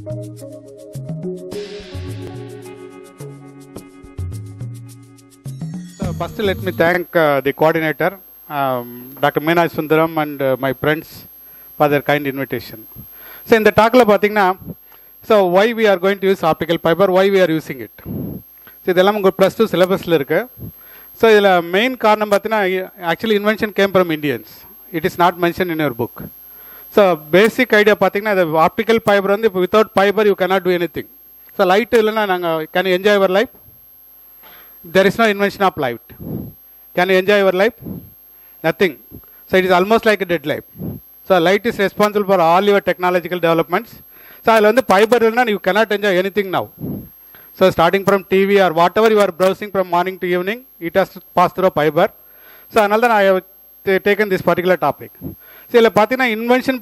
So first let me thank the coordinator, Dr. Meenakshi Sundaram and my friends for their kind invitation. So in the talk so why we are going to use optical fiber, why we are using it. So இதெல்லாம் உங்க +2 சிலபஸ்ல இருக்கு. So இதுல main காரணம் actually invention came from Indians. It is not mentioned in your book. So basic idea the optical fiber without fiber you cannot do anything. So light can you enjoy your life? There is no invention of light. Can you enjoy your life? Nothing. So it is almost like a dead life. So light is responsible for all your technological developments. So fiber you cannot enjoy anything now. So starting from TV or whatever you are browsing from morning to evening, it has to pass through fiber. So another I have taken this particular topic. So invention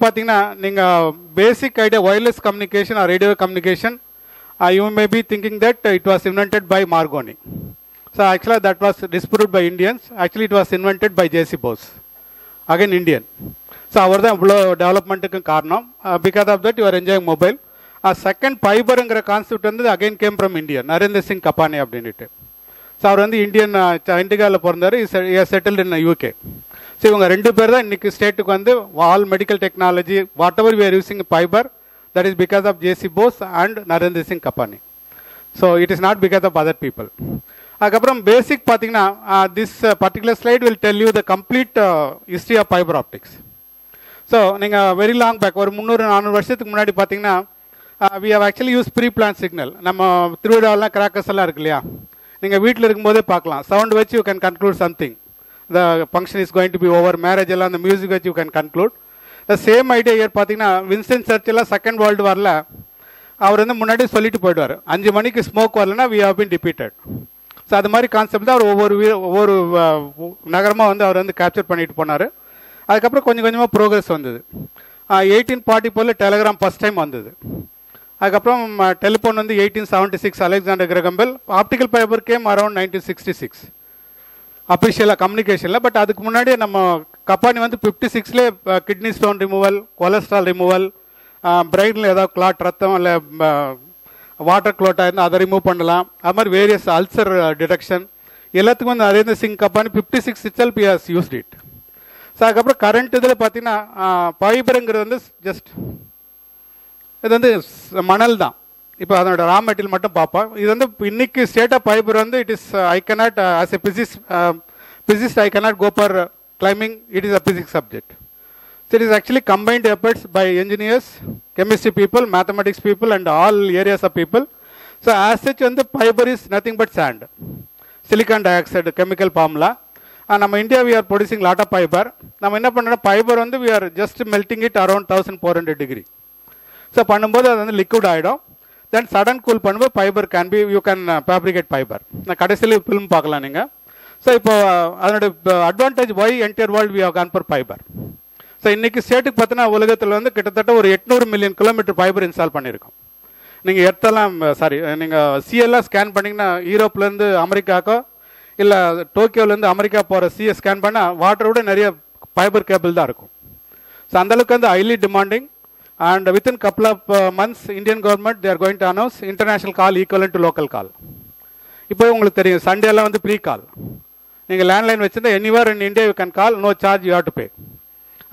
basic idea wireless communication or radio communication, you may be thinking that it was invented by Marconi. So actually that was disproved by Indians. Actually it was invented by J.C. Bose, again Indian. So our development because of that you are enjoying mobile. A second fiber concept again came from India, Narendra Singh Kapani abdinite. So our Indian Indiga he is settled in UK. So இவங்க ரெண்டு பேர் தான் இன்னைக்கு ஸ்டேட்டுக்கு all medical technology whatever we are using fiber, that is because of J.C. Bose and Narendra Singh Kapani. So it is not because of other people. அதுக்கப்புறம் basic this particular slide will tell you the complete history of fiber optics. So நீங்க very long back ஒரு 300-400 வருஷத்துக்கு முன்னாடி we have actually used pre-planned signal. நம்ம திருவிழாவெல்லாம் crackers எல்லாம் இருக்கு இல்லையா, நீங்கள் வீட்டில் இருக்கும்போதே பார்க்கலாம், சவுண்ட் வச்சு you can conclude something. The function is going to be over, marriage எல்லாம் அந்த மியூசிக் வச்சு you can conclude. The same idea here Winston Churchill second world வாரில் அவர் முன்னாடி சொல்லிட்டு போயிடுவார், 5 மணிக்கு ஸ்மோக் வரலன்னா we have been defeated. So அது மாதிரி கான்செப்ட் தான் அவர் ஒவ்வொரு நகரமாக அவர் கேப்சர் பண்ணிட்டு போனார். அதுக்கப்புறம் கொஞ்சம் கொஞ்சமாக ப்ரோக்ரஸ் வந்தது. 1844 டெலிகிராம் ஃபர்ஸ்ட் டைம் வந்தது. அதுக்கப்புறம் telephone 1876 Alexander Graham Bell. Optical fibre came around 1966 அஃபிஷியலாக கம்யூனிகேஷனில். பட் அதுக்கு முன்னாடி நம்ம கப்பானி 56லே kidney stone removal, cholesterol removal, பிரெயினில் ஏதாவது கிளாட் ரத்தம் இல்லை வாட்டர் க்ளோட்டாக இருந்தால் அதை ரிமூவ் பண்ணலாம். அது மாதிரி வேரியஸ் அல்சர் டிடெக்ஷன் எல்லாத்துக்கும் Narinder Singh Kapany 56 itself he has used it. So அதுக்கப்புறம் கரண்ட் இதில் ஃபைபருங்கிறது ஜஸ்ட் இது மணல் தான். இப்போ அதனோட ரா மெட்டீரியல் மட்டும் பார்ப்போம். இது இன்னைக்கு state of fibre it is I cannot as a physicist I cannot go for climbing, it is a physics subject. So it is actually combined efforts by engineers, chemistry people, mathematics people and all areas of people. So as such fibre is nothing but sand, silicon dioxide chemical formula. நம்ம India we are producing lot of fibre. நம்ம என்ன பண்ணுறோம், fibre we are just melting it around 1400 degree. So பண்ணும்போது அது liquid ஆகிடும். Then sudden cool பண்ணும்போது fibre can be you can fabricate fibre. நான் கடைசியில் ஃபிலிம் பார்க்கலாம் நீங்கள். ஸோ இப்போ அதனோட advantage why entire world we have gone for fibre. So இன்னைக்கு ஸ்டேட்டுக்கு உலகத்தில் கிட்டத்தட்ட ஒரு 800 மில்லியன் கிலோமீட்டர் ஃபைபர் இன்ஸ்டால் பண்ணியிருக்கோம். நீங்கள் எர்த்தெல்லாம் நீங்கள் சிஎல்லாம் ஸ்கேன் பண்ணிங்கன்னா யூரோப்லேருந்து அமெரிக்காக்கோ இல்லை டோக்கியோலேருந்து அமெரிக்கா போகிற சிஏ ஸ்கேன் பண்ணால் வாட்டரோட நிறைய ஃபைபர் கேபிள் தான் இருக்கும். ஸோ அந்தளவுக்கு highly demanding. And within couple of months, Indian government they are going to announce international call equivalent to local call. இப்போ உங்களுக்கு தெரியும் சண்டே எல்லாம் ப்ரீ கால். நீங்கள் லேண்ட்லைன் வச்சுருந்தா anywhere in India you can call, no charge you have to pay.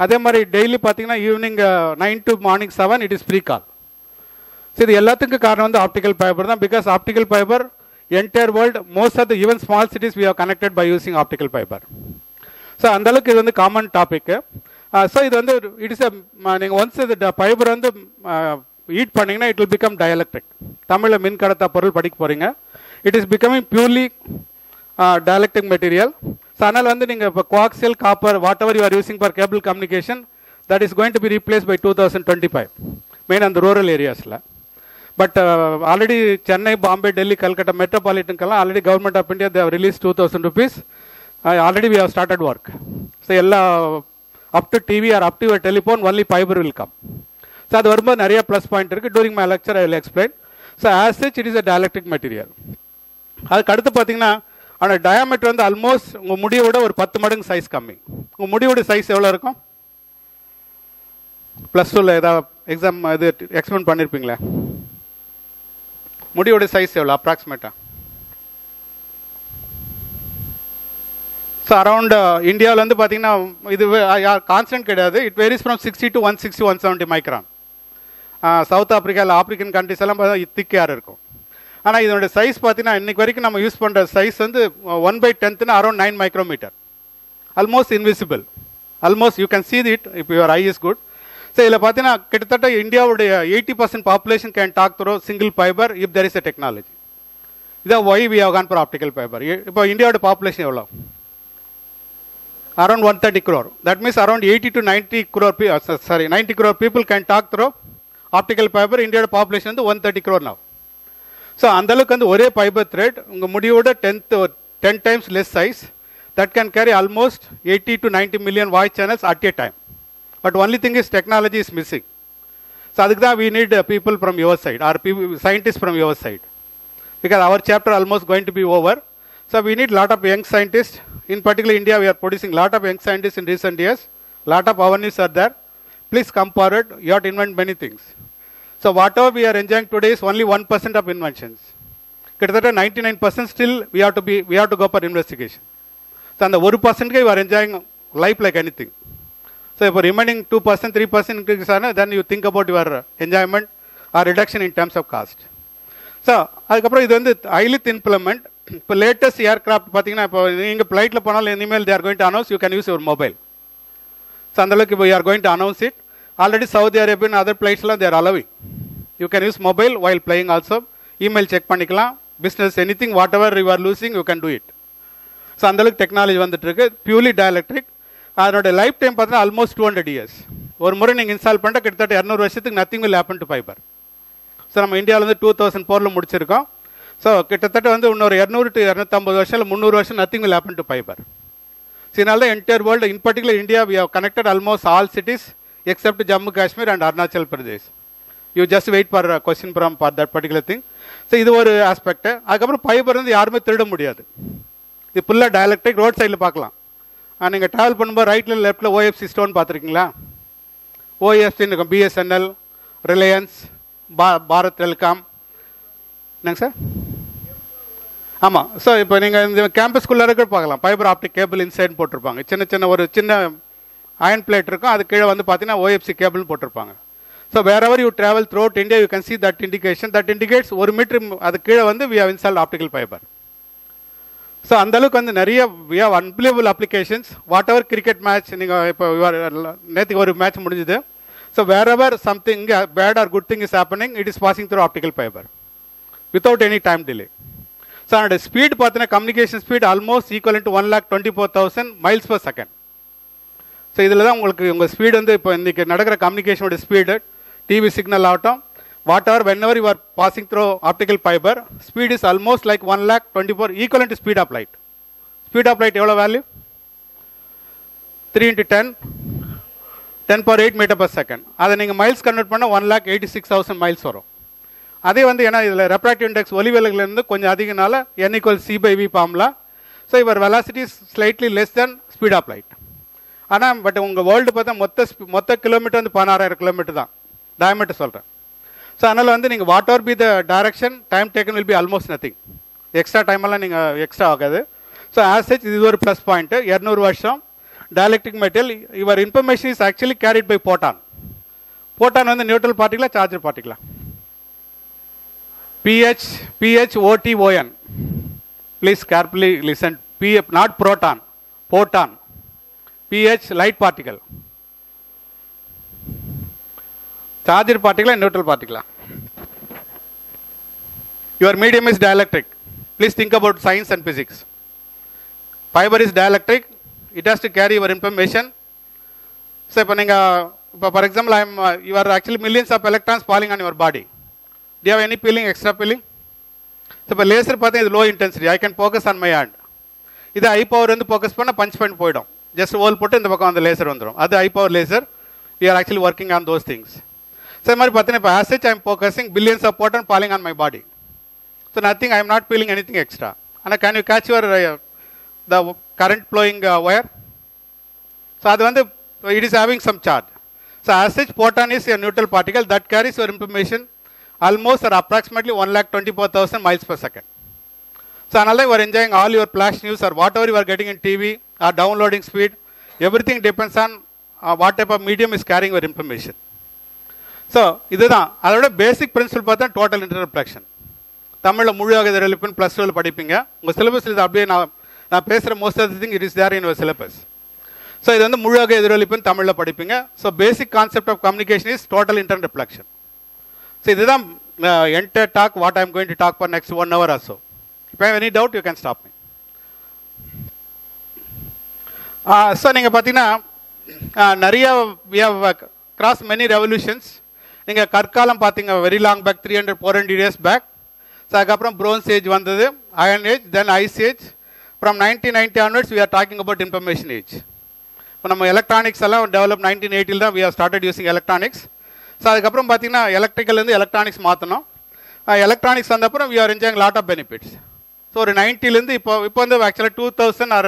அதே மாதிரி daily பார்த்தீங்கன்னா evening 9 to morning 7 it is free call. So இது எல்லாத்துக்கும் காரணம் ஆப்டிக்கல் ஃபைபர் தான். Because optical fibre entire world most of the even small cities we have connected by using optical fibre. So அந்தளவுக்கு இது common topic. So இது it is நீங்கள் once இது fibre heat பண்ணிங்கன்னா இட் வில் பிகம் டயலக்ட்ரிக். தமிழில் மின் கடத்தா பொருள் படிக்க போகிறீங்க. It is becoming purely dielectric material. So அதனால் நீங்கள் இப்போ coaxial copper whatever you are using for cable communication that is going to be replace by 2025 main அந்த ரூரல் ஏரியாஸில். பட் ஆல்ரெடி சென்னை, பாம்பே, டெல்லி, கல்கட்டா மெட்ரோபாலிட்டனுக்கெல்லாம் already government of India they have release 2000 rupees. Already we have started work. So எல்லா up to TV or up to your telephone only fiber will come. So அது வரும்போது நிறைய plus point இருக்குது. Touring my lecture I will explain. So as such it is a dielectric material. அதுக்கு அடுத்து பார்த்தீங்கன்னா ஆனால் diameter almost உங்கள் முடியோட ஒரு 10 மடங்கு சைஸ் கம்மி. உங்கள் முடியோட சைஸ் எவ்வளோ இருக்கும்? +2ல் ஏதாவது எக்ஸாம் இது எக்ஸ்பிளைன் பண்ணியிருப்பீங்களே, முடியோட சைஸ் எவ்வளோ அப்ராக்சிமேட்டாக? ஸோ அரௌண்ட் இந்தியாவில் வந்து பார்த்தீங்கன்னா இது கான்ஸ்டன்ட் கிடையாது. It varies from 60 to 160 170 micron. South ஆப்பிரிக்காவில் ஆப்பிரிக்கன் கண்ட்ரிஸ் எல்லாம் பார்த்தீங்கன்னா திக் ஏர் இருக்கும். ஆனால் இதனுடைய சைஸ் பார்த்தீங்கன்னா இன்னைக்கு வரைக்கும் நம்ம யூஸ் பண்ணுற சைஸ் வந்து 1/10 around 9 micrometre. Almost invisible. Almost you can see it if your eye is good. So இதில் பார்த்தீங்கன்னா கிட்டத்தட்ட இந்தியாவுடைய 80% population can talk through single fibre if there is a technology. இதான் why we have gone for optical fibre. இப்போ இந்தியாவோட population எவ்வளோ? Around 130 crore. That means around 80 to 90 crore 90 crore people can talk through optical fiber. India population வந்து 130 crore now. So அந்த அளவுக்கு வந்து ஒரே fiber thread உங்க முடியோட 10 times less size that can carry almost 80 to 90 million voice channels at a time. But only thing is technology is missing. So அதுக்கு தான் we need people from your side or scientists from your side, because our chapter almost going to be over. So we need lot of young scientists. In particular, India, we are producing lot of young scientists in recent years. Lot of avenues are there. Please come forward. You have to invent many things. So whatever we are enjoying today is only 1% of inventions. கிட்டத்தட்ட 99% still we have to go for investigation. So அந்த 1% we are enjoying life like anything. So if remaining 2%, 3% increase, then you think about your enjoyment or reduction in terms of cost. So அதுக்கப்புறம் இது வந்து highly thin filament. இப்போ latest aircraft பார்த்தீங்கன்னா இப்போ நீங்கள் ஃப்ளைட்டில் போனாலும் இனிமேல் they are going to announce you can use your mobile. So அந்தளவுக்கு இப்போ you are going to announce it. Already Saudi Arabian other ஃப்ளைட்ஸ்லாம் they're allowing you can use mobile while playing also. Email check பண்ணிக்கலாம். Business anything whatever you are losing you can do it. So அந்தளவுக்கு technology வந்துட்டு இருக்கு. Purely dielectric. அதனோட life time பார்த்தீங்கன்னா almost 200 years. ஒரு முறை நீங்கள் install பண்ணிட்டு கிட்டத்தட்ட 200 வருஷத்துக்கு nothing will happen to fibre. So நம்ம இந்தியாவில் வந்து 2004 முடிச்சிருக்கோம். ஸோ கிட்டத்தட்ட வந்து இன்னொரு 200 to 250 வருஷம் இல்லை 300 வருஷம் nothing will happen to fibre. So இதனால தான் entire world in particular India we have connected almost all cities except Jammu Kashmir and Arunachal Pradesh. You just wait for question from for that particular thing. So இது ஒரு aspect. அதுக்கப்புறம் fibre வந்து யாருமே திருட முடியாது. இது ஃபுல்லாக டயலக்ட்ரிக். ரோட் சைடில் பார்க்கலாம். நீங்கள் ட்ராவல் பண்ணும்போது ரைட்டில் லெஃப்ட்டில் ஓஎஃப்சி ஸ்டோன் பார்த்துருக்கீங்களா? ஓஎஃப்சின்னு இருக்கும். BSNL, Reliance, Bharat telecom. என்னங்க சார்? ஆமாம். ஸோ இப்போ நீங்கள் இந்த கேம்பஸ்குள்ளே கூட பார்க்கலாம். ஃபைபர் ஆப்டிக் கேபிள் இன்சைட் போட்டிருப்பாங்க. ஒரு சின்ன அயன் பிளேட் இருக்கும். அது கீழே வந்து பார்த்தீங்கன்னா ஓஎஃப்சி கேபிள் போட்டிருப்பாங்க. So wherever you travel throughout India you can see that indication. That indicates 1 metre அது கீழே வந்து we have installed optical fibre. So அந்தளவுக்கு வந்து நிறைய we have unbelievable applications. Whatever cricket match நீங்கள் இப்போ நேற்றுக்கு ஒரு மேட்ச் முடிஞ்சுது. So wherever something bad or good thing is happening it is passing through optical fibre without any time delay. So அதோட speed பார்த்தீங்கன்னா communication speed almost equal to 1,24,000 miles per second. So இதில் தான் உங்களுக்கு உங்கள் speed வந்து இப்போ இன்றைக்கி நடக்கிற கம்யூனிகேஷனோட ஸ்பீடு டிவி சிக்னல் ஆகட்டும் whatever whenever you are passing through optical fibre speed is almost like 1,24,000 equal to speed of light. Speed of light எவ்வளோ வேல்யூ? 3 × 10^8 meter per second. அதை நீங்கள் மைல்ஸ் கன்வெர்ட் பண்ணால் 1,86,000 miles வரும். அதே வந்து ஏன்னா இதில் ரெப்ராக்டிவ் இண்டெக்ஸ் ஒளிவிலகிலிருந்து கொஞ்சம் அதிகனால n = c/v ஃபார்முலா. ஸோ இவர் velocity slightly less then speed of light. ஆனால் பட் உங்கள் வேர்ல்டு பார்த்தா மொத்த கிலோமீட்டர் வந்து 16,000 கிலோமீட்டர் தான் டயமீட்டர் சொல்கிறேன். ஸோ அதனால் வந்து நீங்கள் whatever be the direction time taken will be almost nothing. Extra டைமெல்லாம் நீங்கள் எக்ஸ்ட்ரா ஆகாது. ஸோ ஆஸ் சச் இது ஒரு ப்ளஸ் பாயிண்ட்டு. 200 வருஷம் dielectric metal. Your information is actually carried by photon. Photon வந்து neutral particle charged particle. PHOTON. Please carefully listen. Not proton, photon. PH light particle. Charged particle and neutral particle. Your medium is dielectric. Please think about science and physics. Fiber is dielectric. It has to carry your information. So, for example, you are actually millions of electrons falling on your body. Do you have any peeling, extra peeling? So, for laser is low intensity. I can focus on my hand. This high power and focus panna punch point poidum. Just whole put in the on the laser vandrum. That's high power laser. We are actually working on those things. So, as such, I am focusing billions of photons falling on my body. So, nothing. I am not peeling anything extra. And can you catch your the current flowing wire? So, it is having some charge. So, as such, photon is a neutral particle that carries your information almost or approximately 1,24,000 miles per second. So another you are enjoying all your flash news or whatever you are getting in TV or downloading speed, everything depends on what type of medium is carrying your information. So இதுதான் அதோட பேசிக் principal பார்த்தா total இன்டர்ப்ளெக்ஷன். தமிழில் முழுவாக எதிரொலிப்புன்னு plus டூவில் படிப்பீங்க. உங்கள் சிலபஸில் இது அப்படியே நான் பேசுகிற most of the thing it is there in your syllabus. So இது வந்து முழுவாக எதிரொலிப்புன்னு தமிழில் படிப்பீங்க. So basic concept of communication is total interflection. So இதுதான் entire talk what I am going to talk for next 1 hour or so. If you have any doubt, you can stop me. So நீங்கள் பார்த்தீங்கன்னா நிறைய we have crossed many revolutions. நீங்கள் கற்காலம் பார்த்தீங்க very long back 300-400 years back. So அதுக்கப்புறம் bronze age வந்தது, iron age, then ice age. From 1990 onwards we are talking about information age. இப்போ நம்ம எலக்ட்ரானிக்ஸ் எல்லாம் டெவலப் 1980 தான் we have started using electronics. So அதுக்கப்புறம் பார்த்தீங்கன்னா எலக்ட்ரிக்கல்லேருந்து எலக்ட்ரானிக்ஸ் மாற்றணும். எலக்ட்ரானிக்ஸ் வந்தப்புறம் we are enjoying lot of benefits. So ஒரு 90லேருந்து இப்போ வந்து ஆக்சுவலாக 2000 or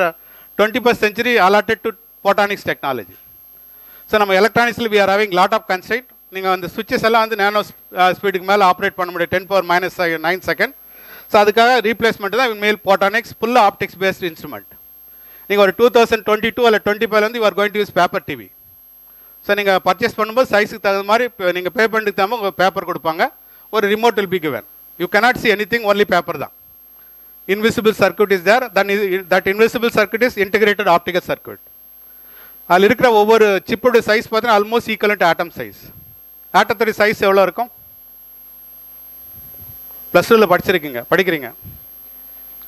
21st century allotted to photonics technology. So நம்ம எலக்ட்ரானிக்ஸில் we are having lot of constraint. நீங்கள் அந்த சுவிட்சஸ் எல்லாம் வந்து நேனோ ஸ்பீடுக்கு மேலே ஆப்ரேட் பண்ண முடியும் 10⁻⁻9 செகண்ட். ஸோ அதுக்காக ரீப்ளேஸ்மெண்ட் தான் மேல் போட்டானிக்ஸ் ஃபுல்லாக ஆப்டிக்ஸ் பேஸ்ட் இன்ஸ்ட்ருமெண்ட். நீங்கள் ஒரு 2022 அல்ல 25 வந்து you are going to use paper TV. So நீங்கள் பர்ச்சேஸ் பண்ணும்போது சைஸுக்கு தகுந்த மாதிரி நீங்கள் பே பண்ணிட்டு தகுந்த உங்கள் பேப்பர் கொடுப்பாங்க. ஒரு remote will be given. You cannot see anything, only paper தான். Invisible circuit is there. That invisible circuit is integrated optical circuit. அதில் இருக்கிற ஒவ்வொரு சிப்போட சைஸ் பார்த்தீங்கன்னா almost equal to atom size. ஆட்டத்தோட சைஸ் எவ்வளோ இருக்கும்? ப்ளஸ் டூவில் படிக்கிறீங்க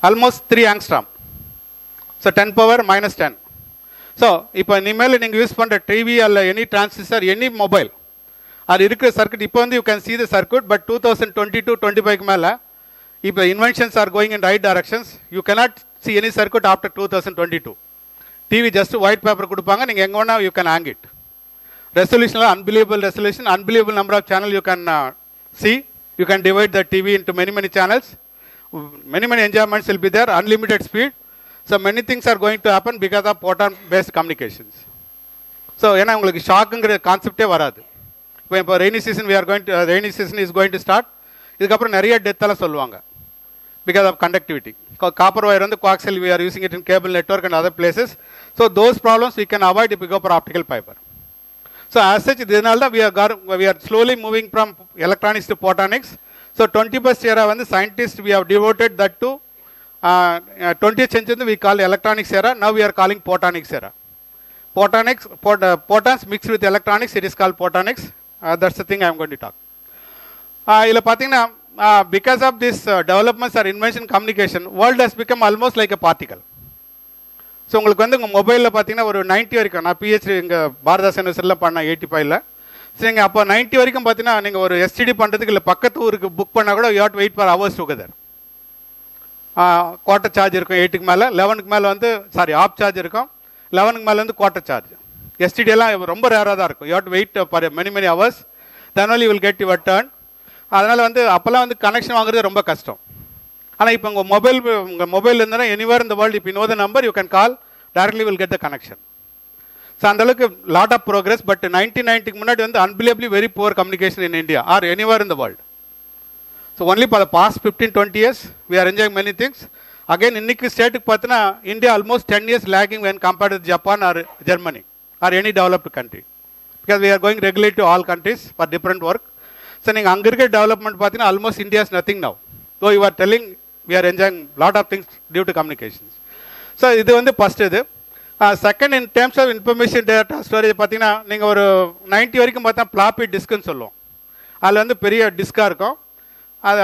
ஆல்மோஸ்ட் 3 ஆங்ஸ்ட்ராம். ஸோ 10⁻⁻10. ஸோ இப்போ இனிமேல் நீங்கள் யூஸ் பண்ணுற டிவி அல்ல எனி டிரான்சிஸ்டர் எனி மொபைல் அது இருக்கிற சர்க்யூட் இப்போ வந்து you can see the circuit. But 2022-25 மேலே இப்போ inventions are going in right directions. You cannot see any circuit after 2022. TV just white paper கொடுப்பாங்க, நீங்கள் எங்கே வேணா யூ கேன் ஹேங் இட். ரெசல்யூஷனில் unbelievable resolution, unbelievable number of channel you can see. You can divide the TV into many channels. many enjoyments will be there, unlimited speed. So many things are going to happen because of photon based communications. So ஏன்னா உங்களுக்கு ஷாக்குங்கிற கான்செப்டே வராது. இப்போ rainy season rainy season is going to start. இதுக்கப்புறம் நிறைய டெத்தெல்லாம் சொல்லுவாங்க because of conductivity. Copper wire and the coaxial we are using it in cable network and other places. So those problems we can avoid if we go for optical fiber. So as such, we are slowly moving from electronics to photonics. So 21st era when the scientists we have devoted that to 20th century we call electronics era. Now we are calling photonics era. Photons mixed with electronics, it is called photonics. That's the thing I am going to talk. இதில் பார்த்தீங்கன்னா because of this developments or invention communication, world has become almost like a particle. So உங்களுக்கு வந்து உங்கள் மொபைலில் பார்த்தீங்கன்னா ஒரு 90 வரைக்கும் நான் பிஹெச்டி இங்கே பாரதாஸ் யூனிவர்சிட்டியில் பண்ணேன் 85ல். ஸோ நீங்கள் அப்போ 90 வரைக்கும் பார்த்தீங்கன்னா நீங்கள் ஒரு எஸ்டிடி பண்ணுறதுக்கு இல்லை பக்கத்து ஊருக்கு புக் பண்ணால் கூட you have to wait for hours together. Quarter charge இருக்கும் 8க்கு மேலே, 11க்கு மேலே வந்து ஆஃப் சார்ஜ் இருக்கும், 11க்கு மேலே வந்து குவார்ட்டர் சார்ஜ். எஸ்டிடி எல்லாம் ரொம்ப ரேராக தான் இருக்கும். You have to wait for many hours, then only you will get your turn. அதனால் வந்து அப்போல்லாம் வந்து கனெக்ஷன் வாங்குறது ரொம்ப கஷ்டம். ஆனால் இப்போ உங்கள் மொபைல் இருந்தால் எனிவேர் இந்த வேர்ல்டு இப்போ know the number you can call directly will get the connection. So அந்தளவுக்கு லாட் ஆஃப் ப்ரோக்ரஸ். பட் 1990க்கு முன்னாடி வந்து unbelievably very poor communication in India or anywhere in the world. So only for the past 15-20 years we are enjoying many things. Again இன்னைக்கு ஸ்டேட்டுக்கு பார்த்தீங்கன்னா India almost 10 years lagging when compared with Japan or Germany or any developed country, because we are going regularly to all countries for different work. So நீங்கள் அங்கே இருக்கிற development பார்த்தீங்கன்னா almost India is nothing now. So you are telling we are enjoying lot of things due to communications. So இது வந்து first இது. Second in terms of information data storage பார்த்தீங்கன்னா நீங்கள் ஒரு 90 வரைக்கும் பார்த்தா ஃப்ளாப்பி டிஸ்க்குன்னு சொல்லுவோம். அதில் வந்து பெரிய டிஸ்காக இருக்கும். அது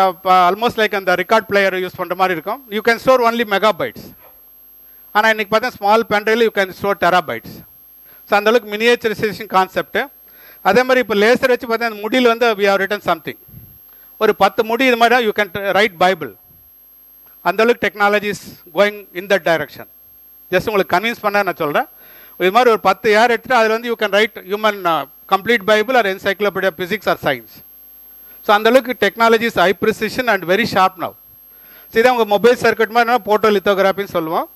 ஆல்மோஸ்ட் லைக் அந்த ரெக்கார்ட் பிளேயர் யூஸ் பண்ணுற மாதிரி இருக்கும். You can store only megabytes. ஆனால் இன்றைக்கி பார்த்தா ஸ்மால் பென்ட்ரைவில் you can store terabytes. So அந்தளவுக்கு மினியேச்சரைசேஷன் கான்செப்ட்டு. அதே மாதிரி இப்போ லேசர் வச்சு பார்த்தா அந்த முடியில் வந்து வி ஹவ் ரிட்டன் சம்திங். ஒரு 10 முடி இது மாதிரி யூ கேன் ரைட் பைபிள். அந்தளவுக்கு technologies going in that direction. Just உங்களுக்கு கன்வின்ஸ் பண்ண நான் சொல்கிறேன். இது மாதிரி ஒரு 10 ஏர் எடுத்துகிட்டு அதில் வந்து you can write human complete Bible or encyclopedia physics or science. So அந்தளவுக்கு technologies high precision and very sharp now. So இதை உங்கள் மொபைல் சர்க்யூட் மாதிரி போட்டோ லித்தோகிராஃபின்னு சொல்லுவோம்.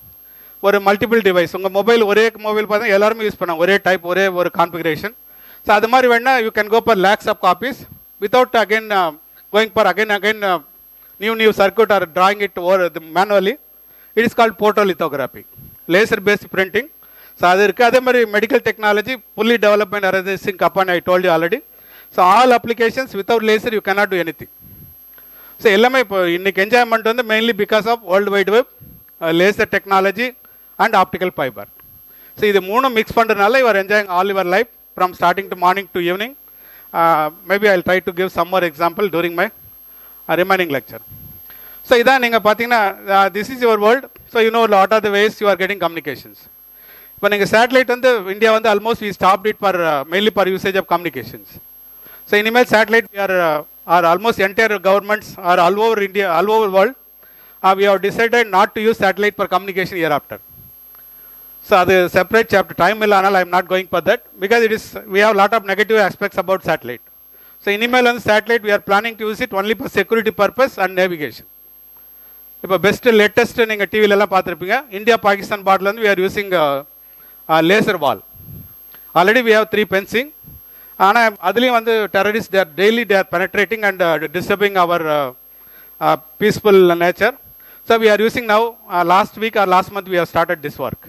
ஒரு மல்டிபிள் டிவைஸ் உங்கள் ஒரே மொபைல் பார்த்தா எல்லாருமே யூஸ் பண்ணாங்க, ஒரே டைப் ஒரே ஒரு கான்ஃபிகரேஷன். ஸோ அது மாதிரி வேணால் you can go for lakhs of copies without again going for again new circuit or drawing it over manually. It is called photolithography, laser based printing. So adhe mari medical technology fully development everything upon I told you already. So all applications without laser you cannot do anything. So ellame இன்னைக்கு enjoyment வந்து mainly because of world wide web, laser technology and optical fiber. So இது மூணு mix பண்றதுனால you are enjoying all your life from starting to morning to evening. Maybe I'll try to give some more example during my remaining lecture. So இதான் நீங்க பாத்தீங்கன்னா this is your world. So you know lot of the ways you are getting communications. இப்போ நீங்க satellite வந்து India வந்து almost we stopped it for mainly for usage of communications. So இனிமேல் satellite we are almost entire governments are all over India, all over world. We have decided not to use satellite for communication hereafter. So அது separate chapter time இல்லனால I am not going for that because it is we have lot of negative aspects about satellite. So இனிமேல் வந்து satellite we are planning to use it only for security purpose and navigation. இப்போ best latest நீங்க டிவில எல்லாம் பார்த்திருப்பீங்க India Pakistan பார்டர்ல வந்து we are using laser wall. Already we have 3 fencing. ஆனா அதுலயும் வந்து terrorists they are penetrating and disturbing our peaceful nature. So we are using now last week or last month we have started this work.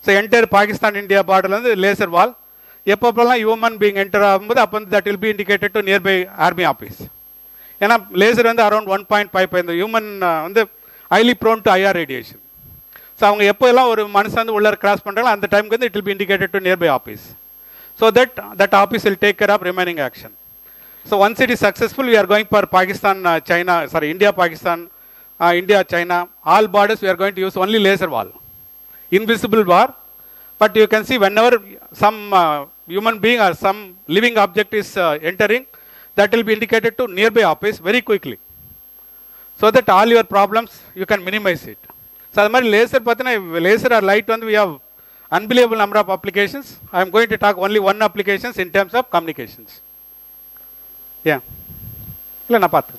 So entire Pakistan India border வந்து laser wall. எப்பப்பெல்லாம் human being enter ஆகும்போது அப்போ that will be indicated to nearby army office. ஏன்னா laser வந்து around 1.5 இந்த human வந்து highly prone to IR radiation. So அவங்க எப்போ எல்லாம் ஒரு மனுஷன் வந்து உள்ள கிராஸ் பண்ணுறாங்களோ அந்த டைமுக்கு வந்து it will be indicated to nearby office. So that office will take care of remaining action. So once it is successful we are going for Pakistan China India Pakistan India China all borders we are going to use only laser wall, invisible bar. But you can see whenever some human being or some living object is entering, that will be indicated to nearby office very quickly, so that all your problems you can minimize it. So that mari laser pathina laser or light one we have unbelievable number of applications. I am going to talk only one applications in terms of communications. Yeah, illa na paathu.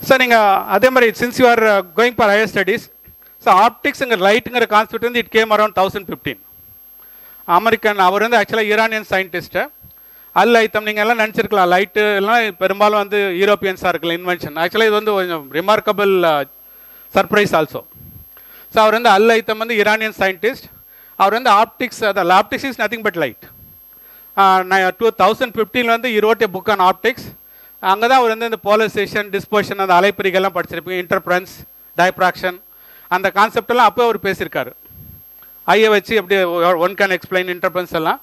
So ninga adhe mari since you are going for higher studies, so optics and light ingra concept வந்து it came around 2015. American அவர் வந்து ஆக்சுவலாக Iranian scientist. அல் ஐத்தம் நீங்கள் எல்லாம் நினச்சிருக்கலாம் light எல்லாம் பெரும்பாலும் வந்து யூரோப்பியன்ஸாக இருக்கலாம் invention. ஆக்சுவலாக இது வந்து கொஞ்சம் ரிமார்க்கபிள் சர்ப்ரைஸ் ஆல்சோ. ஸோ அவர் வந்து அல் ஐத்தம் வந்து ஈரானியன் சயின்டிஸ்ட். அவர் வந்து optics optics is nothing but light. 2015 வந்து he wrote a book on optics. அங்கே தான் அவர் வந்து இந்த போலரைசேஷன் டிஸ்பர்ஷன் அந்த அலைப்பிரிகெல்லாம் படிச்சிருப்பீங்க, இன்டர்ஃபரன்ஸ் டைப்ராக்ஷன் அந்த கான்செப்டெல்லாம் அப்போ அவர் பேசியிருக்காரு. ஐயை வச்சு எப்படி ஒன் கேன் எக்ஸ்பிளைன் இன்டர்ஃபரன்ஸ் எல்லாம்.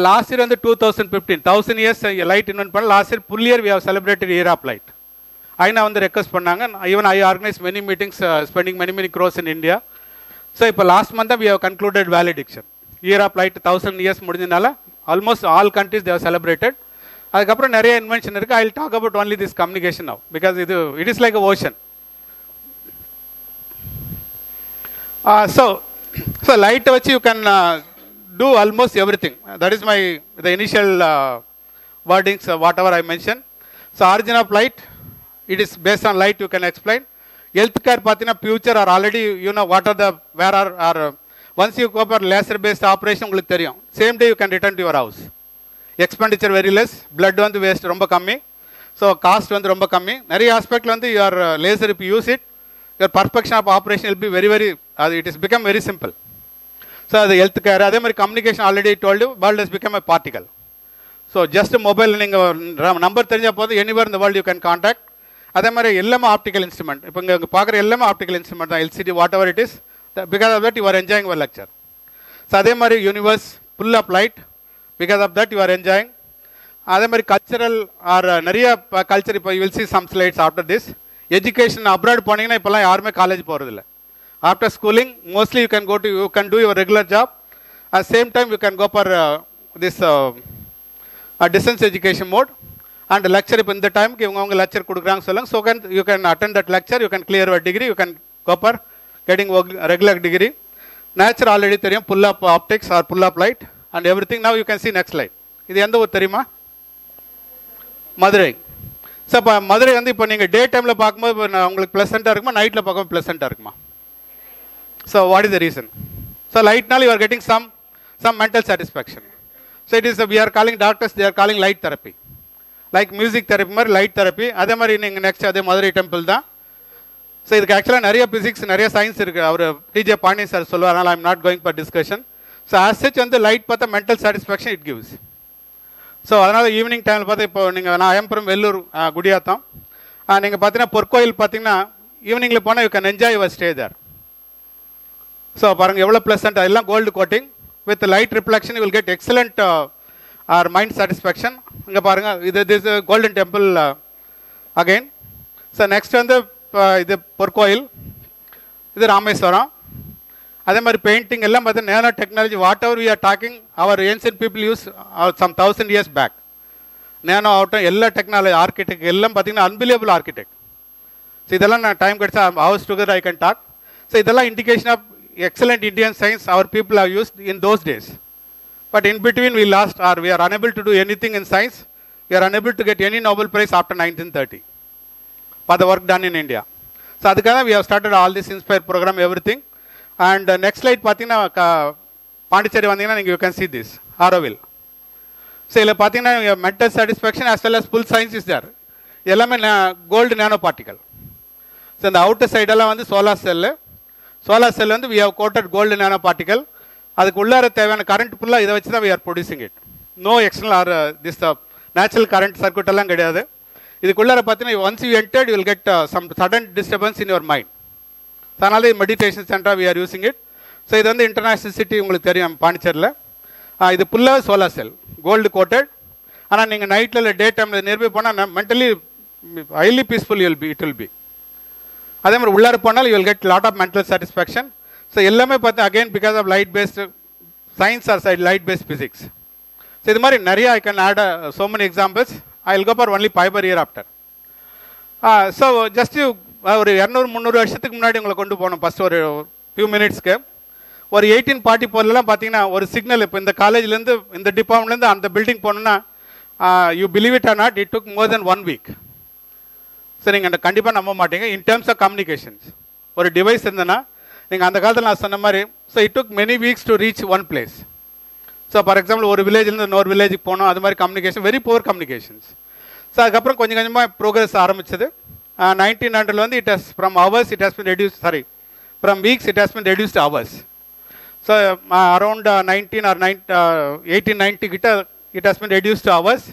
லாஸ்ட் இயர் வந்து 2015 1000 years லைட் இன்வென்ட் பண்ண. Last year full year we have celebrated year of light. ஐநா வந்து ரெக்வஸ்ட் பண்ணாங்க. Even I organise many meetings spending many crores in India. So இப்போ last month we have concluded valediction. Year of light 1000 years முடிஞ்சதுனால almost all countries they have celebrated. அதுக்கப்புறம் நிறைய invention இருக்குது. I will talk about only this communication now because it is like a ocean. So light which you can do almost everything. That is the initial wordings whatever I mentioned. So origin of light, it is based on light you can explain. Healthcare pathina future are already you know what are the where are once you go for laser based operation உங்களுக்கு தெரியும். Same day you can return to your house. Expenditure very less, blood வந்து waste ரொம்ப கம்மி. So cost வந்து ரொம்ப கம்மி. நிறைய aspect வந்து your laser if you use it, your perfection of operation will be very it has become very simple. So the health care adhe mari communication already told you world has become a particle. So just a mobile ninga number therinja podu anywhere in the world you can contact. Adhe mari ellama optical instrument ipo inga paakra ellama optical instrument da LCD whatever it is, because of that you are enjoying your lecture. So adhe mari universe full of light, because of that you are enjoying. Adhe mari cultural or nariya culture ipo you will see some slides after this. Education abroad போனீங்கன்னா இப்போலாம் யாருமே college போகிறதில்ல. After schooling mostly you can do your regular job. At same time you can go for this distance education mode and lecture. இப்போ இந்த டைமுக்கு இவங்க lecture கொடுக்குறாங்க சொல்லுங்க. So you can attend that lecture, you can clear your degree, you can go for getting regular degree. Nature already தெரியும், pull up optics or pull up light and everything. Now you can see next slide. இது எந்த ஊர் தெரியுமா? Madurai. So இப்போ மதுரை வந்து இப்போ நீங்கள் டே டைமில் பார்க்கும்போது இப்போ உங்களுக்கு ப்ளசண்ட்டாக இருக்குமா, நைட்டில் பார்க்கும்போது ப்ளசண்ட்டாக இருக்குமா? So what is the reason? So லைட்னால you are getting some mental satisfaction. So it is we are calling doctors, they are calling light therapy. Like music therapy மாதிரி லைட் தெரப்பி. அதே மாதிரி நீங்கள் நெக்ஸ்ட் அதே மதுரை டெம்பிள் தான். So இதுக்கு ஆக்சுவலாக நிறைய ஃபிசிக்ஸ் நிறைய சயின்ஸ் இருக்குது. அவர் டிஜே பாண்டியன் சார் சொல்லுவார், அதனால் I'm not going for discussion. So as such வந்து லைட் பார்த்தா mental satisfaction it gives. So அதனால் ஈவினிங் டைமில் பார்த்தா இப்போ நீங்கள் நான் ஐஎம் வெள்ளூர் குடியாத்தம். நீங்கள் பார்த்தீங்கன்னா பொற்கோயில் பார்த்தீங்கன்னா ஈவினிங்கில் போனால் you can enjoy your stay there. So பாருங்கள் எவ்வளோ ப்ளசண்ட், எல்லாம் gold coating with light reflection, you will get excellent or mind satisfaction. இங்கே பாருங்கள் இது golden temple again. So next வந்து இது பொற்கோயில், இது ராமேஸ்வரம். அதே மாதிரி பெயிண்டிங் எல்லாம் பார்த்தீங்கன்னா nano technology, whatever we are talking our ancient people use some 1000 years back. Nano ஆகட்டும் எல்லா டெக்னாலஜி ஆர்கிடெக்ட் எல்லாம் பார்த்தீங்கன்னா அன்பிலியபிள் ஆர்கிடெக்ட். ஸோ இதெல்லாம் நான் டைம் கிடைச்சா hours together I can talk. So இதெல்லாம் indication of excellent Indian science our people are used in those days. But in between we lost or we are unable to do anything in science. We are unable to get any Nobel Prize after 1930 for the work done in India. So adukada we have started all this Inspire program, everything. And next slide pathina Pondicherry vandinga you can see this Auroville. So ila pathina mental satisfaction as well as full science is there. Ellame gold nanoparticle. So the outer side alla vandu solar cell. Solar cell vandu we have coated gold nanoparticle. அதுக்கு உள்ளார தேவையான current ஃபுல்லாக இதை வச்சு தான் we are producing it. No external or this natural current circuit எல்லாம் கிடையாது. இதுக்குள்ளார பார்த்தீங்கன்னா once you entered you will get some sudden disturbance in your mind. அதனால இது மெடிடேஷன் சென்டராக we are using it. So இது வந்து இன்டர்நேஷ்னல் சிட்டி உங்களுக்கு தெரியும் பாண்டிச்சேரியில். இது ஃபுல்லாக சோலார் செல் கோல்டு கோட்டட். ஆனால் நீங்கள் நைட்டில் இல்லை டே டைமில் நியர்பை போனால் mentally highly peaceful it will be. அதே மாதிரி உள்ளார போனால் you will get lot of mental satisfaction. So எல்லாமே பார்த்தா again because of light based science or side light based physics. So இது மாதிரி நிறைய I can add so many examples. I will go for only fiber year after. So just ஒரு 200-300 வருஷத்துக்கு முன்னாடி உங்களை கொண்டு போகணும். ஃபஸ்ட் ஒரு ஃபியூ மினிட்ஸ்க்கு ஒரு 1844 பார்த்தீங்கன்னா ஒரு சிக்னல் இப்போ இந்த காலேஜ்லேருந்து இந்த டிபார்ட்மெண்ட்லேருந்து அந்த பில்டிங் போகணுன்னா you believe it or not it took more then 1 week. So நீங்கள் கண்டிப்பாக நம்ப மாட்டீங்க. இன் டேர்ம்ஸ் ஆஃப் கம்யூனிகேஷன்ஸ் ஒரு டிவைஸ் இருந்ததுன்னா நீங்கள் அந்த காலத்தில் நான் சொன்ன மாதிரி so it took many weeks to reach one place. So for example ஒரு வில்லேஜ்லேருந்து இன்னொரு வில்லேஜுக்கு போகணும், அது மாதிரி communication very poor communications. So அதுக்கப்புறம் கொஞ்சம் கொஞ்சமாக ப்ரோக்ரஸ் ஆரம்பிச்சது. 1900 வந்து it has from hours it has bin reduce from weeks it has been reduced hours. So around 1890 கிட்ட it has been reduced hours.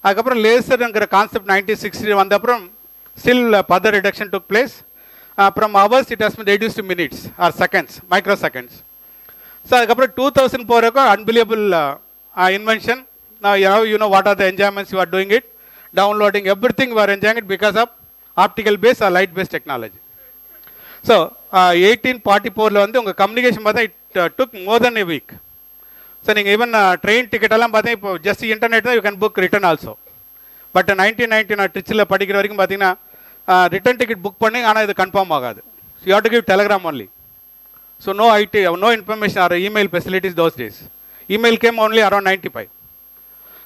அதுக்கப்புறம் லேசருங்கிற கான்செப்ட் 1960 வந்த அப்புறம் still further reduction took place. From hours it has been reduced to minutes or seconds, microseconds. So அதுக்கப்புறம் 2000 போகிறக்கும் unbelievable invention. Now you know what are the enjoyments you are doing it, downloading everything you are enjoying it because of optical based or light based technology. So 1844 வந்து உங்கள் communication பார்த்தா it took more than a week. So நீங்கள் even train ticket எல்லாம் பார்த்தீங்கன்னா இப்போ just internet தான் you can book return also. But 1990 நான் ட்ரிச்சில் படிக்கிற வரைக்கும் பார்த்தீங்கன்னா ரிட்டர்ன் டிக்கெட் புக் பண்ணி ஆனால் இது கன்ஃபார்ம் ஆகாது. You have to give telegram only. So no ID, no information or email facilities those days. Email came only around 95.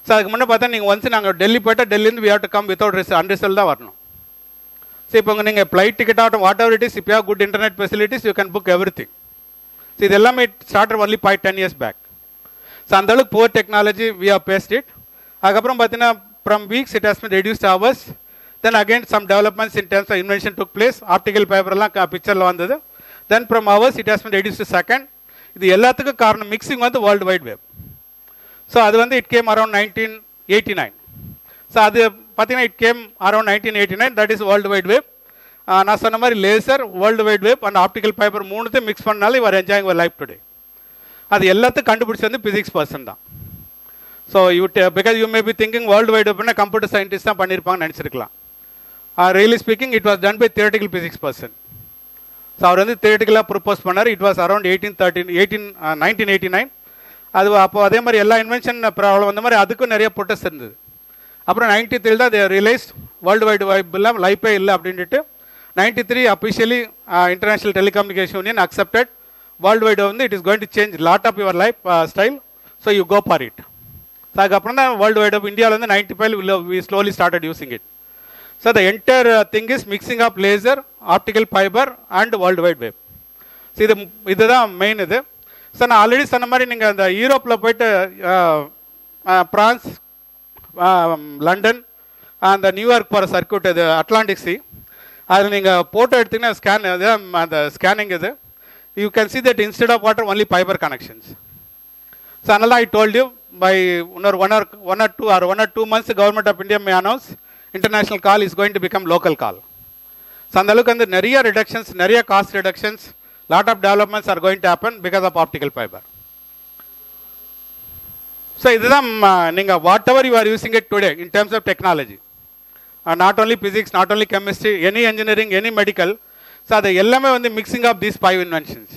So அதுக்கு முன்னே பார்த்தா நீங்கள் ஒன்ஸ் நாங்கள் டெல்லி போய்ட்டால் டெல்லிருந்து we have to come without unresult தான் வரணும். ஸோ இப்போ நீங்கள் ஃப்ளைட் டிக்கெட் ஆகட்டும் வாட் எவர் இட் இஸ், இப்போ good internet facilities you can book everything. So இது எல்லாமே started only 10 years back. So அந்தளவுக்கு poor technology we have based it. அதுக்கப்புறம் பார்த்தீங்கன்னா from weeks it has been reduced hours. Then again some developments in terms of invention took place. Optical fiber எல்லாம் பிக்சரில் வந்தது. Then from hours it has been reduced to second. இது எல்லாத்துக்கும் காரணம் mixing வந்து world wide web. So அது வந்து it came around 1989. So அது பார்த்தீங்கன்னா it came around 1989, that is world wide web. நான் சொன்ன மாதிரி laser, world wide web and optical fibre மூணுத்தையும் மிக்ஸ் பண்ணாலும் இவர் என்ஜாயிங் யுவர் லைஃப் டுடே. அது எல்லாத்துக்கும் கண்டுபிடிச்சி வந்து பிசிக்ஸ் பர்சன் தான். So because you may be thinking world wide வெப்னா கம்ப்யூட்டர் சயின்டிஸ்ட் தான் பண்ணியிருப்பாங்கன்னு நினச்சிருக்கலாம். Really speaking, it was done by theoretical physics person. So அவர் வந்து தியரிட்டிக்கலாக ப்ரொப்போஸ் பண்ணார். It was around 1989. அது அப்போ அதே மாதிரி எல்லா இன்வென்ஷன் ப்ராப்ளம் வந்த மாதிரி அதுக்கும் நிறைய ப்ரொட்டஸ்ட் இருந்தது. அப்புறம் 93 தான் they realised world wide web இல்லை, லைஃபே இல்லை அப்படின்ட்டு 93 officially International Telecommunication Union accepted world wide வந்து it is going to change lot of your lifestyle. So you go for it. So அதுக்கப்புறம் தான் வேர்ல்டு வைடு இந்தியாவில் வந்து 95 we slowly started using it. So the entire thing is mixing up laser, optical fiber and world wide web. So இதுதான் main இது. So நான் already சொன்ன மாதிரி நீங்கள் அந்த யூரோப்பில் போயிட்டு பிரான்ஸ், லண்டன், அந்த நியூயார்க் போகிற சர்க்யூட் இது அட்லாண்டிக் சி. அதில் நீங்கள் ஃபோட்டோ எடுத்திங்கன்னா ஸ்கேன் இது அந்த ஸ்கேனிங் இது you can see that instead of water only fibre connections. So அதனால ஐ டோல்ட் யூ பை இன்னொரு one or two months government of India may announce international call is going to become local call. So அந்த அளவுக்கு வந்து நிறைய reductions, நிறைய cost reductions, lot of developments are going to happen because of optical fibre. So இதுதான் நீங்கள் whatever you are using it today in terms of technology, not only physics, not only chemistry, any engineering, any medical. So அது எல்லாமே வந்து mixing of these 5 inventions.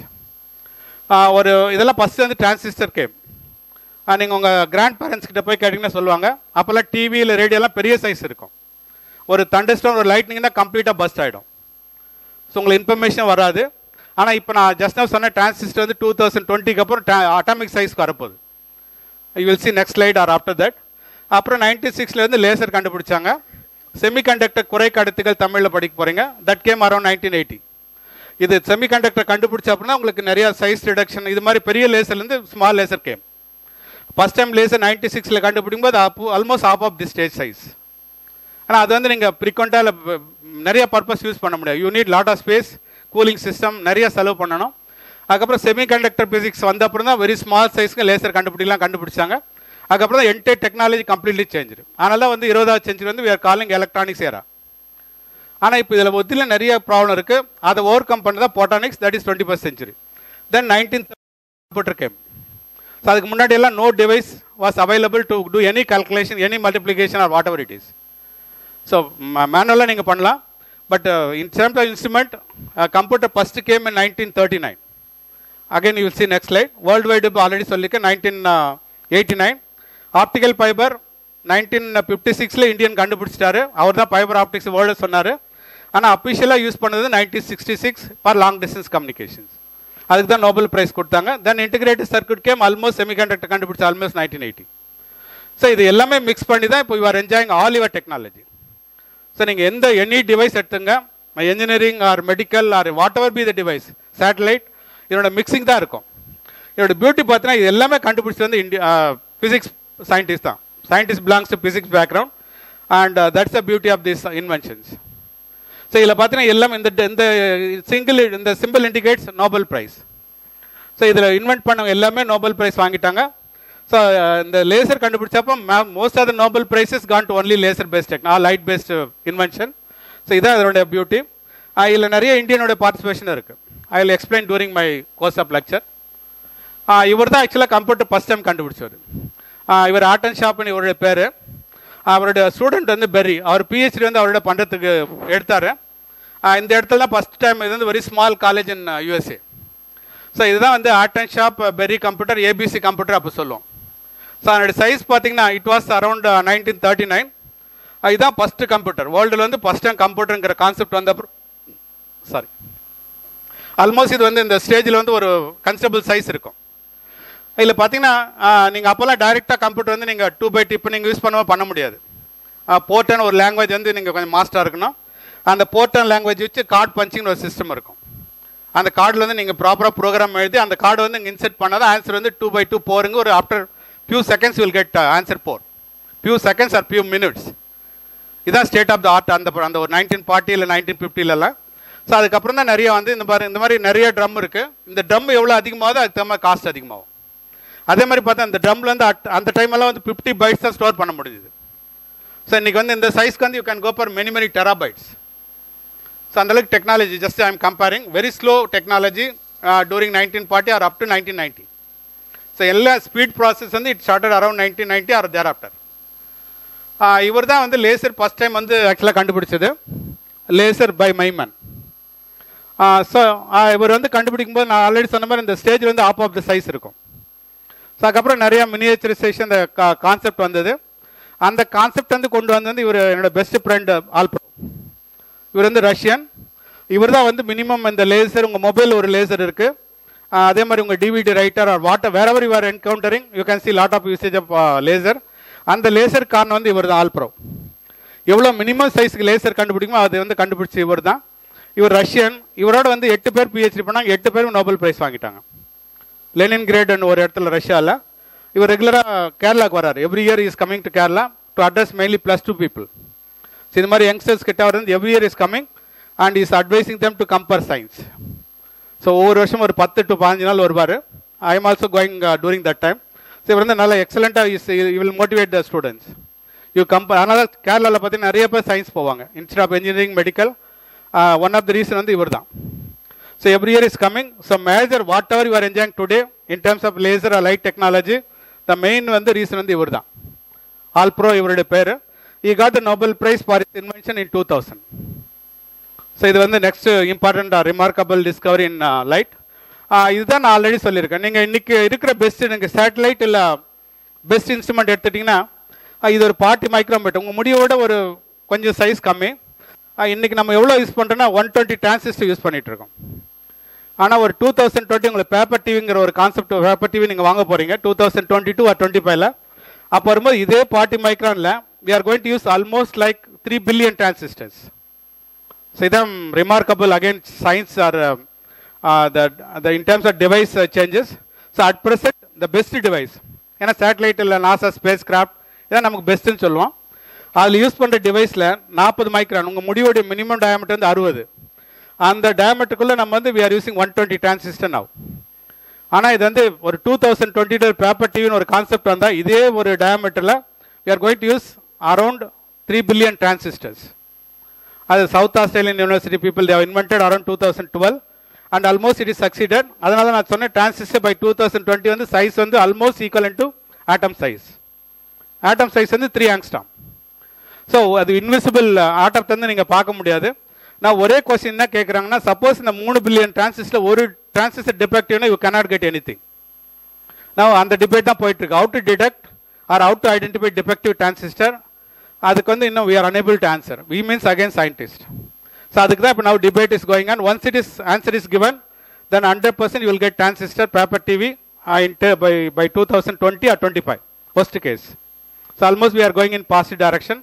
ஒரு இதெல்லாம் first வந்து transistor game. நீங்கள் உங்கள் கிராண்ட் பேரண்ட்ஸ் கிட்ட போய் கேட்டிங்கன்னா சொல்லுவாங்க, அப்போல்லாம் டிவியில் ரேடியோலாம் பெரிய சைஸ் இருக்கும். ஒரு தண்டர்ஸ்டார்ம் ஒரு லைட்னிங் தான் கம்ப்ளீட்டாக பஸ்ட் ஆகிடும். ஸோ உங்களுக்கு இன்ஃபர்மேஷன் வராது. ஆனால் இப்போ நான் ஜஸ்ட் நான் சொன்ன டிரான்சிஸ்டர் வந்து 2020க்கு அப்புறம் அட்டாமிக் சைஸ்க்கு வரப்போகுது. You will see next slide or after that. அப்புறம் 96லேருந்து லேசர் கண்டுபிடிச்சாங்க. செமிகண்டக்டர் குறைக்கடத்திகள் தமிழில் படிக்க போகிறீங்க. That came around 1980. இது செமிகண்டக்டர் கண்டுபிடிச்ச அப்படின்னா உங்களுக்கு நிறைய சைஸ் ரிடக்ஷன், இது மாதிரி பெரிய லேசர்லேருந்து small laser came. First time laser 96ல் கண்டுபிடிக்கும் போது almost half of the stage size. ஆனால் அது வந்து நீங்கள் ஃப்ரீக்வெண்ட்டாக நிறைய பர்பஸ் யூஸ் பண்ண முடியாது. You need lot of space, cooling system, நிறைய செலவு பண்ணணும். அதுக்கப்புறம் செமிகண்டக்டர் பிசிக்ஸ் வந்த அப்புறம் தான் வெரி ஸ்மால் சைஸ்க்கு லேசர் கண்டுபிடிச்சாங்க. அதுக்கப்புறம் தான் என்டையர் டெக்னாலஜி கம்ப்ளீட்லி சேஞ்ச். அதனால தான் வந்து 20th செஞ்சுரி வந்து we are calling electronics era. ஆனால் இப்போ இதில் ஒத்தியில் நிறைய ப்ராப்ளம் இருக்குது. அதை ஓவர் கம் பண்ண தான் photonics, that is 21st century. Then 19th computer came. So அதுக்கு முன்னாடி எல்லாம் no device was available to do any calculation, any multiplication or whatever it is. So மேனுவலாக நீங்கள் பண்ணலாம். But in terms of instrument computer first came in 1939. Again you will see next slide. World wide already சொல்லியிருக்கேன் 1989. Optical fibre 1956 Indian கண்டுபிடிச்சிட்டாரு. அவர் தான் fibre optics world சொன்னார். ஆனால் அஃபிஷியலாக யூஸ் பண்ணது 1966 ஃபார் லாங் டிஸ்டன்ஸ் கம்யூனிகேஷன்ஸ். அதுக்கு தான் நோபல் ப்ரைஸ் கொடுத்தாங்க. Then integrated circuit came almost semiconductor கண்டுபிடிச்ச ஆல்மோஸ்ட் 1980. ஸோ இது எல்லாமே மிக்ஸ் பண்ணி தான் இப்போ you are enjoying all your technology. So நீங்கள் எந்த எனி டிவைஸ் எடுத்துங்க, engineering or medical or whatever be the device, satellite, இதோட மிக்சிங் தான் இருக்கும். இதோட பியூட்டி பார்த்தீங்கன்னா இது எல்லாமே கண்டுபிடிச்சி வந்து ஃபிசிக்ஸ் சயின்டிஸ்ட் தான். Scientist belongs to physics background and that's the beauty of this inventions. So இதில் பார்த்தீங்கன்னா எல்லாம் இந்த simple indicates Nobel prize. So இதில் இன்வென்ட் பண்ணவங்க எல்லாமே நோபல் ப்ரைஸ் வாங்கிட்டாங்க. ஸோ இந்த லேசர் கண்டுபிடிச்சப்போ most of the Nobel prizes gone to only laser based light based invention. So இதான் அதனுடைய பியூட்டி. இதில் நிறைய இந்தியனுடைய பார்ட்டிசிபேஷன் இருக்குது. I will explain during my course of lecture. இவர் தான் ஆக்சுவலாக கம்ப்யூட்டர் ஃபஸ்ட் டைம் கண்டுபிடிச்சவர். இவர் ஆர்டன் ஷாப்னு இவருடைய பேர். அவருடைய ஸ்டூடெண்ட் வந்து பெர்ரி, அவர் பிஹெச்டி வந்து அவரோட பண்ணுறதுக்கு எடுத்தார். இந்த இடத்துல தான் ஃபஸ்ட் டைம். இது வந்து very small college in USA. So இதுதான் வந்து Atanasoff Berry computer, ABC computer அப்போ சொல்லுவோம். ஸோ அதனுடைய சைஸ் பார்த்தீங்கன்னா இட் வாஸ் அரௌண்ட் 1939. இதுதான் ஃபஸ்ட்டு கம்ப்யூட்டர் வேர்ல்டில் வந்து ஃபஸ்ட் டைம் கம்ப்யூட்டருங்கிற கான்செப்ட் வந்த சாரி ஆல்மோஸ்ட் இது வந்து இந்த ஸ்டேஜில் வந்து ஒரு கன்சிடபிள் சைஸ் இருக்கும். இதில் பார்த்தீங்கன்னா நீங்கள் அப்போல்லாம் டைரெக்டாக கம்ப்யூட்டர் வந்து நீங்கள் 2x2 இப்போ நீங்கள் யூஸ் பண்ண முடியாது. போர்ட்டன் ஒரு லாங்குவேஜ் வந்து நீங்கள் கொஞ்சம் மாஸ்டராக இருக்கணும். அந்த போர்ட்டன் லாங்குவேஜ் வச்சு கார்டு பஞ்சிங்னு ஒரு சிஸ்டம் இருக்கும். அந்த கார்டில் வந்து நீங்கள் ப்ராப்பராக ப்ரோக்ராம் எழுதி அந்த கார்டு வந்து நீங்கள் இன்செர்ட் பண்ணால் ஆன்சர் வந்து 2x2 போருங்க. ஒரு after few seconds will get answer 4. Few seconds R few minutes. இதுதான் ஸ்டேட் ஆஃப் த ஆர்ட் அந்த ஒரு 1940 இல்லை 1950லலாம். ஸோ அதுக்கப்புறம் தான் நிறைய வந்து இந்த மாதிரி நிறைய ட்ரம் இருக்குது. இந்த ட்ரம் எவ்வளோ அதிகமாகுதோ அதுக்கு தகுந்த மாதிரி காஸ்ட் அதிகமாகும். அதே மாதிரி பார்த்தா இந்த ட்ரம்ல வந்து அந்த டைமெல்லாம் வந்து 50 bytes தான் ஸ்டோர் பண்ண முடியுது. ஸோ இன்றைக்கி வந்து இந்த சைஸ்க்கு வந்து you can go for many terabytes. So அந்தளவுக்கு technology just I am comparing very slow technology during 1940 or up to 1990. So எல்லா ஸ்பீட் ப்ராசஸ் வந்து it started around 1990 or thereafter. இவர் தான் வந்து லேசர் ஃபஸ்ட் டைம் வந்து ஆக்சுவலாக கண்டுபிடிச்சது, laser by Maiman. So இவர் வந்து கண்டுபிடிக்கும் போது நான் ஆல்ரெடி சொன்ன மாதிரி இந்த ஸ்டேஜ் வந்து ஆஃப் ஆஃப் த சைஸ் இருக்கும். ஸோ அதுக்கப்புறம் நிறைய மினியேச்சரைசேஷன் இந்த கான்செப்ட் வந்தது. அந்த கான்செப்ட் வந்து கொண்டு வந்து இவர் என்னோட பெஸ்ட் ஃப்ரெண்ட் ஆல்ப்ரோ. இவர் வந்து ரஷ்யன். இவர் தான் வந்து மினிமம் இந்த லேசர், உங்கள் மொபைல் ஒரு லேசர் இருக்குது, அதே மாதிரி உங்கள் DVD writer or whatever you are encountering you can see lot of usage of laser. அந்த லேசர் காரணம் வந்து இவர் தான் ஆல்ப்ரோ. எவ்வளோ மினிமம் சைஸுக்கு லேசர் கண்டுபிடிக்குமோ அது வந்து கண்டுபிடிச்சி இவர் தான். இவர் ரஷ்யன். இவரோட வந்து 8 பேர் பிஹெச்டி பண்ணாங்க. 8 பேரும் நோபல் ப்ரைஸ் வாங்கிட்டாங்க. லெனின் கிரேட்னு ஒரு இடத்துல ரஷ்யாவில். இவர் ரெகுலராக கேரளாவுக்கு வராரு. Every year is coming to Kerala to address mainly +2 people. So இது மாதிரி யங்ஸ்டர்ஸ் கிட்ட அவர் வந்து every year is coming and is advising them to compare science. So ஒவ்வொரு வருஷம் ஒரு 10 to 15 நாள் வருவார். I am also going touring that time. So இவர் வந்து நல்லா எக்ஸலண்ட்டாக you will motivate the students. You compare. அதனால கேரளாவில் பார்த்தீங்கன்னா நிறைய பேர் சயின்ஸ் போவாங்க instead of engineering medical. One of the reason வந்து இவர் தான். So every year is coming. So major whatever you are enjoying today in terms of laser or light technology, the main வந்து reason வந்து இவர் தான். All bro இவருடைய பேர். He got the Nobel Prize for his invention in 2000. So இது வந்து next important remarkable Discovery இன் light. இதுதான் நான் ஆல்ரெடி சொல்லியிருக்கேன். நீங்கள் இன்றைக்கி இருக்கிற பெஸ்ட் நீங்கள் சேட்டலைட் இல்லை பெஸ்ட் இன்ஸ்ட்ருமெண்ட் எடுத்துட்டிங்கன்னா இது ஒரு 40 மைக்ரோமீட்டர், உங்கள் முடியோட ஒரு கொஞ்சம் சைஸ் கம்மி. இன்றைக்கி நம்ம எவ்வளோ யூஸ் பண்ணுறோன்னா 120 டிரான்சிஸ்டர் யூஸ் பண்ணிகிட்ருக்கோம். ஆனால் ஒரு 2020 உங்களுக்கு பேப்பர் டிவிங்கிற ஒரு கான்செப்ட், பேப்பர் டிவி நீங்கள் வாங்க போகிறீங்க 2022 or 25ல. அப்போ வரும்போது இதே 40 மைக்ரானில் we are going to use almost like 3 billion transistors. So idam remarkable again science or the in terms of device changes. So at present the best device ena satellite illa NASA spacecraft idha namak best nu solluvom. adha use பண்ற டிவைஸ்ல 40 micron, உங்க முடியோட minimum diameter வந்து 60. அந்த டயாமீட்டருக்குள்ள நம்ம வந்து we are using 120 transistor now. ஆனா இது வந்து ஒரு 2022 பேப்பர் டிவின்னு ஒரு கான்செப்ட் வந்தா இதே ஒரு டயாமீட்டர்ல we are going to use around 3 billion transistors. As South Australian University people, they have invented around 2012 and almost it is succeeded. அதனால நான் சொன்ன transistor by 2020 வந்து size வந்து almost equivalent to atom size. Atom size வந்து 3 angstrom. So அது invisible atom வந்து நீங்க பார்க்க முடியாது. நான் ஒரே क्वेश्चन என்ன கேக்குறாங்கன்னா, suppose இந்த 3 billion transistor ஒரு transistor defective you cannot get anything. Now அந்த debate தான் போயிட்டு இருக்கு. How to detect or how to identify defective transistor? அதுக்கு வந்து இன்னும் we are unable to answer. We means again scientist. So அதுக்கு தான் இப்போ now debate is going on. Once it is answer is given, then 100% you will get transistor paper TV by 2020 or 25 worst case. So almost we are going in positive direction.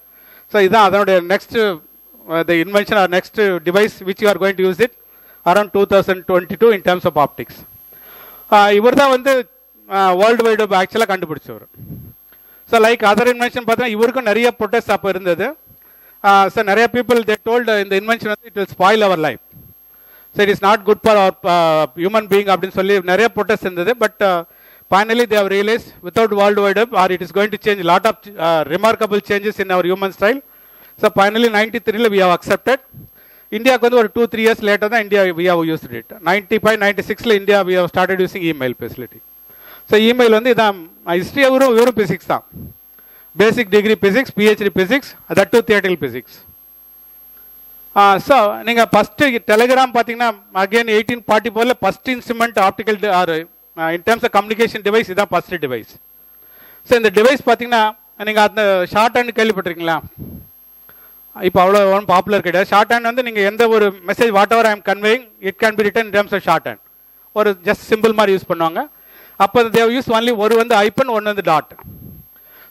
So இதான் அதனுடைய next the invention or next device which you are going to use it around 2022 in terms of optics. இவர் தான் வந்து world wide web ஆக்சுவலாக கண்டுபிடிச்சவர். So like other invention பார்த்தீங்கன்னா இவருக்கும் நிறைய ப்ரொட்டஸ்ட் அப்போ இருந்தது. ஸோ நிறைய பீப்புள் தே டோல்டு இந்த இன்வென்ஷன் வந்து it will spoil our life, so it is not good for our human being அப்படின்னு சொல்லி நிறைய ப்ரொட்டஸ்ட் இருந்தது. But finally they have realise without world wide web or it is going to change lot of remarkable changes in our human style. So finally 93ல we have accepted. இந்தியாவுக்கு வந்து ஒரு 2-3 years later தான் India we have used it. 95-96ல India we have started using email facility. So email வந்து இதான் history வெறும் physics தான், basic degree physics, PhD physics, that to theoretical physics. So நீங்கள் ஃபஸ்ட்டு டெலிகிராம் பார்த்தீங்கன்னா அகெயின் 1844ல first instrument optical or in terms of communication device இதான் first device. So இந்த device பார்த்தீங்கன்னா நீங்கள் அந்த ஷார்ட் ஹேண்ட் கேள்விப்பட்டிருக்கீங்களா? இப்போ அவ்வளோ ஒன்றும் பாப்புலர் கிடையாது. ஷார்ட் ஹேண்ட் வந்து நீங்கள் எந்த ஒரு message whatever I am conveying it can be written in terms of short hand. ஒரு ஜஸ்ட் சிம்பிள் மாதிரி யூஸ் பண்ணுவாங்க. அப்போ தேவ் யூஸ் ஒன்லி ஒரு வந்து ஐப்பன், ஒன்று வந்து டாட்.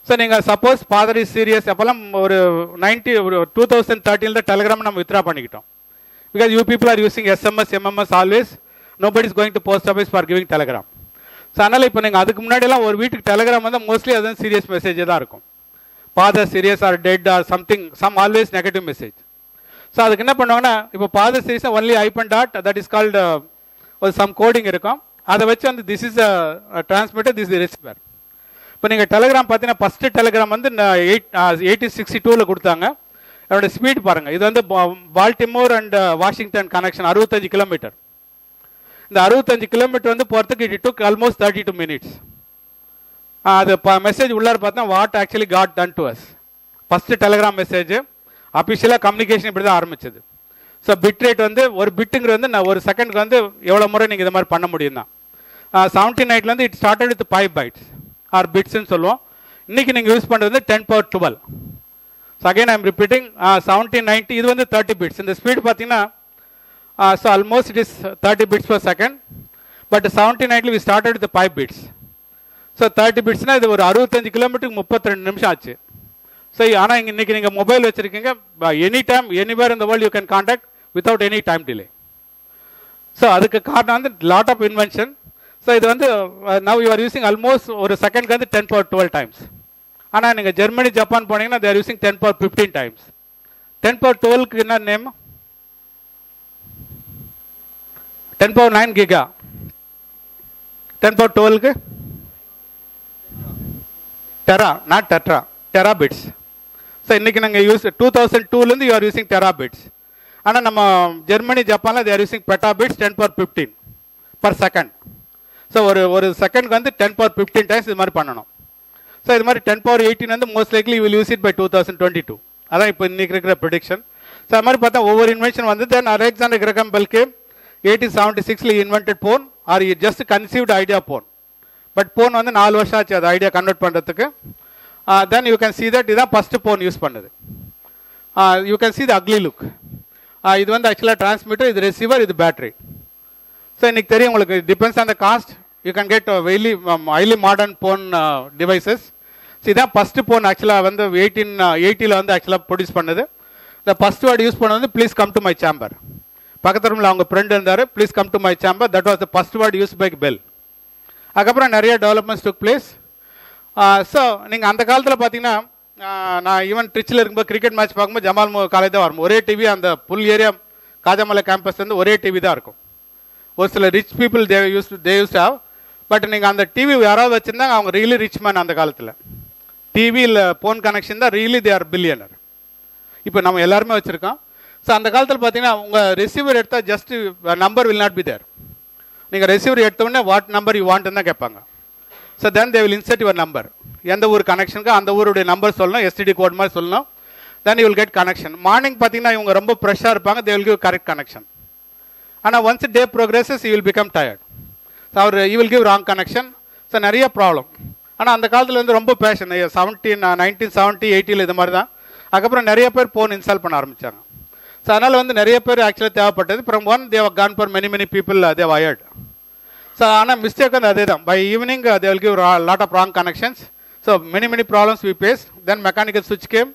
ஸோ நீங்கள் சப்போஸ் ஃபாதர் இஸ் சீரியஸ் அப்போல்லாம் ஒரு 2013 தான் டெலிகிராம் நம்ம வித்ரா பண்ணிக்கிட்டோம். Because you people are using SMS, MMS always, nobody is going to post office for giving Telegram. So அதனால் இப்போ நீங்கள் அதுக்கு முன்னாடியெல்லாம் ஒரு வீட்டுக்கு டெலிகிராம் வந்து மோஸ்ட்லி அது சீரியஸ் மெசேஜ் தான் இருக்கும். Father serious or dead or something, some always negative message. So அதுக்கு என்ன பண்ணுவாங்கன்னா இப்போ ஃபாதர் சீரியஸாக only hyphen dot, that is called ஒரு சம் கோடிங் இருக்கும். அதை வச்சு வந்து this is transmitter, this is receiver. இப்போ நீங்கள் டெலிகிராம் பார்த்தீங்கன்னா ஃபஸ்ட்டு டெலிகிராம் வந்து 1862ல் கொடுத்தாங்க. அதோட ஸ்பீட் பாருங்கள். இது வந்து Baltimore and Washington connection 65 kilometre. இந்த 65 கிலோமீட்டர் வந்து போகிறதுக்கு இட் டுக் ஆல்மோஸ்ட் 32 minutes. அது மெசேஜ் உள்ளார பார்த்தா what actually God done to us. First telegram message அஃபிஷியலாக கம்யூனிகேஷன் இப்படி தான் ஆரம்பிச்சது. ஸோ பிட் ரேட் வந்து ஒரு பிட்டுங்கிறது வந்து நான் ஒரு செகண்டுக்கு வந்து எவ்வளோ முறை நீங்கள் இது மாதிரி பண்ண முடியும் தான். 79 it started with 5 bytes or பிட்ஸ்ன்னு சொல்லுவோம். இன்றைக்கி நீங்கள் யூஸ் பண்ணுறது வந்து 10^12. ஸோ அகைன் ஐம் ரிப்பீட்டிங் 1790 இது வந்து 30 bits. இந்த ஸ்பீட் பார்த்தீங்கன்னா so almost it is 30 bits per second. But 1790 we started with 5 bits. So 30 bitsனால் இது ஒரு 65 கிலோமீட்டருக்கு 32 நிமிஷம் ஆச்சு. ஸோ ஆனால் இன்றைக்கி நீங்கள் மொபைல் வச்சுருக்கீங்க, any time anywhere in the world you can contact without any time delay. So அதுக்கு காரணம் வந்து லாட் ஆஃப் இன்வென்ஷன். ஸோ இது வந்து now you are using almost ஒரு செகண்ட்க்கு வந்து 10^12 times. ஆனால் நீங்கள் ஜெர்மனி, ஜப்பான் போனீங்கன்னா தேர் யூசிங் 10^15 times. 10 power 12 என்ன name? 10 power 9 giga. 10 power 12 tera, not tetra, terabits. So இன்னைக்கு நாங்கள் use 2002 you are using terabits. ஆனால் நம்ம ஜெர்மனி ஜப்பானில் they are using petabits 10 power 15 per second. So ஒரு செகண்ட்க்கு வந்து 10 power 15 டைம்ஸ் இது மாதிரி பண்ணணும். ஸோ இது மாதிரி 10 power 18 வந்து most likely you will use it by 2022. அதான் இப்போ இன்னைக்கு இருக்கிற ப்ரிடிக்ஷன். ஸோ அது மாதிரி பார்த்தா ஒவ்வொரு இன்வென்ஷன் வந்து தென் அலெக்சாண்டர் கிரகம் bell game 1876 invented phone are just conceived idea phone. But phone வந்து 4 வருஷம் ஆச்சு அது ஐடியா கன்வெர்ட் பண்ணுறதுக்கு. Then you can see that இதான் ஃபஸ்ட்டு போன் யூஸ் பண்ணுது. You can see the ugly look. இது வந்து ஆக்சுவலாக டிரான்ஸ்மிட்டர், இது ரிசீவர், இது பேட்டரி. ஸோ இன்னைக்கு தெரியும் உங்களுக்கு, depends on the cost you can get highly modern phone devices. So இதான் ஃபஸ்ட்டு போன் ஆக்சுவலாக வந்து 1880 வந்து ஆக்சுவலாக ப்ரொடியூஸ் பண்ணுது. இந்த ஃபஸ்ட் வேர்டு யூஸ் பண்ணது வந்து please come to my chamber. பக்கத்து ரூமில் அவங்க ஃப்ரெண்ட் இருந்தார், please come to my chamber. That was the first word use by Bell. அதுக்கப்புறம் நிறைய டெவலப்மெண்ட்ஸ் டுக் பிளேஸ். ஸோ நீங்கள் அந்த காலத்தில் பார்த்தீங்கன்னா நான் ஈவன் ட்ரிச்சில் இருக்கும்போது கிரிக்கெட் மேட்ச் பார்க்கும்போது ஜமால் காலேஜ் தான் வரும். ஒரே டிவி அந்த புல் ஏரியா காஜாமலை கேம்பஸ் வந்து ஒரே டிவி தான் இருக்கும். ஒரு சில rich people they use have. But நீங்கள் அந்த டிவி யாராவது வச்சுருந்தாங்க அவங்க ரியலி ரிச் மேன் அந்த காலத்தில். டிவியில் ஃபோன் கனெக்ஷன் தான் ரியலி தே ஆர் பில்லியனர். இப்போ நம்ம எல்லாருமே வச்சுருக்கோம். ஸோ அந்த காலத்தில் பார்த்தீங்கன்னா உங்கள் ரிசீவர் எடுத்தால் just number will not be there. நீங்கள் ரிசீவர் எடுத்தோடனே வாட் நம்பர் யூ வாண்ட்னு தான் கேட்பாங்க. So then they will insert your number. எந்த ஊர் கனெக்ஷனுக்கு அந்த ஊருடைய நம்பர் சொல்லணும், எஸ்டிடி கோட் மாதிரி சொல்லணும். Then you will get connection. Morning பார்த்தீங்கன்னா இவங்க ரொம்ப ஃப்ரெஷ்ஷாக இருப்பாங்க, they will give correct connection. ஆனால் once day progresses you will become tired. So அவர் you will give wrong connection. So நிறைய ப்ராப்ளம். ஆனால் அந்த காலத்தில் வந்து ரொம்ப பேஷன் 1970 80 இது மாதிரி தான். அதுக்கப்புறம் நிறைய பேர் ஃபோன் இன்ஸ்டால் பண்ண ஆரம்பித்தாங்க. ஸோ அதனால் வந்து நிறைய பேர் ஆக்சுவலாக தேவைப்பட்டது. From one they gone for many people they wired. So ஆனால் மிஸ்டேக் வந்து அதே தான். By evening they will give lot of wrong connections. So many problems we face. Then mechanical சுவிட்ச் கேம்.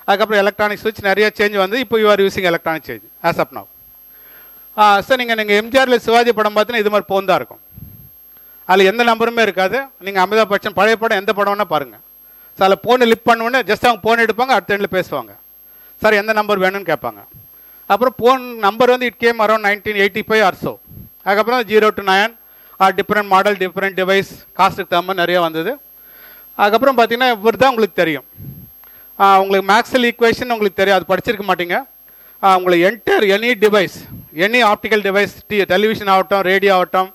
அதுக்கப்புறம் எலக்ட்ரானிக் சுவிட்ச் நிறைய சேஞ்ச் வந்து இப்போ you are using electronic change as of now. So நீங்கள் எம்ஜிஆரில் சிவாஜி படம் பார்த்தீங்கன்னா இது மாதிரி ஃபோன் தான் இருக்கும். அதில் எந்த நம்பருமே இருக்காது. நீங்கள் அமிதாப் பச்சன் பழைய படம் எந்த படம்னா பாருங்கள். ஸோ அதில் ஃபோனை லிஃப்ட் பண்ணோடனே ஜஸ்ட் அவங்க ஃபோன் எடுப்பாங்க, அடுத்த எண்டில் பேசுவாங்க. சார் எந்த நம்பர் வேணும்னு கேட்பாங்க. அப்புறம் ஃபோன் நம்பர் வந்து it came around 1985 or so. அதுக்கப்புறம் 0 to 9 different model, different device, காஸ்ட்டுக்கு தகுந்த மாதிரி நிறைய வந்தது. அதுக்கப்புறம் பார்த்தீங்கன்னா இவர் தான் உங்களுக்கு தெரியும். உங்களுக்கு மேக்ஸ்வெல் ஈக்குவேஷன் உங்களுக்கு தெரியும், அது படிச்சிருக்க மாட்டீங்க. உங்களுக்கு entire any device, any optical device, television ஆகட்டும், ரேடியோ ஆகட்டும்,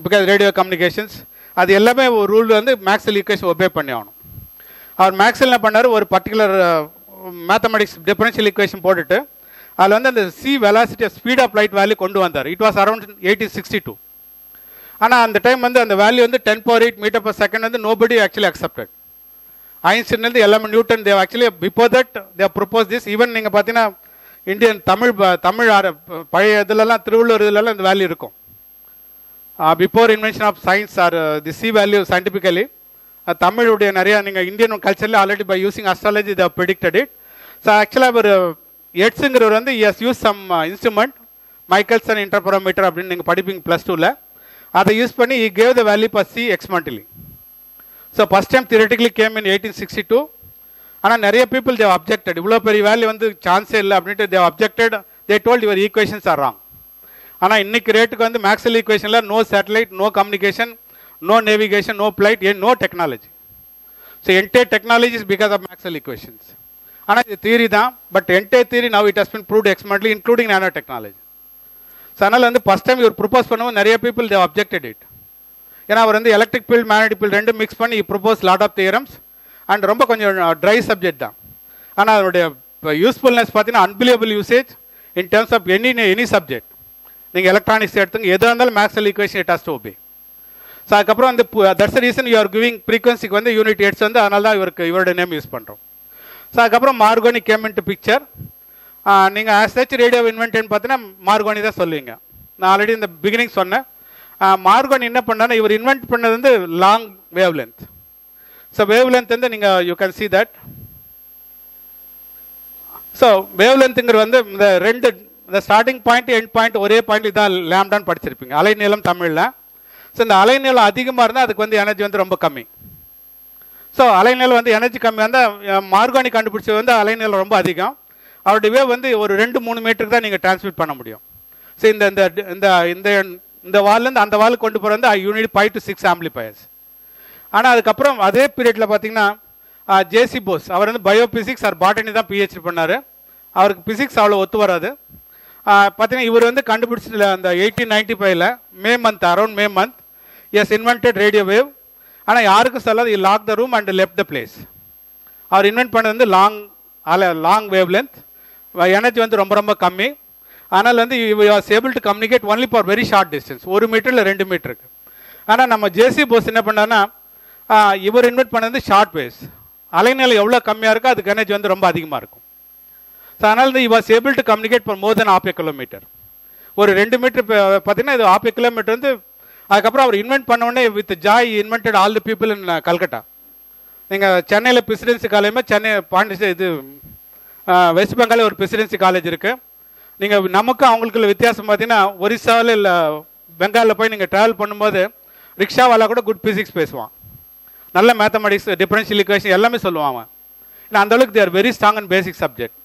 பிகாஸ் ரேடியோ கம்யூனிகேஷன்ஸ், அது எல்லாமே ஒரு ரூல் வந்து மேக்ஸ்வெல் ஈக்குவேஷன் ஒபே பண்ணி ஆகணும். அவர் மேக்ஸ்வெல் என்ன பண்ணார், ஒரு பர்டிகுலர் மேத்தமெட்டிக்ஸ் டிஃபரன்ஷியல் ஈக்குவேஷன் போட்டுட்டு அதில் வந்து அந்த C velocity speed of light value கொண்டு வந்தார். It was around 1862. ஆனால் அந்த டைம் வந்து அந்த வேல்யூ வந்து 10⁸ மீட்டர் பர் செகண்ட் வந்து நோபடி ஆக்சுவலி அக்செப்டட். ஐன்ஸ்டீன்லேருந்து எல்லாமே Newton they actually before that they propose this. Even நீங்கள் பார்த்தீங்கன்னா இந்தியன் தமிழ் பழைய இதிலெல்லாம் திருவள்ளுவர் இதிலெல்லாம் இந்த வேல்யூ இருக்கும். Before invention of science or the C value scientifically தமிழுடைய நிறையா நீங்கள் இந்தியன் கல்ச்சரில் already by using astrology they predicted it. So ஆக்சுவலாக ஒரு எட்ஸுங்கிறவர் வந்து is use some instrument Michelson interferometer அப்படின்னு நீங்கள் படிப்பீங்க +2ல். அதை யூஸ் பண்ணி he gave the value for C experimentally. So first time theoretically came in 1862. ஆனால் நிறைய people they have objected. இவ்வளோ பெரிய வேல்யூ வந்து சான்ஸே இல்லை அப்படின்ட்டு they have objected. They told your equations are wrong. ஆனால் இன்னைக்கு ரேட்டுக்கு வந்து மேக்ஸ்வெல் ஈக்குவேஷனில் no satellite, no communication, no navigation, no flight, no technology. So entire technology is because of Maxwell equations. ஆனால் இது தியரி தான். But entire theory now it has been proved experimentally including nano technology. So அதனால் வந்து first time இவர் propose பண்ணும்போது நிறைய people Dev objected it. ஏன்னா அவர் வந்து எலக்ட்ரிக் ஃபீல்ட், மேக்னெட்டிக் ஃபீல்ட் ரெண்டும் மிக்ஸ் பண்ணி propose lot of theorems. And ரொம்ப கொஞ்சம் ட்ரை சப்ஜெக்ட் தான். ஆனால் அதனுடைய யூஸ்ஃபுல்னஸ் பார்த்தீங்கன்னா unbelievable usage in terms of any subject. நீங்கள் எலக்ட்ரானிக்ஸ் எடுத்துங்க, எதாக இருந்தாலும் Maxwell equation it has to obey. So அதுக்கப்புறம் வந்து that's reason you are giving ஃப்ரீக்வன்சிக்கு வந்து யூனிட் எட்ஸ் வந்து அதனால தான் இவருடைய நேம் யூஸ் பண்ணுறோம். ஸோ அதுக்கப்புறம் Marconi came in to picture. நீங்கள் ஆஸ் சச் ரேடியோ இன்வென்ட்னு பார்த்தீங்கன்னா மார்கோனி தான் சொல்லுவீங்க. நான் ஆல்ரெடி இந்த பிகினிங் சொன்னேன். மார்கோனி என்ன பண்ணாருன்னா இவர் இன்வென்ட் பண்ணது வந்து long wave length. So wave length வந்து நீங்கள் you can see that. So wave லென்த்துங்கிற வந்து இந்த ஸ்டார்டிங் பாயிண்ட் எண்ட் பாயிண்ட் ஒரே பாயிண்ட் இதான் லேம்டான்னு படிச்சிருப்பீங்க, அலைநீளம் தமிழில். ஸோ இந்த அலைநீளம் அதிகமாக இருந்தால் அதுக்கு வந்து எனர்ஜி வந்து ரொம்ப கம்மி. ஸோ அலைநீளம் வந்து எனர்ஜி கம்மியாக இருந்தால் மார்கோனி கண்டுபிடிச்சது வந்து அலைநீளம் ரொம்ப அதிகம். அவருடைய வேவ் வந்து ஒரு 2-3 மீட்டருக்கு தான் நீங்கள் டிரான்ஸ்மிட் பண்ண முடியும். ஸோ இந்த இந்த இந்த இந்த இந்த வால்லேருந்து அந்த வாலுக்கு கொண்டு போகிற வந்து யூனிட் 5 to 6 ஆம்பிளிஃபயர்ஸ். ஆனால் அதுக்கப்புறம் அதே பீரியடில் பார்த்தீங்கன்னா ஜேசி போஸ் அவர் வந்து பயோபிசிக்ஸ் ஆர் பாட்டனி தான் பிஹெச்டி பண்ணார். அவருக்கு பிசிக்ஸ் அவ்வளோ ஒத்து வராது. பார்த்தீங்கன்னா இவர் வந்து கண்டுபிடிச்சதில் அந்த 1895 May month, around May month, he's invented radio wave. ஆனால் யாருக்கும் சொல்லாது, he lock the room and left the place. அவர் இன்வென்ட் பண்ணது வந்து லாங் வேவ் லென்த், எனர்ஜி வந்து ரொம்ப ரொம்ப கம்மி. ஆனால் வந்து was able to communicate only for very short distance, 1 metre இல்லை 2 மீட்டருக்கு. ஆனால் நம்ம ஜேசி போஸ் என்ன பண்ணார்னா, இவர் இன்வென்ட் பண்ணது ஷார்ட் வேவ்ஸ், அலைநிலை எவ்வளோ கம்மியாக இருக்கோ அதுக்கு எனர்ஜி வந்து ரொம்ப அதிகமாக இருக்கும். ஸோ அதனால் வந்து was able to communicate for more then 0.5 kilometre. ஒரு 2 மீட்டர் பார்த்தீங்கன்னா இது 0.5 கிலோமீட்டர் வந்து. அதுக்கப்புறம் அவர் இன்வென்ட் பண்ணோடனே with Joy invented all the people in Calcutta. நீங்கள் சென்னையில் பிரசிடென்சி காலேஜ், சென்னை பாண்டிச்சேரி இது வெஸ்ட் பெங்காலில் ஒரு பிரசிடென்சி காலேஜ் இருக்குது. நீங்கள் நமக்கும் அவங்களுக்குள்ள வித்தியாசம் பார்த்தீங்கன்னா, ஒரிசாவில் இல்லை பெங்காலில் போய் நீங்கள் ட்ராவல் பண்ணும்போது ரிக்ஷாவாலா கூட குட் பிசிக்ஸ் பேசுவான், நல்ல மேத்தமெட்டிக்ஸ், டிஃபரன்ஷியல் ஈக்குவேஷன் எல்லாமே சொல்லுவான் அவன். ஏன்னா அந்தளவுக்கு they are very strong and basic subject.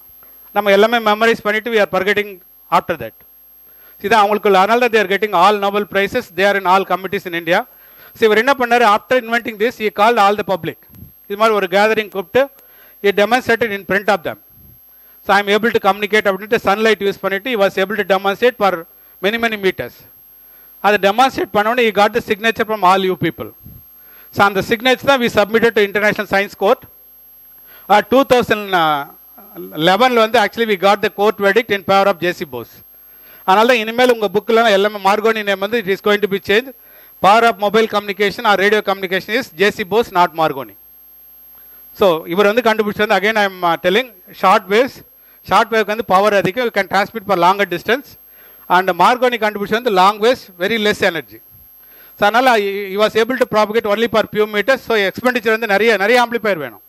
நம்ம எல்லாமே மெமரைஸ் பண்ணிவிட்டு we are forgetting after that. இதுதான் அவங்களுக்குள்ள. அதனால தான் they are getting all Nobel prizes, they are in all committees in India. So இவர் என்ன பண்ணார், after inventing this he called all the public. இது மாதிரி ஒரு கேதரிங் கூப்பிட்டு he demonstrated in front of them. So I am able to communicate அப்படின்ட்டு sunlight use பண்ணிவிட்டு he was able to demonstrate for many meters. அதை demonstrate பண்ணோன்னே he got the signature from all you people. So அந்த signature தான் we submitted to International Science Court. 2011 வந்து actually we got the court verdict in favor of JC Bose. அதனால தான் இனிமேல் உங்கள் புக்கில் எல்லாமே மார்கோனி நேம் வந்து it is going to be changed. Power of mobile communication or radio communication is JC Bose, not Marconi. So இவர் வந்து கண்டுபிடிச்சது வந்து again I am telling short waves. Short வேவ்க்கு வந்து பவர் அதிகம், you can transmit for longer distance. And Marconi கண்டுபிடிச்சது வந்து long waves, very less energy. So அதனால் he was able to propagate only for few meters. So expenditure வந்து நிறைய amplifier வேணும்.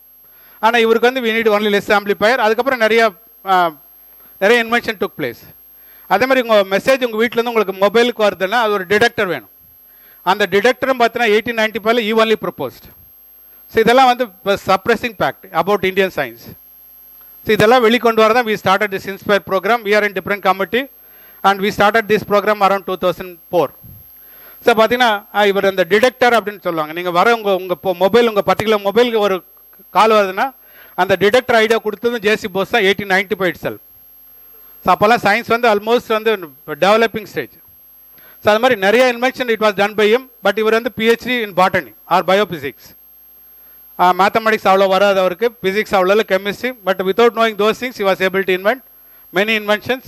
ஆனால் இவருக்கு வந்து we need only less amplifier. அதுக்கப்புறம் நிறைய இன்வென்ஷன் டுக் பிளேஸ். அதே மாதிரி உங்கள் மெசேஜ் உங்கள் வீட்டிலேருந்து உங்களுக்கு மொபைலுக்கு வருதுன்னா அது ஒரு டிடெக்டர் வேணும். அந்த டிடெக்டரும் பார்த்தீங்கன்னா 1895 he only proposed. ஸோ இதெல்லாம் வந்து suppressing fact about Indian science. So இதெல்லாம் வெளிக்கொண்டு வர தான் we started this inspire program. We are in different committee and we started this program around 2004. So பார்த்தீங்கன்னா இவர் அந்த டிடெக்டர் அப்படின்னு சொல்லுவாங்க. நீங்கள் வர உங்கள் மொபைல், உங்கள் பர்டிகுலர் மொபைலுக்கு ஒரு கால் வருதுன்னா அந்த டிடெக்டர் ஐடியா கொடுத்தது ஜேசி போஸ் தான் 1895 itself. ஸோ அப்போல்லாம் சயின்ஸ் வந்து ஆல்மோஸ்ட் வந்து டெவலப்பிங் ஸ்டேஜ். ஸோ அது மாதிரி நிறைய invention it was done by him. But இவர் வந்து PhD in botany or biophysics. Mathematics அவ்வளோ வராது அவருக்கு, பிசிக்ஸ் அவ்வளோ, chemistry. But without knowing those things he was able to invent many inventions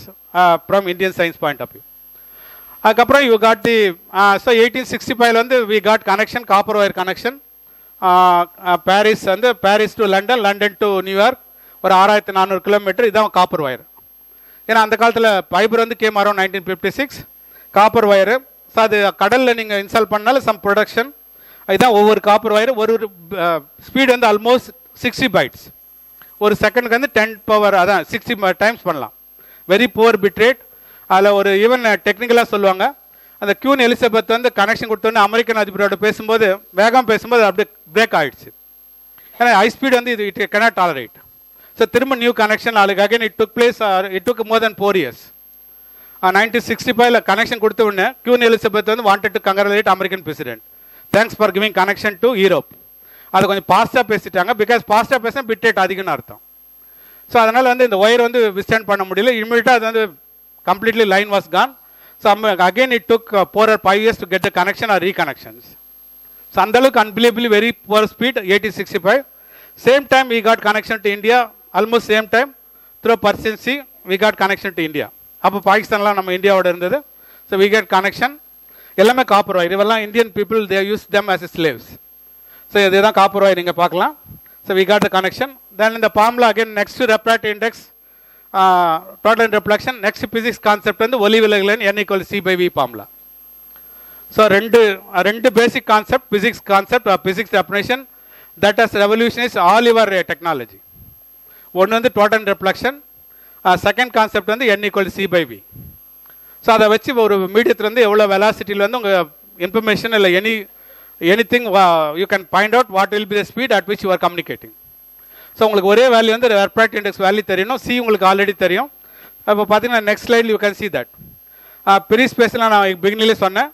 from Indian science point of view. அதுக்கப்புறம் you got the so 1865 வந்து we got connection, copper wire connection. Paris வந்து Paris to London, London to நியூயார்க், York 6400 kilometre. இதுதான் copper wire. ஏன்னா அந்த காலத்தில் fibre வந்து game around 1956, copper wire. So அது கடலில் நீங்கள் இன்ஸ்டால் பண்ணாலும் சம் ப்ரொடக்ஷன். இதுதான் ஒவ்வொரு காப்பர் ஒயர். ஒரு ஸ்பீடு வந்து ஆல்மோஸ்ட் 60 bytes. ஒரு செகண்டுக்கு வந்து 10 power, அதான் 60 times பண்ணலாம். Very poor bit rate. அதில் ஒரு ஈவன் டெக்னிக்கலாக சொல்லுவாங்க, அந்த கியூன் எலிசபெத் வந்து கனெக்ஷன் கொடுத்தோன்னே அமெரிக்கன் அதிபரோட பேசும்போது வேகம் பேசும்போது அப்படியே பிரேக் ஆகிடுச்சு. ஏன்னா ஹை ஸ்பீட் வந்து இட் கேனாட் டாலரேட். ஸோ திரும்ப நியூ கனெக்ஷன் அதுக்கு again it took more then 4 years. 1965 connection கொடுத்த உடனே கியூன் எலிசபெத் வந்து wanted to congratulate American president, thanks for giving connection to Europe. அது கொஞ்சம் ஃபாஸ்ட்டாக பேசிட்டாங்க, பிகாஸ் ஃபாஸ்ட்டாக பேசினா பிட் ரேட் அதிகம்னு அர்த்தம். ஸோ அதனால் வந்து இந்த ஒயர் வந்து விஸ்டாண்ட் பண்ண முடியல. இமீடியட்டாக அது வந்து completely line was gone. So again it took 4 or 5 years to get the connection or reconnections. So அந்தளவுக்கு unbelievably very poor speed. 1865 same time we got connection to India. Almost same time through Persian sea we got connection to India. அப்போ பாகிஸ்தான்லாம் நம்ம இந்தியாவோட இருந்தது. So we get connection. எல்லாமே copper wire. இவெல்லாம் Indian people they use them as slaves. So இதுதான் copper wire நீங்கள் பார்க்கலாம். So we got the connection. Then இந்த பாம்ல again next refractive index, total reflection. Next physics concept வந்து ஒலி விலகல் n = c/v பாம்ல. ஸோ ரெண்டு basic concept, physics concept, physics definition that has revolutionise all your technology. ஒன்று வந்து டோட்டல் ரிஃப்ளெக்ஷன், செகண்ட் கான்செப்ட் வந்து n = c/v. ஸோ அதை வச்சு ஒரு மீடியத்துலேருந்து எவ்வளோ வெலாசிட்டியில் வந்து உங்கள் இன்ஃபர்மேஷன் இல்லை anything you can find out what will be the speed at which you are communicating. So உங்களுக்கு ஒரே வேல்யூ வந்து ரெப்ராக்டிவ் இண்டெக்ஸ் வேல்யூ தெரியணும். சி உங்களுக்கு ஆல்ரெடி தெரியும். இப்போ பார்த்தீங்கன்னா next slide you can see that பெரிய ஸ்பேஸில் நான் பிகினிலே சொன்னேன்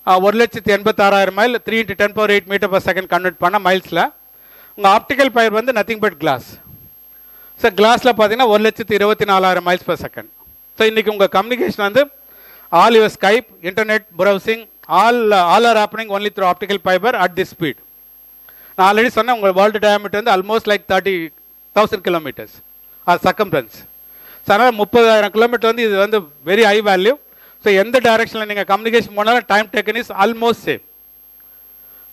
1,86,000 மைல் 3 × 10⁸ மீட்டர்/செகண்ட் கன்வெர்ட் பண்ண மைல்ஸில். உங்கள் ஆப்டிக்கல் ஃபைபர் வந்து நத்திங் பட் கிளாஸ். ஸோ கிளாஸில் பார்த்தீங்கன்னா 1,24,000 மைல்ஸ்/செகண்ட். ஸோ இன்றைக்கி உங்கள் கம்யூனிகேஷன் வந்து all your Skype, internet browsing all are happening only through optical fibre at the speed. நான் ஆல்ரெடி சொன்னேன் உங்கள் வேர்ல்டு டயாமீட்டர் வந்து almost like 30,000 kilometres R circumference. So அதனால் 30,000 கிலோமீட்டர் வந்து இது வந்து வெரி ஹை வேல்யூ. ஸோ எந்த டைரக்ஷனில் நீங்கள் கம்யூனிகேஷன் போனாலும் time taken is almost same.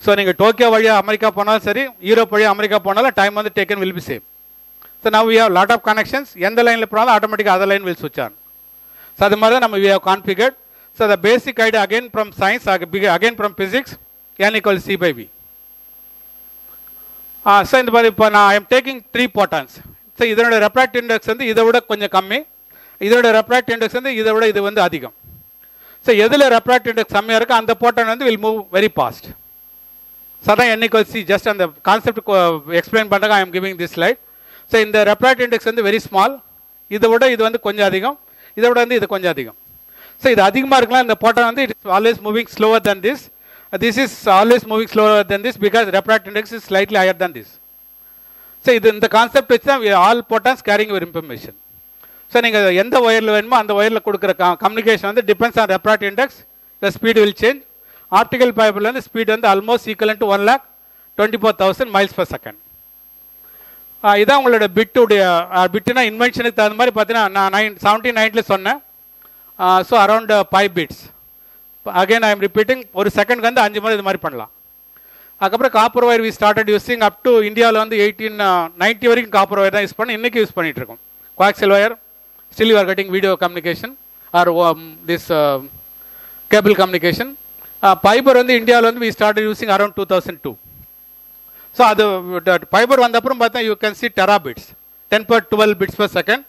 So நீங்கள் டோக்கியோ வழியாக அமெரிக்கா போனாலும் சரி, யூரோப் வழியாக அமெரிக்கா போனாலும் டைம் வந்து taken will B same. So now we have lot of connections. எந்த லைனில் போனாலும் ஆட்டோமேட்டிக்காக other line will switch on. So அது மாதிரி தான் நம்ம we have configured. So the basic idea again from science, again from physics, n = c/v. So இந்த மாதிரி இப்போ நான் I am taking 3 photons. So இதனோட ரெப்ராக்டிவ் இண்டெக்ஸ் வந்து இதை விட கொஞ்சம் கம்மி, இதோட ரெப்ராக்டிவ் இண்டெக்ஸ் வந்து இதை விட இது வந்து அதிகம். ஸோ எதில் ரெப்ராக்டிவ் இண்டெக்ஸ் கம்மியாக இருக்கோ அந்த போட்டான் வந்து will move very fast. So அதான் n = c. ஜஸ்ட் அந்த கான்செப்ட் எக்ஸ்பிளைன் பண்ணுறதுக்கு I am giving this slide. So இந்த ரெப்ராக்டிவ் இண்டெக்ஸ் வந்து வெரி ஸ்மால், இதை விட இது வந்து கொஞ்சம் அதிகம், இதை விட வந்து இது கொஞ்சம் அதிகம். ஸோ இது அதிகமாக இருக்கலாம் இந்த போட்டான் வந்து it is always moving slower then this. This is always moving slower than this because refractive index is slightly higher than this. So இது இந்த கான்செப்ட் வச்சு தான் all photons carrying your information. So நீங்கள் எந்த ஒயரில் வேணுமோ அந்த ஒயரில் கொடுக்குற கம்யூனிகேஷன் வந்து depends on refractive index. The speed will change. Optical ஃபைபரில் வந்து ஸ்பீட் வந்து ஆல்மோஸ்ட் ஈக்குவல் டு 1,24,000 மைல்ஸ்/செகண்ட். இதான் உங்களோட பிட்டுடைய பிட்டுனா இன்வென்ஷனுக்கு தகுந்த மாதிரி பார்த்தீங்கன்னா நான் 1790 சொன்னேன். So around 5 bits. Again I am repeating, ஒரு செகண்ட் வந்து 5 முறை இது மாதிரி பண்ணலாம். அதுக்கப்புறம் copper wire we started using up to இந்தியாவில் வந்து 1890 வரைக்கும் காப்பர் ஒயர் தான் யூஸ் பண்ணி இன்றைக்கி யூஸ் பண்ணிட்டு இருக்கோம். Coaxial wire, still you are getting video communication or this cable communication. Fibre வந்து இந்தியாவில் வந்து we started using around 2002. So அது ஃபைபர் வந்த அப்புறம் பார்த்தா யூ கேன் சி டெராபிட்ஸ் 10⁻12 bits/செகண்ட்.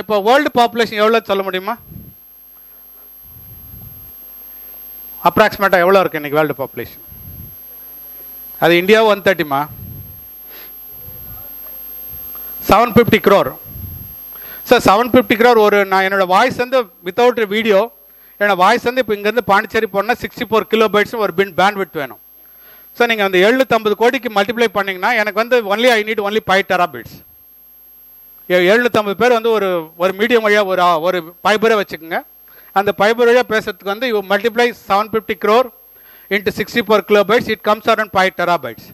இப்போ வேர்ல்டு பாப்புலேஷன் எவ்வளோ சொல்ல முடியுமா? அப்ராக்சிமேட்டாக எவ்வளோ இருக்குது இன்றைக்கி வேர்ல்டு பாப்புலேஷன்? அது இந்தியா 130மா? 750 crore. So 750 crore. ஒரு நான் என்னோடய வாய்ஸ் வந்து வித்தவுட் வீடியோ என்னோடய வாய்ஸ் வந்து இப்போ இங்கேருந்து பாண்டிச்சேரி போனால் 64 kilobytes ஒரு பேண்ட் வேணும். ஸோ நீங்கள் அந்த 750 கோடிக்கு மல்டிப்ளை பண்ணிங்கன்னா எனக்கு வந்து ஐ நீட் ஒன்லி 5 terabits. 750 பேர் வந்து ஒரு மீடியம் வழியாக ஒரு ஃபைபரை வச்சுக்கோங்க. அந்த ஃபைபர் வழியாக பேசுறதுக்கு வந்து you multiply 750 crore into 64 kilobytes, it comes around 5 terabytes.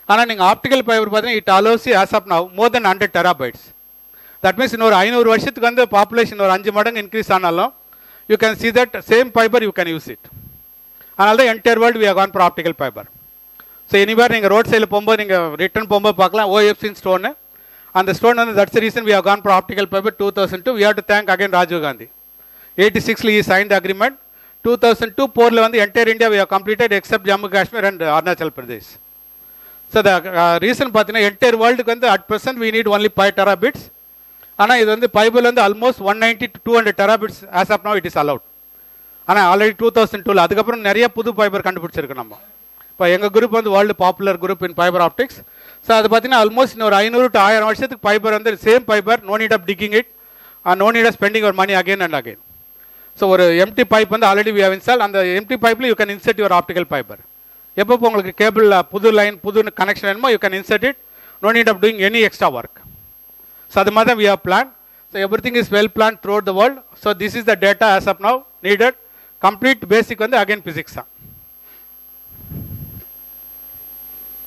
ஆனால் நீங்கள் ஆப்டிக்கல் ஃபைபர் பார்த்தீங்கன்னா it allows you as of now more than 100 terabytes. That means இன்னொரு 500 வருஷத்துக்கு வந்து பாப்புலேஷன் ஒரு 5 மடங்கு இன்க்ரீஸ் ஆனாலும் you can see that same fibre you can use it. அதனால தான் entire world we have gone for optical fibre. So anywhere நீங்கள் road சைடில் போகும்போது நீங்கள் ரிட்டர்ன் போகும்போது பார்க்கலாம் OFC ஸ்டோனு. அந்த ஸ்டோன் வந்து that's reason we have gone for optical fibre 2002. We have to thank again Rajiv Gandhi. 86 he signed the agreement. 2002 போரில் வந்து entire India we have completed except Jammu Kashmir and Arunachal Pradesh. So the reason பார்த்தீங்கன்னா entire வேர்ல்டுக்கு வந்து at present we need only 5 terabits. ஆனால் இது வந்து ஃபைபரில் வந்து almost 190 to 200 terabits as of now it is allowed. ஆனால் already 2002 அதுக்கப்புறம் நிறைய புது ஃபைபர் கண்டுபிடிச்சிருக்கு நம்ம. இப்போ எங்கள் குரூப் வந்து வேர்ல்டு பாப்புலர் குரூப் இன் ஃபைபர் ஆப்டிக்ஸ். ஸோ அது பார்த்தீங்கன்னா ஆல்மோஸ்ட் இன்னொரு 500 to 1000 வருஷத்துக்கு ஃபைபர் வந்து same fibre, no need of digging it, no need of spending your money again and again. So ஒரு எம்டி பைப் வந்து ஆல்ரெடி வி ஹவ் இன்ஸ்டால். அந்த empty பைப்பில் you can insert your optical fibre. எப்போ உங்களுக்கு cable புது line புது connection வேணுமோ you can insert it, no need of doing any extra work. So அது மாதிரி தான் we have plan. So everything is well plan through out the world. So this is the data as of now needed. Complete basic வந்து again physics தான்.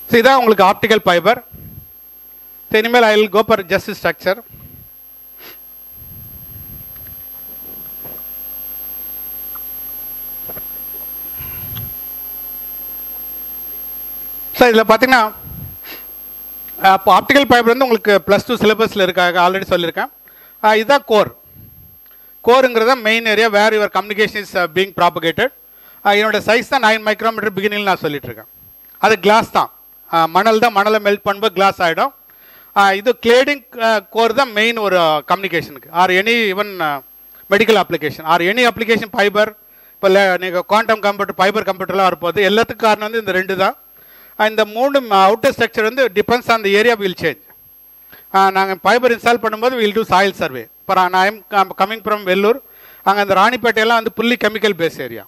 So இதான் உங்களுக்கு optical fibre. So இனிமேல் I will go for just structure. So இதில் பார்த்தீங்கன்னா இப்போ optical fibre வந்து உங்களுக்கு +2 சிலபஸில் இருக்காங்க, ஆல்ரெடி சொல்லியிருக்கேன். இதுதான் கோருங்கிறத main area where your communication is being propagated. என்னோட சைஸ் தான் 9 micrometer பிகினிங்கில் நான் சொல்லிட்டு இருக்கேன். அது கிளாஸ் தான், மணல் தான். மணலை மெல்ட் பண்ணும்போது கிளாஸ் ஆகிடும். இது கிளேடிங் கோர் தான் மெயின் ஒரு கம்யூனிகேஷனுக்கு or any even medical application or any application fibre. இப்போ நீங்கள் குவாண்டம் கம்ப்யூட்டர் ஃபைபர் கம்ப்யூட்டர்லாம் வரப்போகுது. எல்லாத்துக்கும் காரணம் வந்து இந்த 2 தான். இந்த 3 அவுட்டர் ஸ்ட்ரக்சர் வந்து depends on the area will change. நாங்கள் ஃபைபர் இன்ஸ்டால் பண்ணும்போது வில் டூ சாயில் சர்வே. இப்போ நான் கமிங் ஃப்ரம் வெள்ளூர், அங்கே அந்த ராணிப்பேட்டையெல்லாம் வந்து புல்லி கெமிக்கல் பேஸ் ஏரியா.